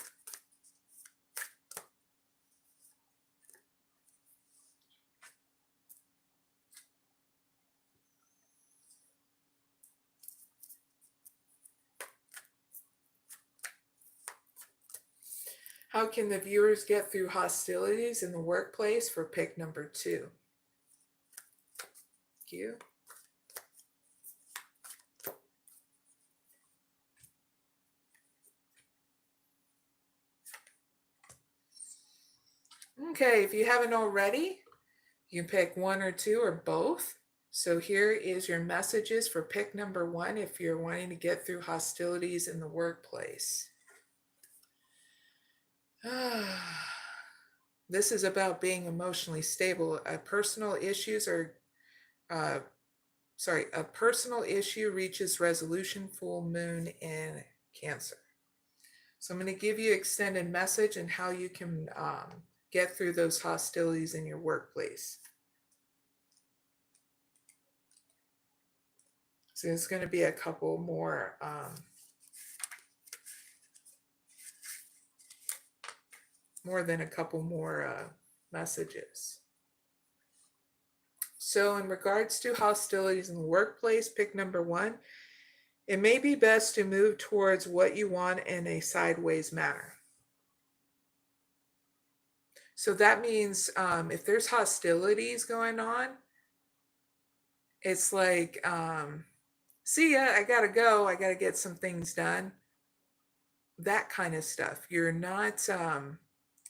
How can the viewers get through hostilities in the workplace for pick number 2? Thank you. Okay, if you haven't already, you can pick one or two or both. So here is your messages for pick number 1 if you're wanting to get through hostilities in the workplace. This is about being emotionally stable. A personal issue reaches resolution, full moon in Cancer. So I'm going to give you extended message and how you can get through those hostilities in your workplace. So there's going to be a couple more more than a couple more messages. So in regards to hostilities in the workplace, pick number 1. It may be best to move towards what you want in a sideways manner. So that means if there's hostilities going on, it's like, see ya, I gotta go, I gotta get some things done. That kind of stuff. You're not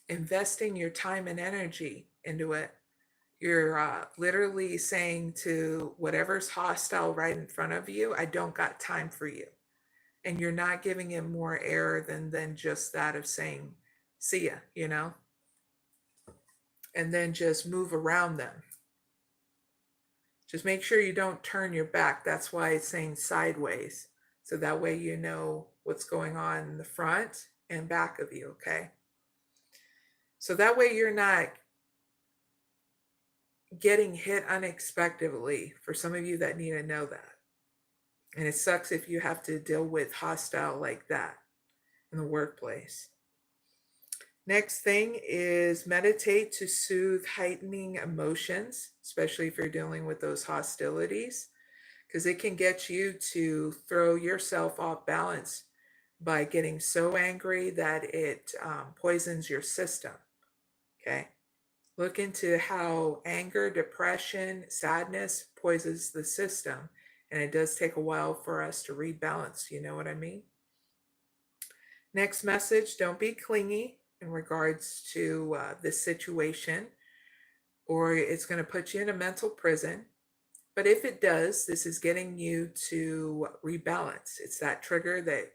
investing your time and energy into it. You're literally saying to whatever's hostile right in front of you, I don't got time for you. And you're not giving it more air than just that of saying, see ya, you know? And then just move around them. Just make sure you don't turn your back. That's why it's saying sideways. So that way you know what's going on in the front and back of you, okay? So that way you're not getting hit unexpectedly, for some of you that need to know that. And it sucks if you have to deal with hostile like that in the workplace. Next thing is meditate to soothe heightening emotions, especially if you're dealing with those hostilities, because it can get you to throw yourself off balance by getting so angry that it poisons your system, okay? Look into how anger, depression, sadness poisons the system, and it does take a while for us to rebalance, you know what I mean? Next message, don't be clingy in regards to this situation, or it's going to put you in a mental prison. But if it does, this is getting you to rebalance. It's that trigger that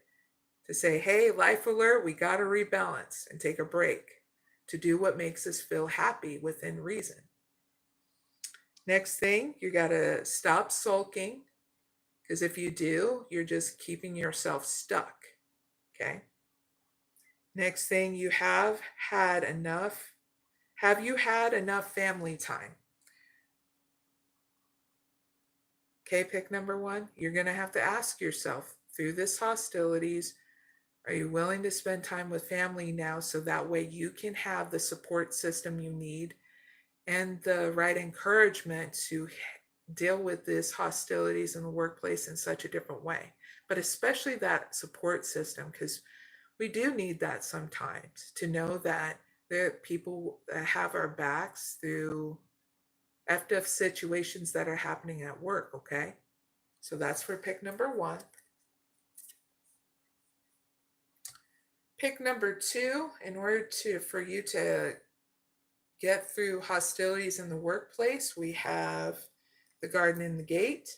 to say, hey, life alert, we got to rebalance and take a break to do what makes us feel happy within reason. Next thing, you got to stop sulking, because if you do, you're just keeping yourself stuck, okay? Next thing, you have had enough. Have you had enough family time? Okay, pick number 1. You're going to have to ask yourself through this hostilities, are you willing to spend time with family now so that way you can have the support system you need and the right encouragement to deal with this hostilities in the workplace in such a different way? But especially that support system, because we do need that sometimes, to know that there are people that have our backs through effed up situations that are happening at work, okay? So that's for pick number 1. Pick number 2, in order for you to get through hostilities in the workplace, we have the garden and the gate,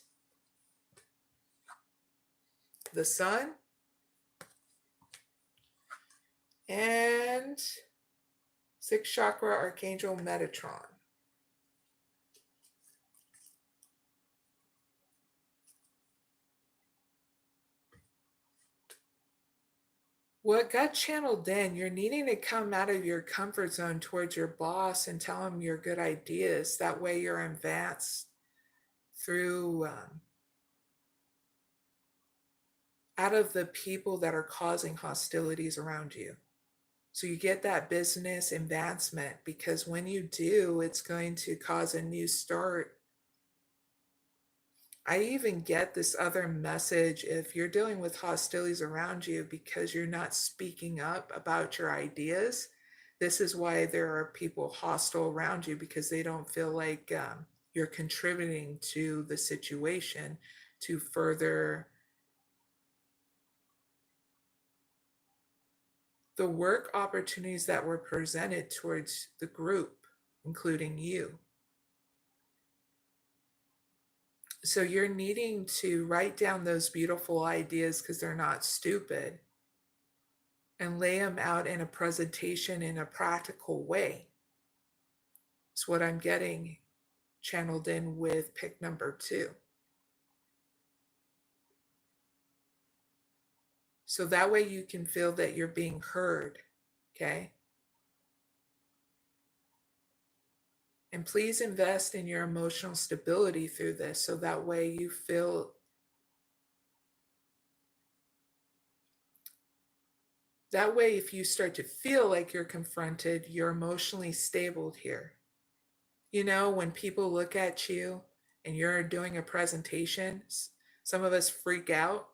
the sun, and 6th chakra archangel Metatron. What got channeled in, you're needing to come out of your comfort zone towards your boss and tell him your good ideas. That way you're advanced through out of the people that are causing hostilities around you. So you get that business advancement, because when you do, it's going to cause a new start. I even get this other message: if you're dealing with hostilities around you because you're not speaking up about your ideas, this is why there are people hostile around you, because they don't feel like you're contributing to the situation to further the work opportunities that were presented towards the group, including you. So you're needing to write down those beautiful ideas, because they're not stupid, and lay them out in a presentation in a practical way. It's what I'm getting channeled in with pick number 2. So that way you can feel that you're being heard, okay? And please invest in your emotional stability through this, so that way you feel that way if you start to feel like you're confronted, you're emotionally stable here. You know, when people look at you and you're doing a presentation, some of us freak out.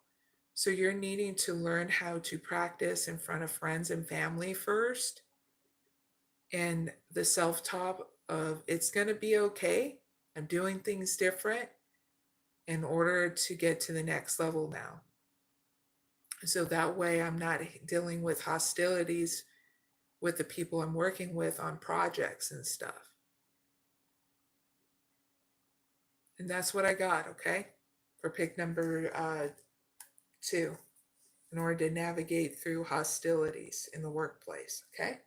So you're needing to learn how to practice in front of friends and family first, and the self-talk of it's going to be okay. I'm doing things different in order to get to the next level now. So that way I'm not dealing with hostilities with the people I'm working with on projects and stuff. And that's what I got, okay, for pick number 2, in order to navigate through hostilities in the workplace, okay?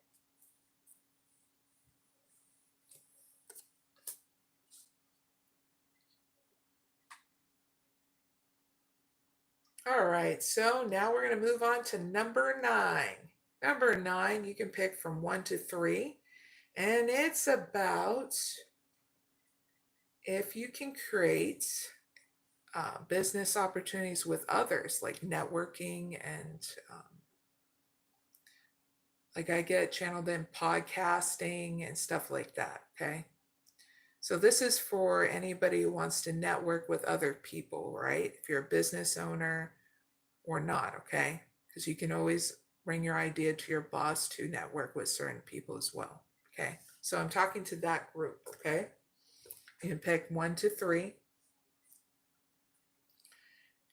All right, so now we're going to move on to number 9. Number 9, you can pick from 1 to 3, and it's about if you can create business opportunities with others, like networking and like I get channeled in podcasting and stuff like that, okay? So this is for anybody who wants to network with other people, right? If you're a business owner or not, okay? Because you can always bring your idea to your boss to network with certain people as well, okay? So I'm talking to that group, okay? You can pick 1 to 3.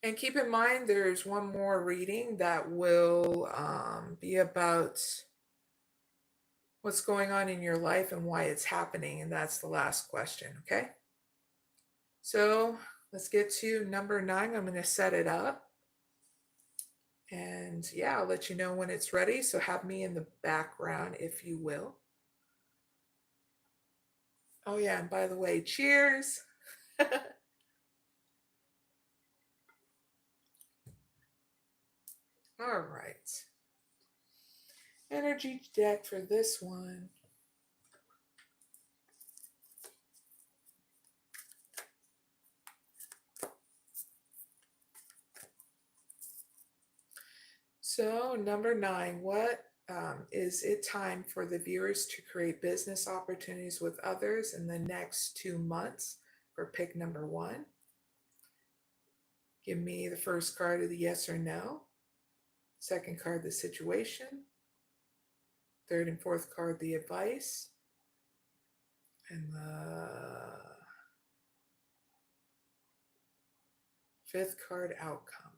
And keep in mind, there's one more reading that will be about what's going on in your life and why it's happening. And that's the last question, okay? So let's get to number 9. I'm going to set it up. And yeah, I'll let you know when it's ready. So have me in the background, if you will. Oh, yeah. And by the way, cheers. All right. Energy deck for this one. So number 9, what is it time for the viewers to create business opportunities with others in the next 2 months for pick number 1? Give me the first card of the yes or no. Second card, the situation. Third and fourth card, the advice. And the fifth card, outcome.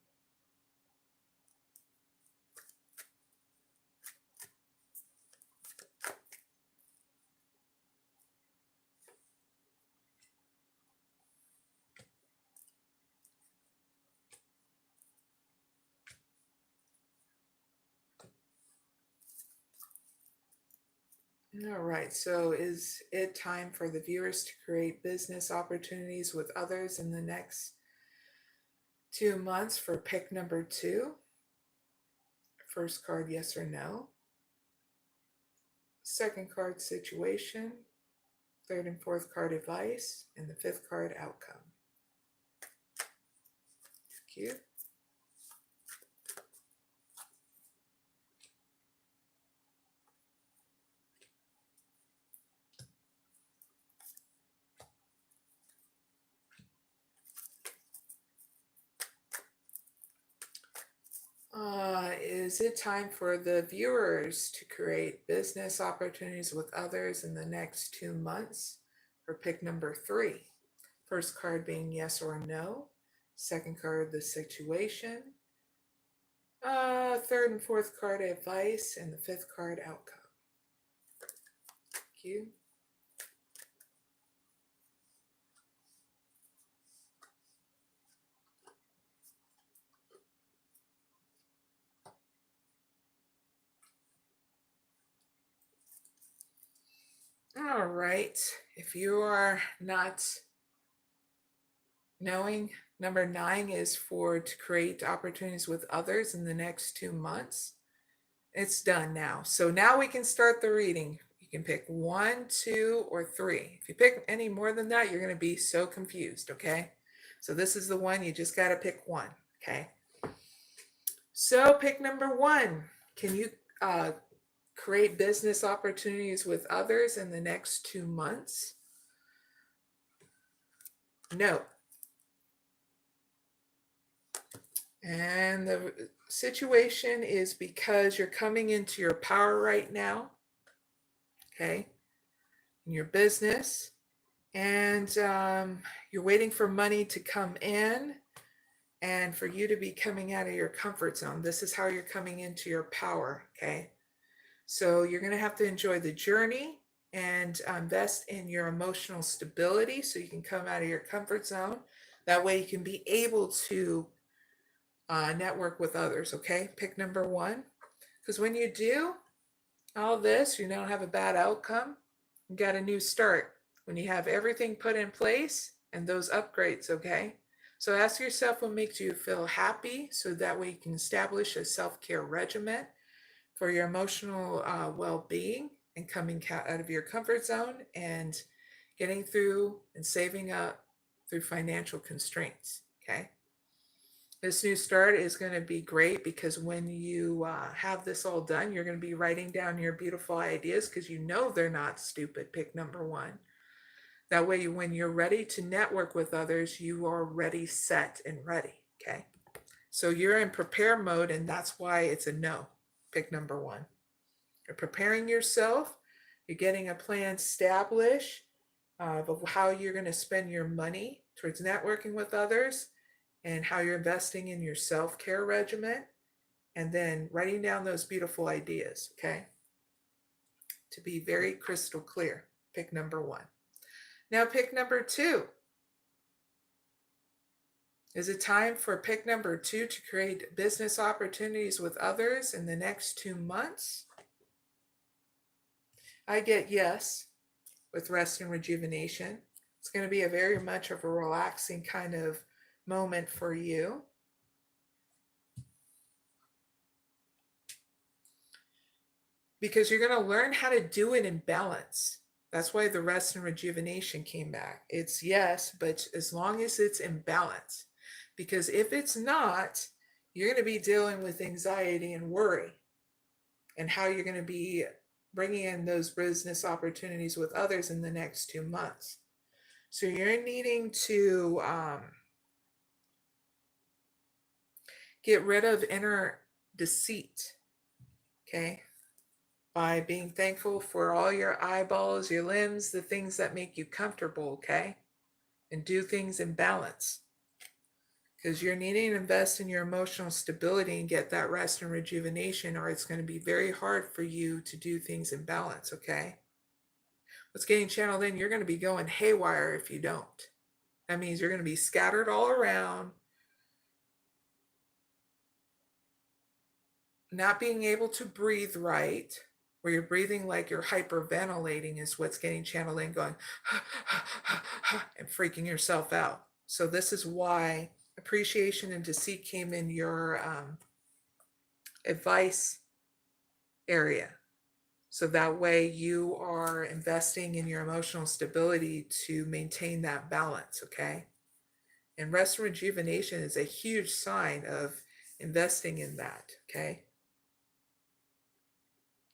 All right, so is it time for the viewers to create business opportunities with others in the next 2 months for pick number 2? First card, yes or no. Second card, situation. Third and fourth card, advice. And the fifth card, outcome. Cute. Is it time for the viewers to create business opportunities with others in the next 2 months? For pick number 3. First card being yes or no. Second card, the situation. Third and fourth card, advice. And the fifth card, outcome. Thank you. All right. If you are not knowing, number 9 is to create opportunities with others in the next 2 months. It's done now. So now we can start the reading. You can pick 1, 2, or 3. If you pick any more than that, you're going to be so confused, okay? So this is the one, you just got to pick one, okay? So pick number 1. Can you create business opportunities with others in the next 2 months? No. And the situation is because you're coming into your power right now, okay, in your business, and you're waiting for money to come in and for you to be coming out of your comfort zone. This is how you're coming into your power, okay? So you're going to have to enjoy the journey and invest in your emotional stability so you can come out of your comfort zone. That way you can be able to network with others, okay? Pick number 1. Because when you do all this, you don't have a bad outcome. You got a new start. When you have everything put in place and those upgrades, okay? So ask yourself what makes you feel happy so that way you can establish a self-care regimen for your emotional well-being and coming out of your comfort zone and getting through and saving up through financial constraints, okay? This new start is going to be great because when you have this all done, you're going to be writing down your beautiful ideas because you know they're not stupid. Pick number 1. That way, when you're ready to network with others, you are ready, set, and ready, okay? So you're in prepare mode, and that's why it's a no. Pick number 1. You're preparing yourself. You're getting a plan established of how you're going to spend your money towards networking with others and how you're investing in your self-care regimen, and then writing down those beautiful ideas, okay? To be very crystal clear, pick number 1. Now pick number 2. Is it time for pick number 2 to create business opportunities with others in the next 2 months? I get yes with rest and rejuvenation. It's going to be a very much of a relaxing kind of moment for you. Because you're going to learn how to do it in balance. That's why the rest and rejuvenation came back. It's yes, but as long as it's in balance. Because if it's not, you're going to be dealing with anxiety and worry and how you're going to be bringing in those business opportunities with others in the next 2 months. So you're needing to get rid of inner deceit, okay? By being thankful for all your eyeballs, your limbs, the things that make you comfortable, okay? And do things in balance. Because you're needing to invest in your emotional stability and get that rest and rejuvenation, or it's going to be very hard for you to do things in balance, okay? What's getting channeled in, you're going to be going haywire if you don't. That means you're going to be scattered all around, not being able to breathe right, where you're breathing like you're hyperventilating is what's getting channeled in, going and freaking yourself out. So this is why appreciation and deceit came in your advice area. So that way you are investing in your emotional stability to maintain that balance, okay? And rest and rejuvenation is a huge sign of investing in that, okay?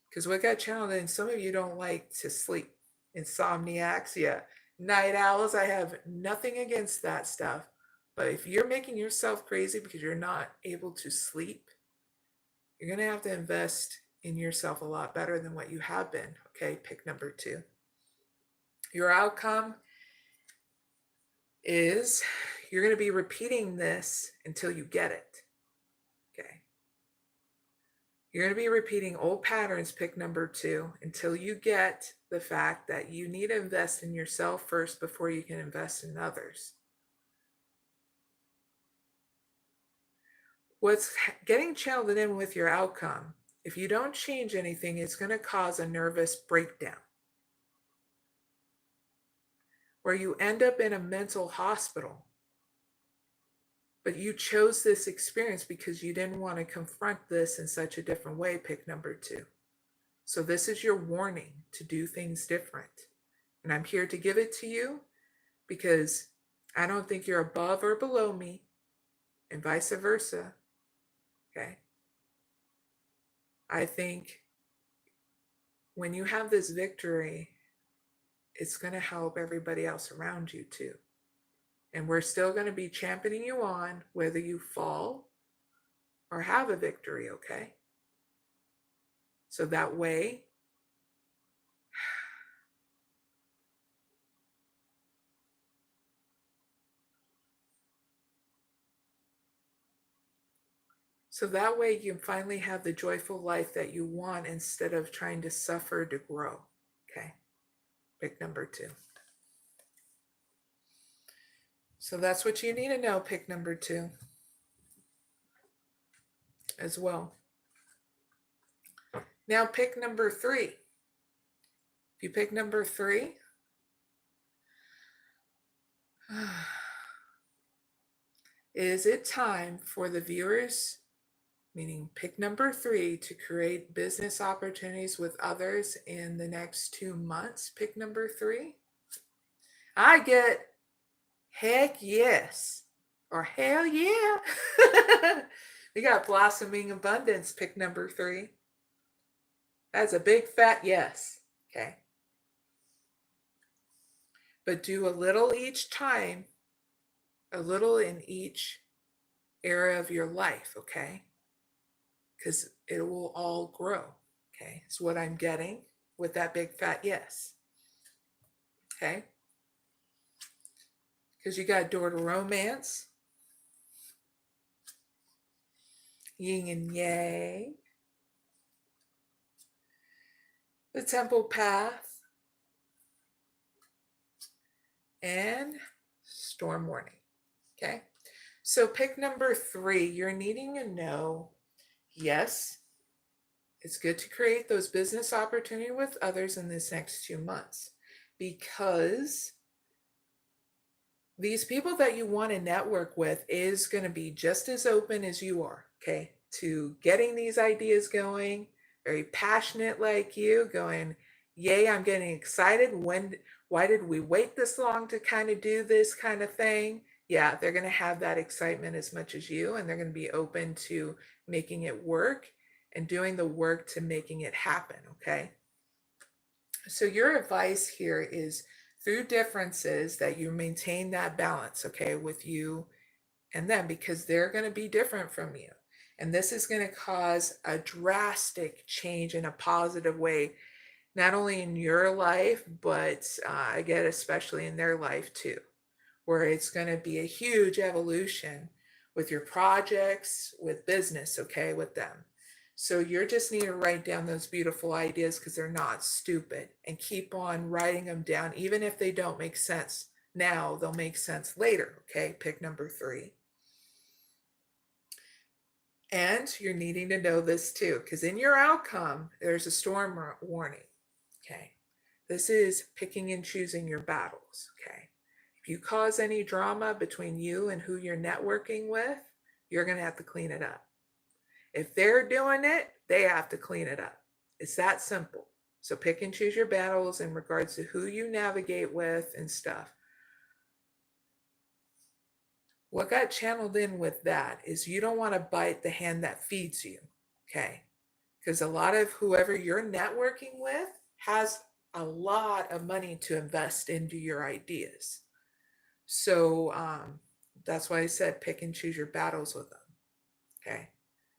Because what got channeled in, some of you don't like to sleep. Insomniacs, yeah. Night owls, I have nothing against that stuff. But if you're making yourself crazy because you're not able to sleep, you're going to have to invest in yourself a lot better than what you have been. Okay, pick number 2. Your outcome is you're going to be repeating this until you get it. Okay. You're going to be repeating old patterns, pick number 2, until you get the fact that you need to invest in yourself first before you can invest in others. What's getting channeled in with your outcome, if you don't change anything, it's going to cause a nervous breakdown where you end up in a mental hospital. But you chose this experience because you didn't want to confront this in such a different way, pick number 2. So this is your warning to do things different. And I'm here to give it to you because I don't think you're above or below me, and vice versa. Okay? I think when you have this victory, it's going to help everybody else around you too. And we're still going to be championing you on whether you fall or have a victory, okay? So that way, you can finally have the joyful life that you want instead of trying to suffer to grow, okay? Pick number 2. So that's what you need to know, pick number 2 as well. Now pick number 3. If you pick number 3, is it time for the viewers, meaning pick number 3, to create business opportunities with others in the next 2 months? Pick number 3. I get heck yes or hell yeah. We got blossoming abundance, pick number 3. That's a big fat yes. Okay. But do a little each time, a little in each area of your life, okay? Because it will all grow, okay? It's what I'm getting with that big fat yes, okay? Because you got door to romance, yin and yang, the temple path, and storm warning, okay? So pick number 3, you're needing to know, yes, it's good to create those business opportunities with others in this next 2 months because these people that you want to network with is going to be just as open as you are, okay, to getting these ideas going, very passionate like you, going, yay, I'm getting excited. Why did we wait this long to kind of do this kind of thing? Yeah, they're going to have that excitement as much as you, and they're going to be open to making it work and doing the work to making it happen, okay? So your advice here is through differences that you maintain that balance, okay, with you and them, because they're going to be different from you. And this is going to cause a drastic change in a positive way, not only in your life, but again, especially in their life too, where it's going to be a huge evolution with your projects, with business, okay, with them. So you just need to write down those beautiful ideas because they're not stupid, and keep on writing them down. Even if they don't make sense now, they'll make sense later, okay? Pick number 3. And you're needing to know this too, because in your outcome, there's a storm warning, okay? This is picking and choosing your battles, okay? If you cause any drama between you and who you're networking with, you're going to have to clean it up. If they're doing it, they have to clean it up. It's that simple. So pick and choose your battles in regards to who you navigate with and stuff. What got channeled in with that is you don't want to bite the hand that feeds you, okay? Because a lot of whoever you're networking with has a lot of money to invest into your ideas. So that's why I said pick and choose your battles with them, okay?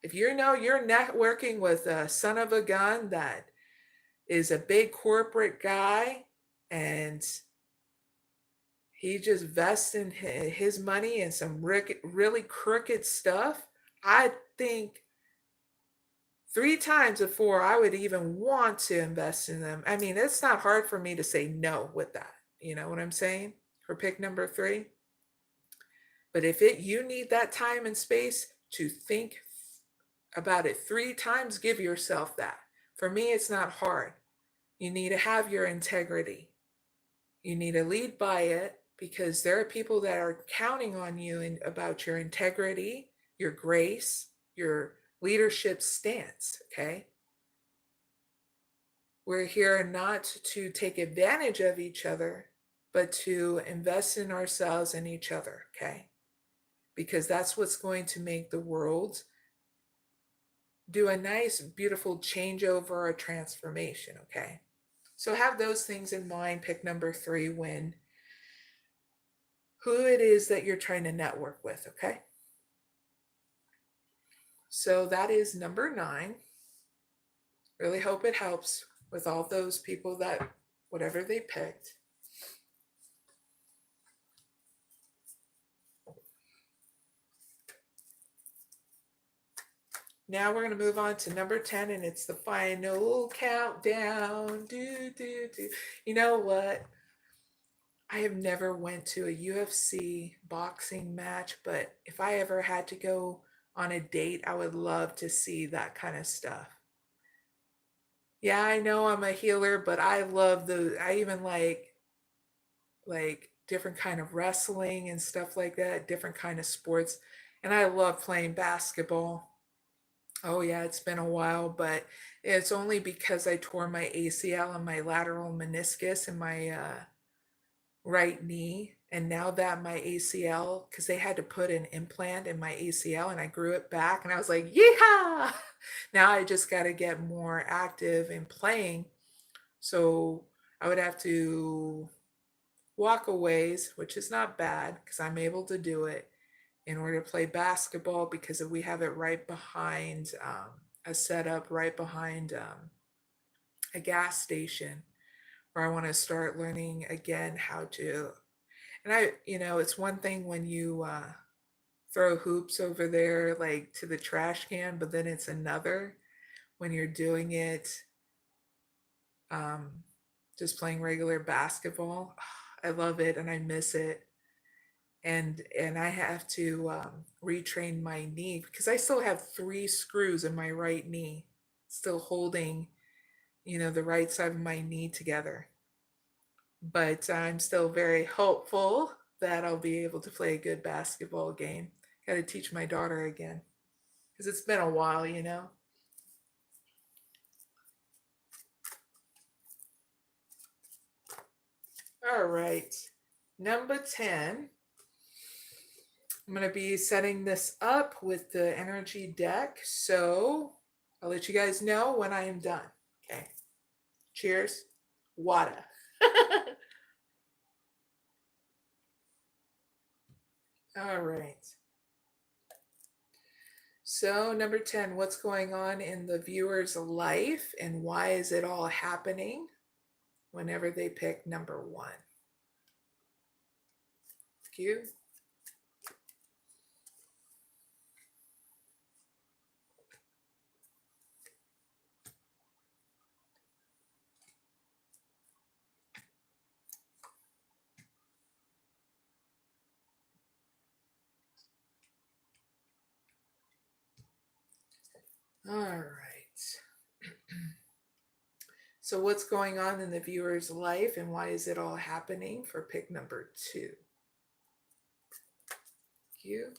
If you know you're networking with a son of a gun that is a big corporate guy and he just vests in his money in some really crooked stuff, I think 3 times before I would even want to invest in them. I mean, it's not hard for me to say no with that. You know what I'm saying? For pick number 3. But if you need that time and space to think about it 3 times, give yourself that. For me, it's not hard. You need to have your integrity. You need to lead by it because there are people that are counting on you about your integrity, your grace, your leadership stance, okay? We're here not to take advantage of each other, but to invest in ourselves and each other, okay? Because that's what's going to make the world do a nice, beautiful changeover or transformation, okay? So have those things in mind. Pick number 3 when who it is that you're trying to network with, okay? So that is number 9. Really hope it helps with all those people that whatever they picked. Now we're going to move on to number 10, and it's the final countdown. Do, do, do. You know what? I have never went to a UFC boxing match, but if I ever had to go on a date, I would love to see that kind of stuff. Yeah, I know I'm a healer, but I love I even like different kind of wrestling and stuff like that, different kind of sports. And I love playing basketball. Oh yeah, it's been a while, but it's only because I tore my ACL and my lateral meniscus in my right knee. And now that my ACL, because they had to put an implant in my ACL and I grew it back, and I was like, yeehaw! Now I just got to get more active in playing. So I would have to walk a ways, which is not bad because I'm able to do it in order to play basketball because we have it right behind a setup right behind a gas station where I want to start learning again how to. And it's one thing when you throw hoops over there like to the trash can, but then it's another when you're doing it um, just playing regular basketball. I love it and I miss it. And I have to retrain my knee because I still have 3 screws in my right knee, still holding, the right side of my knee together. But I'm still very hopeful that I'll be able to play a good basketball game. Got to teach my daughter again because it's been a while. All right, number 10. I'm going to be setting this up with the energy deck, so I'll let you guys know when I am done. Okay. Cheers. Water. All right. So, number 10, what's going on in the viewer's life and why is it all happening whenever they pick number 1? Cue. All right. So, what's going on in the viewer's life and why is it all happening for pick number 2? Cue.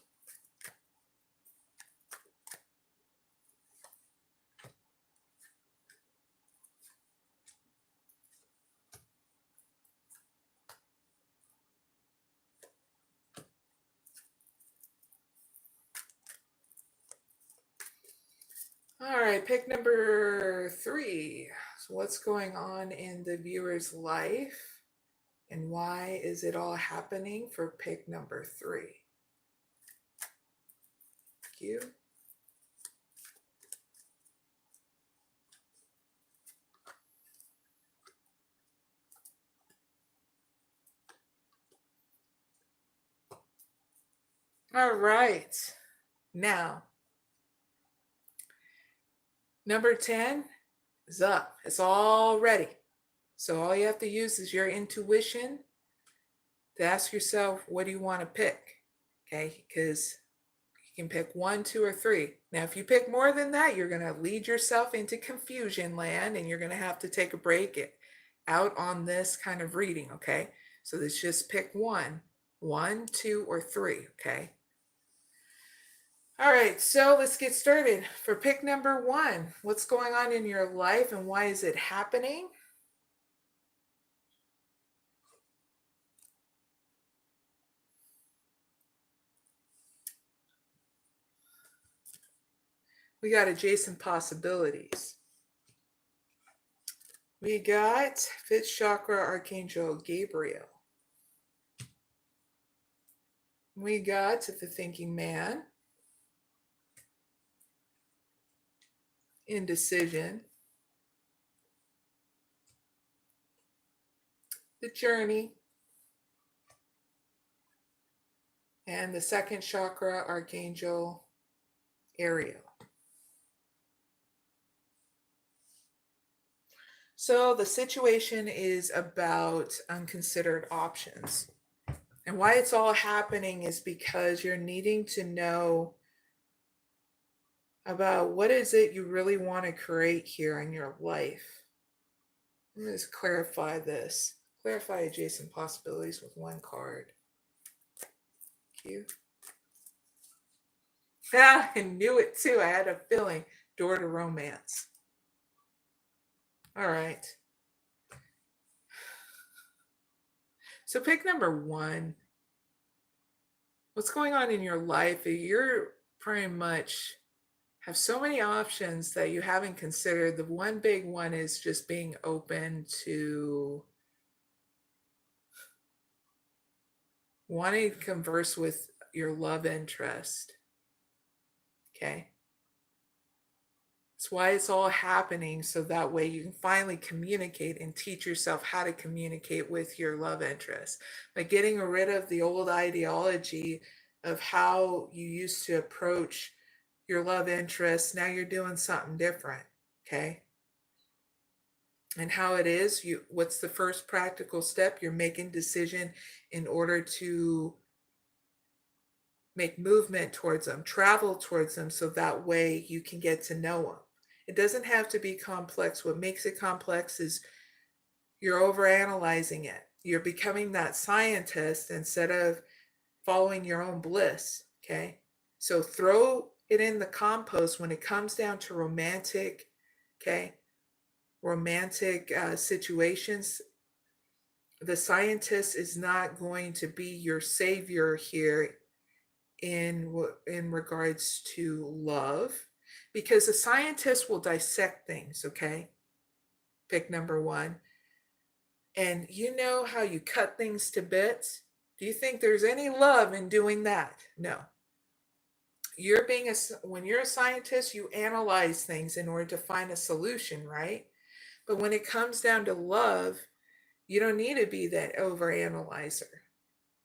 All right, pick number 3. So what's going on in the viewer's life and why is it all happening for pick number 3? Thank you. All right. Now, number 10 is up. It's all ready. So all you have to use is your intuition to ask yourself, what do you want to pick? Okay, because you can pick 1, 2, or 3. Now, if you pick more than that, you're going to lead yourself into confusion land and you're going to have to take a break out on this kind of reading, okay? So let's just pick 1, 2, or 3, okay? All right, so let's get started. For pick number 1, what's going on in your life and why is it happening? We got adjacent possibilities. We got 5th chakra Archangel Gabriel. We got the thinking man, indecision, the journey, and the 2nd chakra Archangel Ariel. So the situation is about unconsidered options. And why it's all happening is because you're needing to know about what is it you really want to create here in your life. Let me just clarify this. Clarify adjacent possibilities with 1 card. Thank you. Ah, I knew it too. I had a feeling. Door to romance. All right. So pick number 1. What's going on in your life? You're pretty much have so many options that you haven't considered. The one big one is just being open to wanting to converse with your love interest. Okay. That's why it's all happening, so that way you can finally communicate and teach yourself how to communicate with your love interest. By getting rid of the old ideology of how you used to approach your love interest, now you're doing something different, okay? And how it is, what's the first practical step? You're making decision in order to make movement towards them, travel towards them, so that way you can get to know them. It doesn't have to be complex. What makes it complex is you're overanalyzing it. You're becoming that scientist instead of following your own bliss, okay? So throw it in the compost when it comes down to romantic, okay? Romantic situations. The scientist is not going to be your savior here in regards to love, because a scientist will dissect things, okay? Pick number 1. And you know how you cut things to bits? Do you think there's any love in doing that? No. When you're a scientist, you analyze things in order to find a solution, right? But when it comes down to love, you don't need to be that overanalyzer,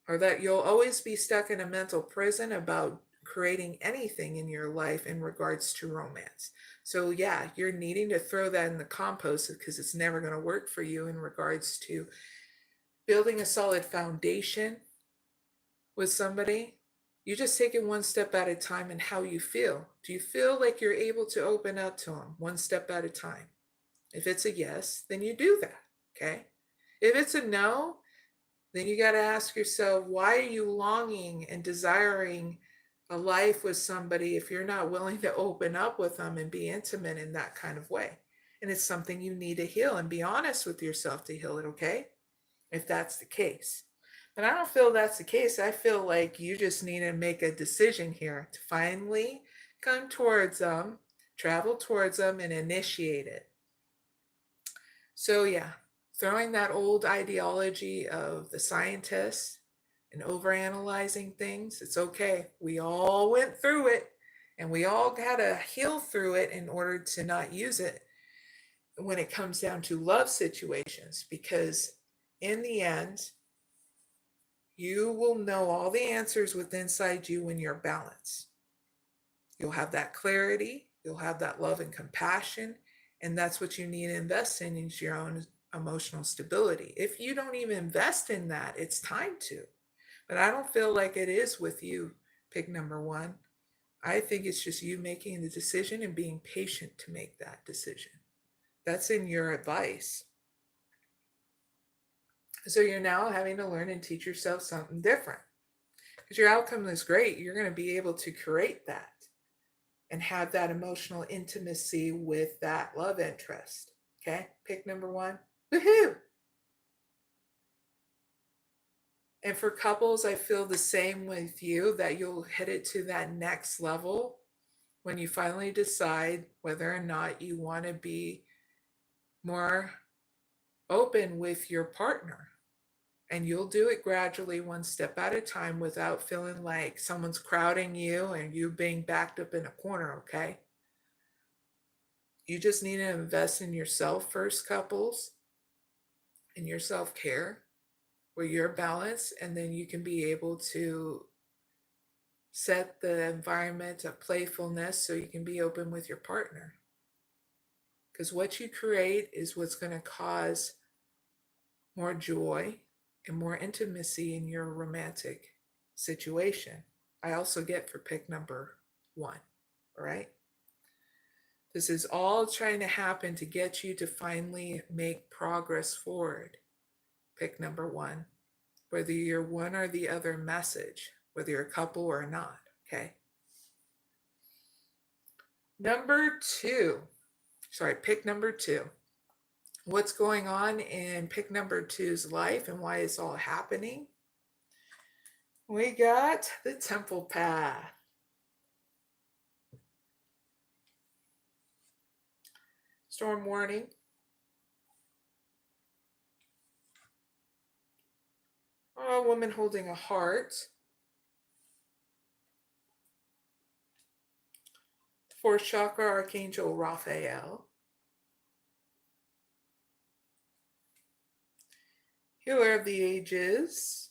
or that you'll always be stuck in a mental prison about creating anything in your life in regards to romance. So yeah, you're needing to throw that in the compost because it's never going to work for you in regards to building a solid foundation with somebody. You just take it one step at a time and how you feel. Do you feel like you're able to open up to them one step at a time? If it's a yes, then you do that, okay? If it's a no, then you got to ask yourself, why are you longing and desiring a life with somebody if you're not willing to open up with them and be intimate in that kind of way? And it's something you need to heal, and be honest with yourself to heal it, okay? If that's the case. But I don't feel that's the case. I feel like you just need to make a decision here to finally come towards them, Travel towards them and initiate it. So yeah, throwing that old ideology of the scientists and overanalyzing things, it's okay. We all went through it and we all got to heal through it in order to not use it when it comes down to love situations, because in the end, you will know all the answers within inside you when you're balanced. You'll have that clarity, you'll have that love and compassion, and that's what you need to invest in is your own emotional stability. If you don't even invest in that, it's time to. But I don't feel like it is with you, pick number one. I think it's just you making the decision and being patient to make that decision. That's in your advice. So you're now having to learn and teach yourself something different. Because your outcome is great. You're going to be able to create that and have that emotional intimacy with that love interest. Okay, pick number one. Woohoo! And for couples, I feel the same with you, that you'll hit it to that next level when you finally decide whether or not you want to be more open with your partner. And you'll do it gradually, one step at a time, without feeling like someone's crowding you and you being backed up in a corner, okay? You just need to invest in yourself first, couples, in your self-care, where you're balanced, and then you can be able to set the environment of playfulness so you can be open with your partner. Because what you create is what's going to cause more joy and more intimacy in your romantic situation. I also get for pick number one, all right? This is all trying to happen to get you to finally make progress forward. Pick number one, whether you're one or the other message, whether you're a couple or not, okay? Pick number two. What's going on in pick number two's life and why it's all happening? We got the temple path. Storm warning. A woman holding a heart. Fourth chakra, Archangel Raphael. Healer of the ages.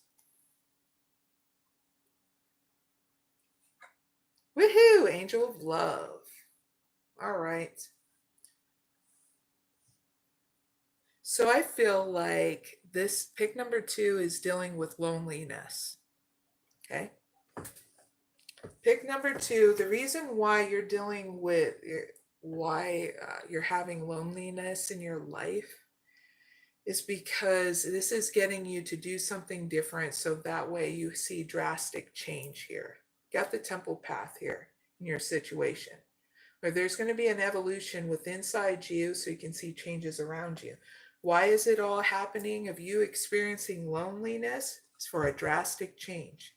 Woohoo! Angel of love. All right. So I feel like this pick number two is dealing with loneliness. Okay. Pick number two, the reason why you're dealing with you're having loneliness in your life is because this is getting you to do something different, so that way you see drastic change here. Got the temple path here in your situation, where there's going to be an evolution within inside you so you can see changes around you. Why is it all happening of you experiencing loneliness? It's for a drastic change.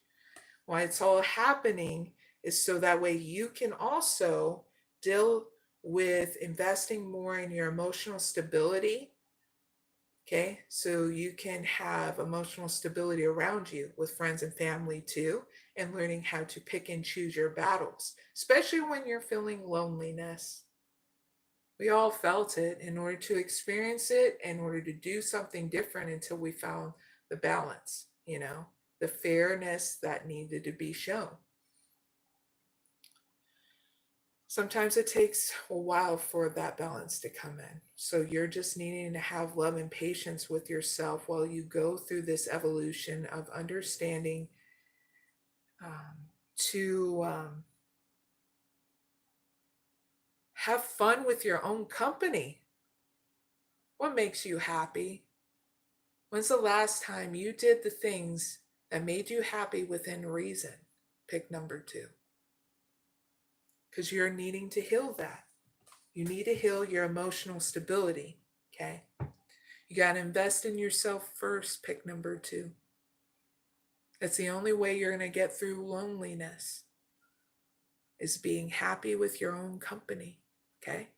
Why it's all happening is so that way you can also deal with investing more in your emotional stability. Okay, so you can have emotional stability around you with friends and family too, and learning how to pick and choose your battles, especially when you're feeling loneliness. We all felt it. In order to experience it, in order to do something different until we found the balance, the fairness that needed to be shown. Sometimes it takes a while for that balance to come in. So you're just needing to have love and patience with yourself while you go through this evolution of understanding to have fun with your own company. What makes you happy? When's the last time you did the things that made you happy within reason? Pick number two. Because you're needing to heal that. You need to heal your emotional stability, okay? You got to invest in yourself first, pick number two. That's the only way you're going to get through loneliness, is being happy with your own company. Okay?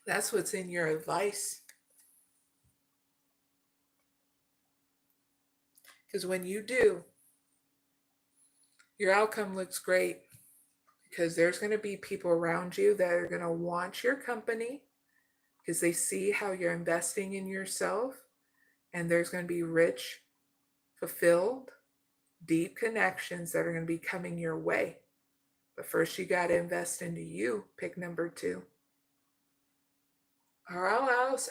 That's what's in your advice. Because when you do, your outcome looks great, because there's going to be people around you that are going to want your company because they see how you're investing in yourself, and there's going to be rich, fulfilled, deep connections that are going to be coming your way. But first, you got to invest into you. Pick number 2. Or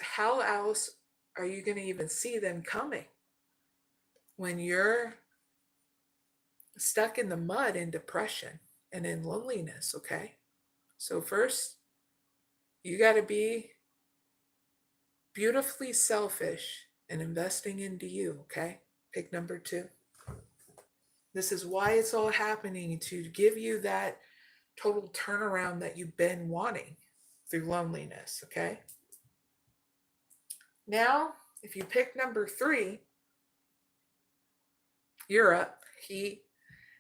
how else are you going to even see them coming when you're stuck in the mud in depression and in loneliness? Okay, so first you got to be beautifully selfish and investing into you. Okay, pick number 2. This is why it's all happening, to give you that total turnaround that you've been wanting through loneliness. Okay, now if you pick number 3, you're up.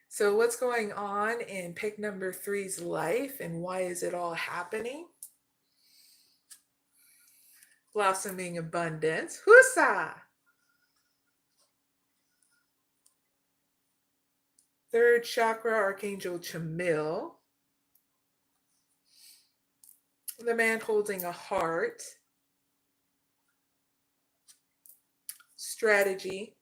So what's going on in pick number 3's life, and why is it all happening? Blossoming abundance. Husa! 3rd chakra, Archangel Chamil. The man holding a heart. Strategy.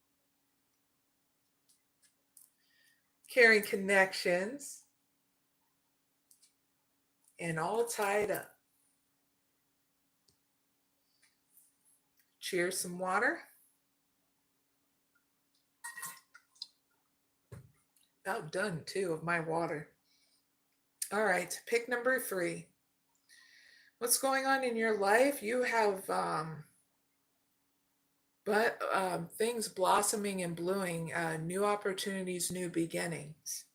Caring connections. And all tied up. Cheers some water. About done too of my water. All right, pick number 3. What's going on in your life? You have things blossoming and blooming, new opportunities, new beginnings,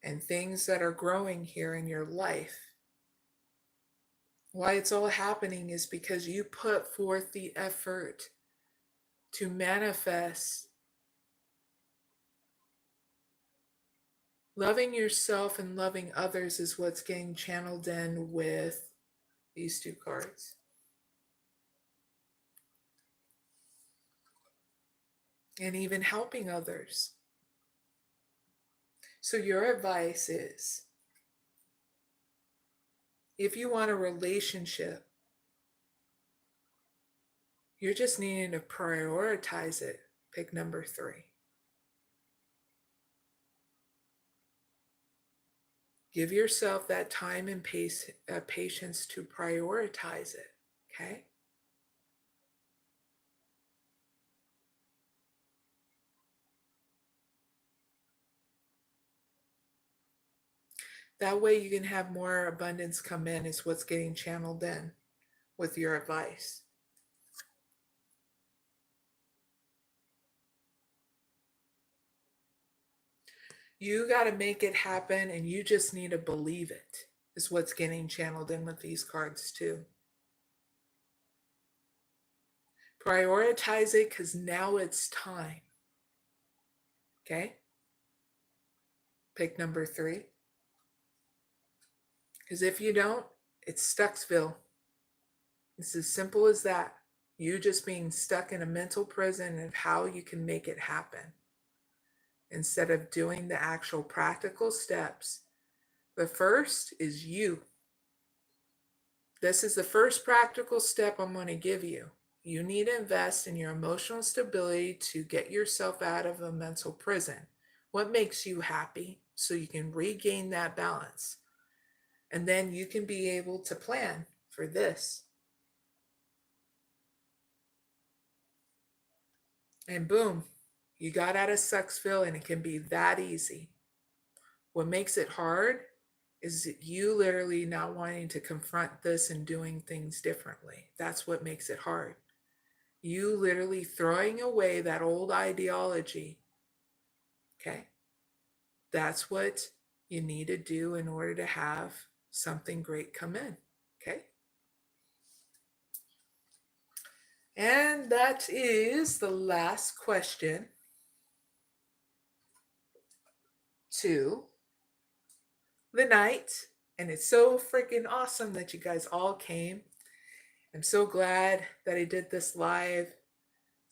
and things that are growing here in your life. Why it's all happening is because you put forth the effort to manifest. Loving yourself and loving others is what's getting channeled in with these 2 cards. And even helping others. So your advice is, if you want a relationship, you're just needing to prioritize it. Pick number 3. Give yourself that time and patience to prioritize it. Okay? That way you can have more abundance come in, is what's getting channeled in with your advice. You got to make it happen, and you just need to believe it, is what's getting channeled in with these cards too. Prioritize it, because now it's time. Okay? Pick number 3. Because if you don't, it's Stucksville. It's as simple as that. You just being stuck in a mental prison of how you can make it happen, instead of doing the actual practical steps. The first is you. This is the first practical step I'm going to give you. You need to invest in your emotional stability to get yourself out of a mental prison. What makes you happy, so you can regain that balance. And then you can be able to plan for this. And boom, you got out of Sucksville, and it can be that easy. What makes it hard is you literally not wanting to confront this and doing things differently. That's what makes it hard. You literally throwing away that old ideology. Okay? That's what you need to do in order to have something great come in. Okay? And that is the last question to the night. And it's so freaking awesome that you guys all came. I'm so glad that I did this live.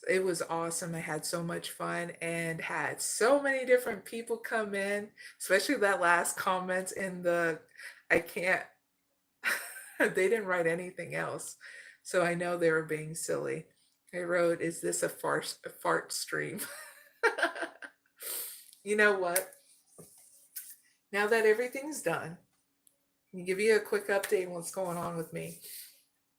It was awesome. I had so much fun and had so many different people come in, especially that last comment in the I can't they didn't write anything else. So I know they were being silly. I wrote, "Is this a fart stream?" You know what? Now that everything's done, I'll give you a quick update on what's going on with me.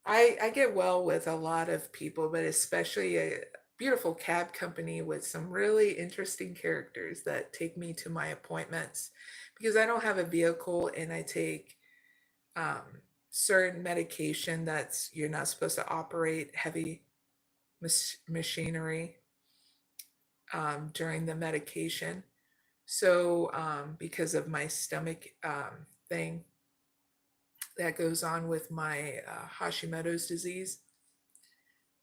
I get well with a lot of people, but especially a beautiful cab company with some really interesting characters that take me to my appointments because I don't have a vehicle and I take um, certain medication that's you're not supposed to operate heavy machinery during the medication. So because of my stomach thing that goes on with my Hashimoto's disease.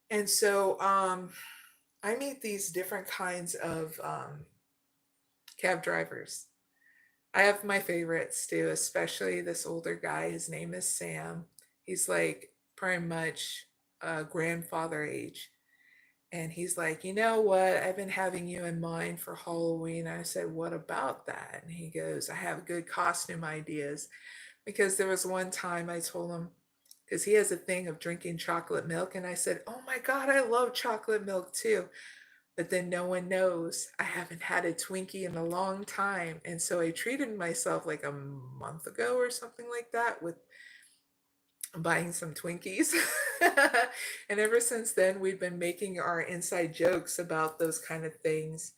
And so I meet these different kinds of cab drivers. I have my favorites too, especially this older guy. His name is Sam. He's like pretty much grandfather age. And he's like, "You know what? I've been having you in mind for Halloween." I said, "What about that?" And he goes, "I have good costume ideas." Because there was one time I told him, because he has a thing of drinking chocolate milk. And I said, "Oh my God, I love chocolate milk too." But then no one knows I haven't had a Twinkie in a long time. And so I treated myself like a month ago or something like that with buying some Twinkies. And ever since then, we've been making our inside jokes about those kind of things.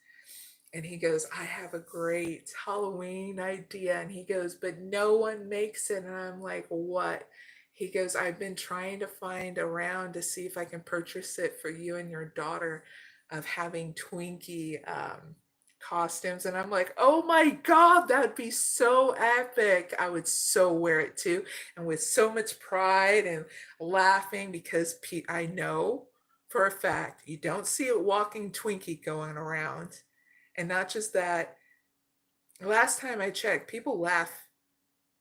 And he goes, "I have a great Halloween idea." And he goes, "But no one makes it." And I'm like, "What?" He goes, "I've been trying to find around to see if I can purchase it for you and your daughter of having Twinkie costumes." And I'm like, "Oh my God, that'd be so epic." I would so wear it too. And with so much pride and laughing because I know for a fact you don't see a walking Twinkie going around. And not just that, last time I checked, people laugh.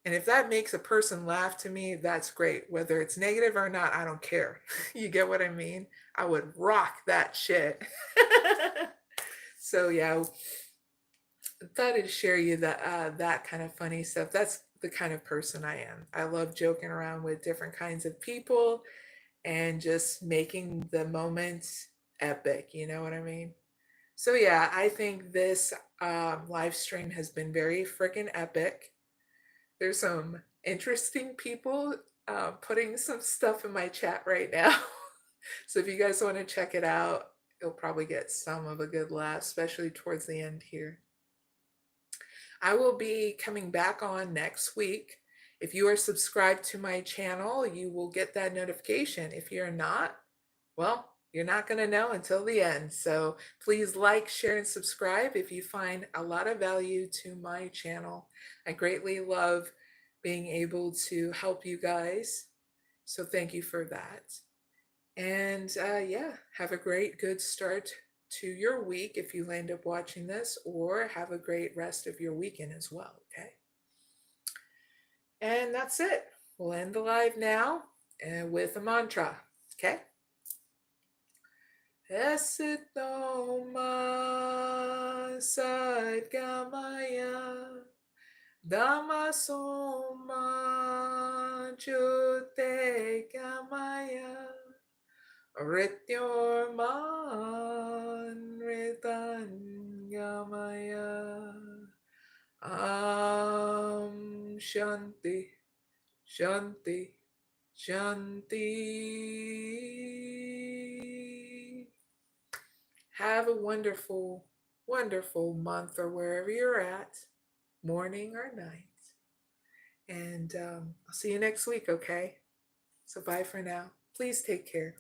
And if that makes a person laugh to me, that's great. Whether it's negative or not, I don't care. You get what I mean? I would rock that shit. So yeah, I thought I'd share you that kind of funny stuff. That's the kind of person I am. I love joking around with different kinds of people and just making the moments epic. You know what I mean? So yeah, I think this live stream has been very freaking epic. There's some interesting people putting some stuff in my chat right now. So if you guys want to check it out, you'll probably get some of a good laugh, especially towards the end here. I will be coming back on next week. If you are subscribed to my channel, you will get that notification. If you're not, well, you're not going to know until the end. So please like, share, and subscribe if you find a lot of value to my channel. I greatly love being able to help you guys. So thank you for that. And yeah, have a great, good start to your week if you end up watching this, or have a great rest of your weekend as well, okay? And that's it. We'll end the live now with a mantra, okay? Esitoma sadgamaya damasoma jyote gamaya Rityorman Ritangamaya Shanti Shanti Shanti. Have a wonderful, wonderful month or wherever you're at, morning or night. And I'll see you next week, okay? So bye for now. Please take care.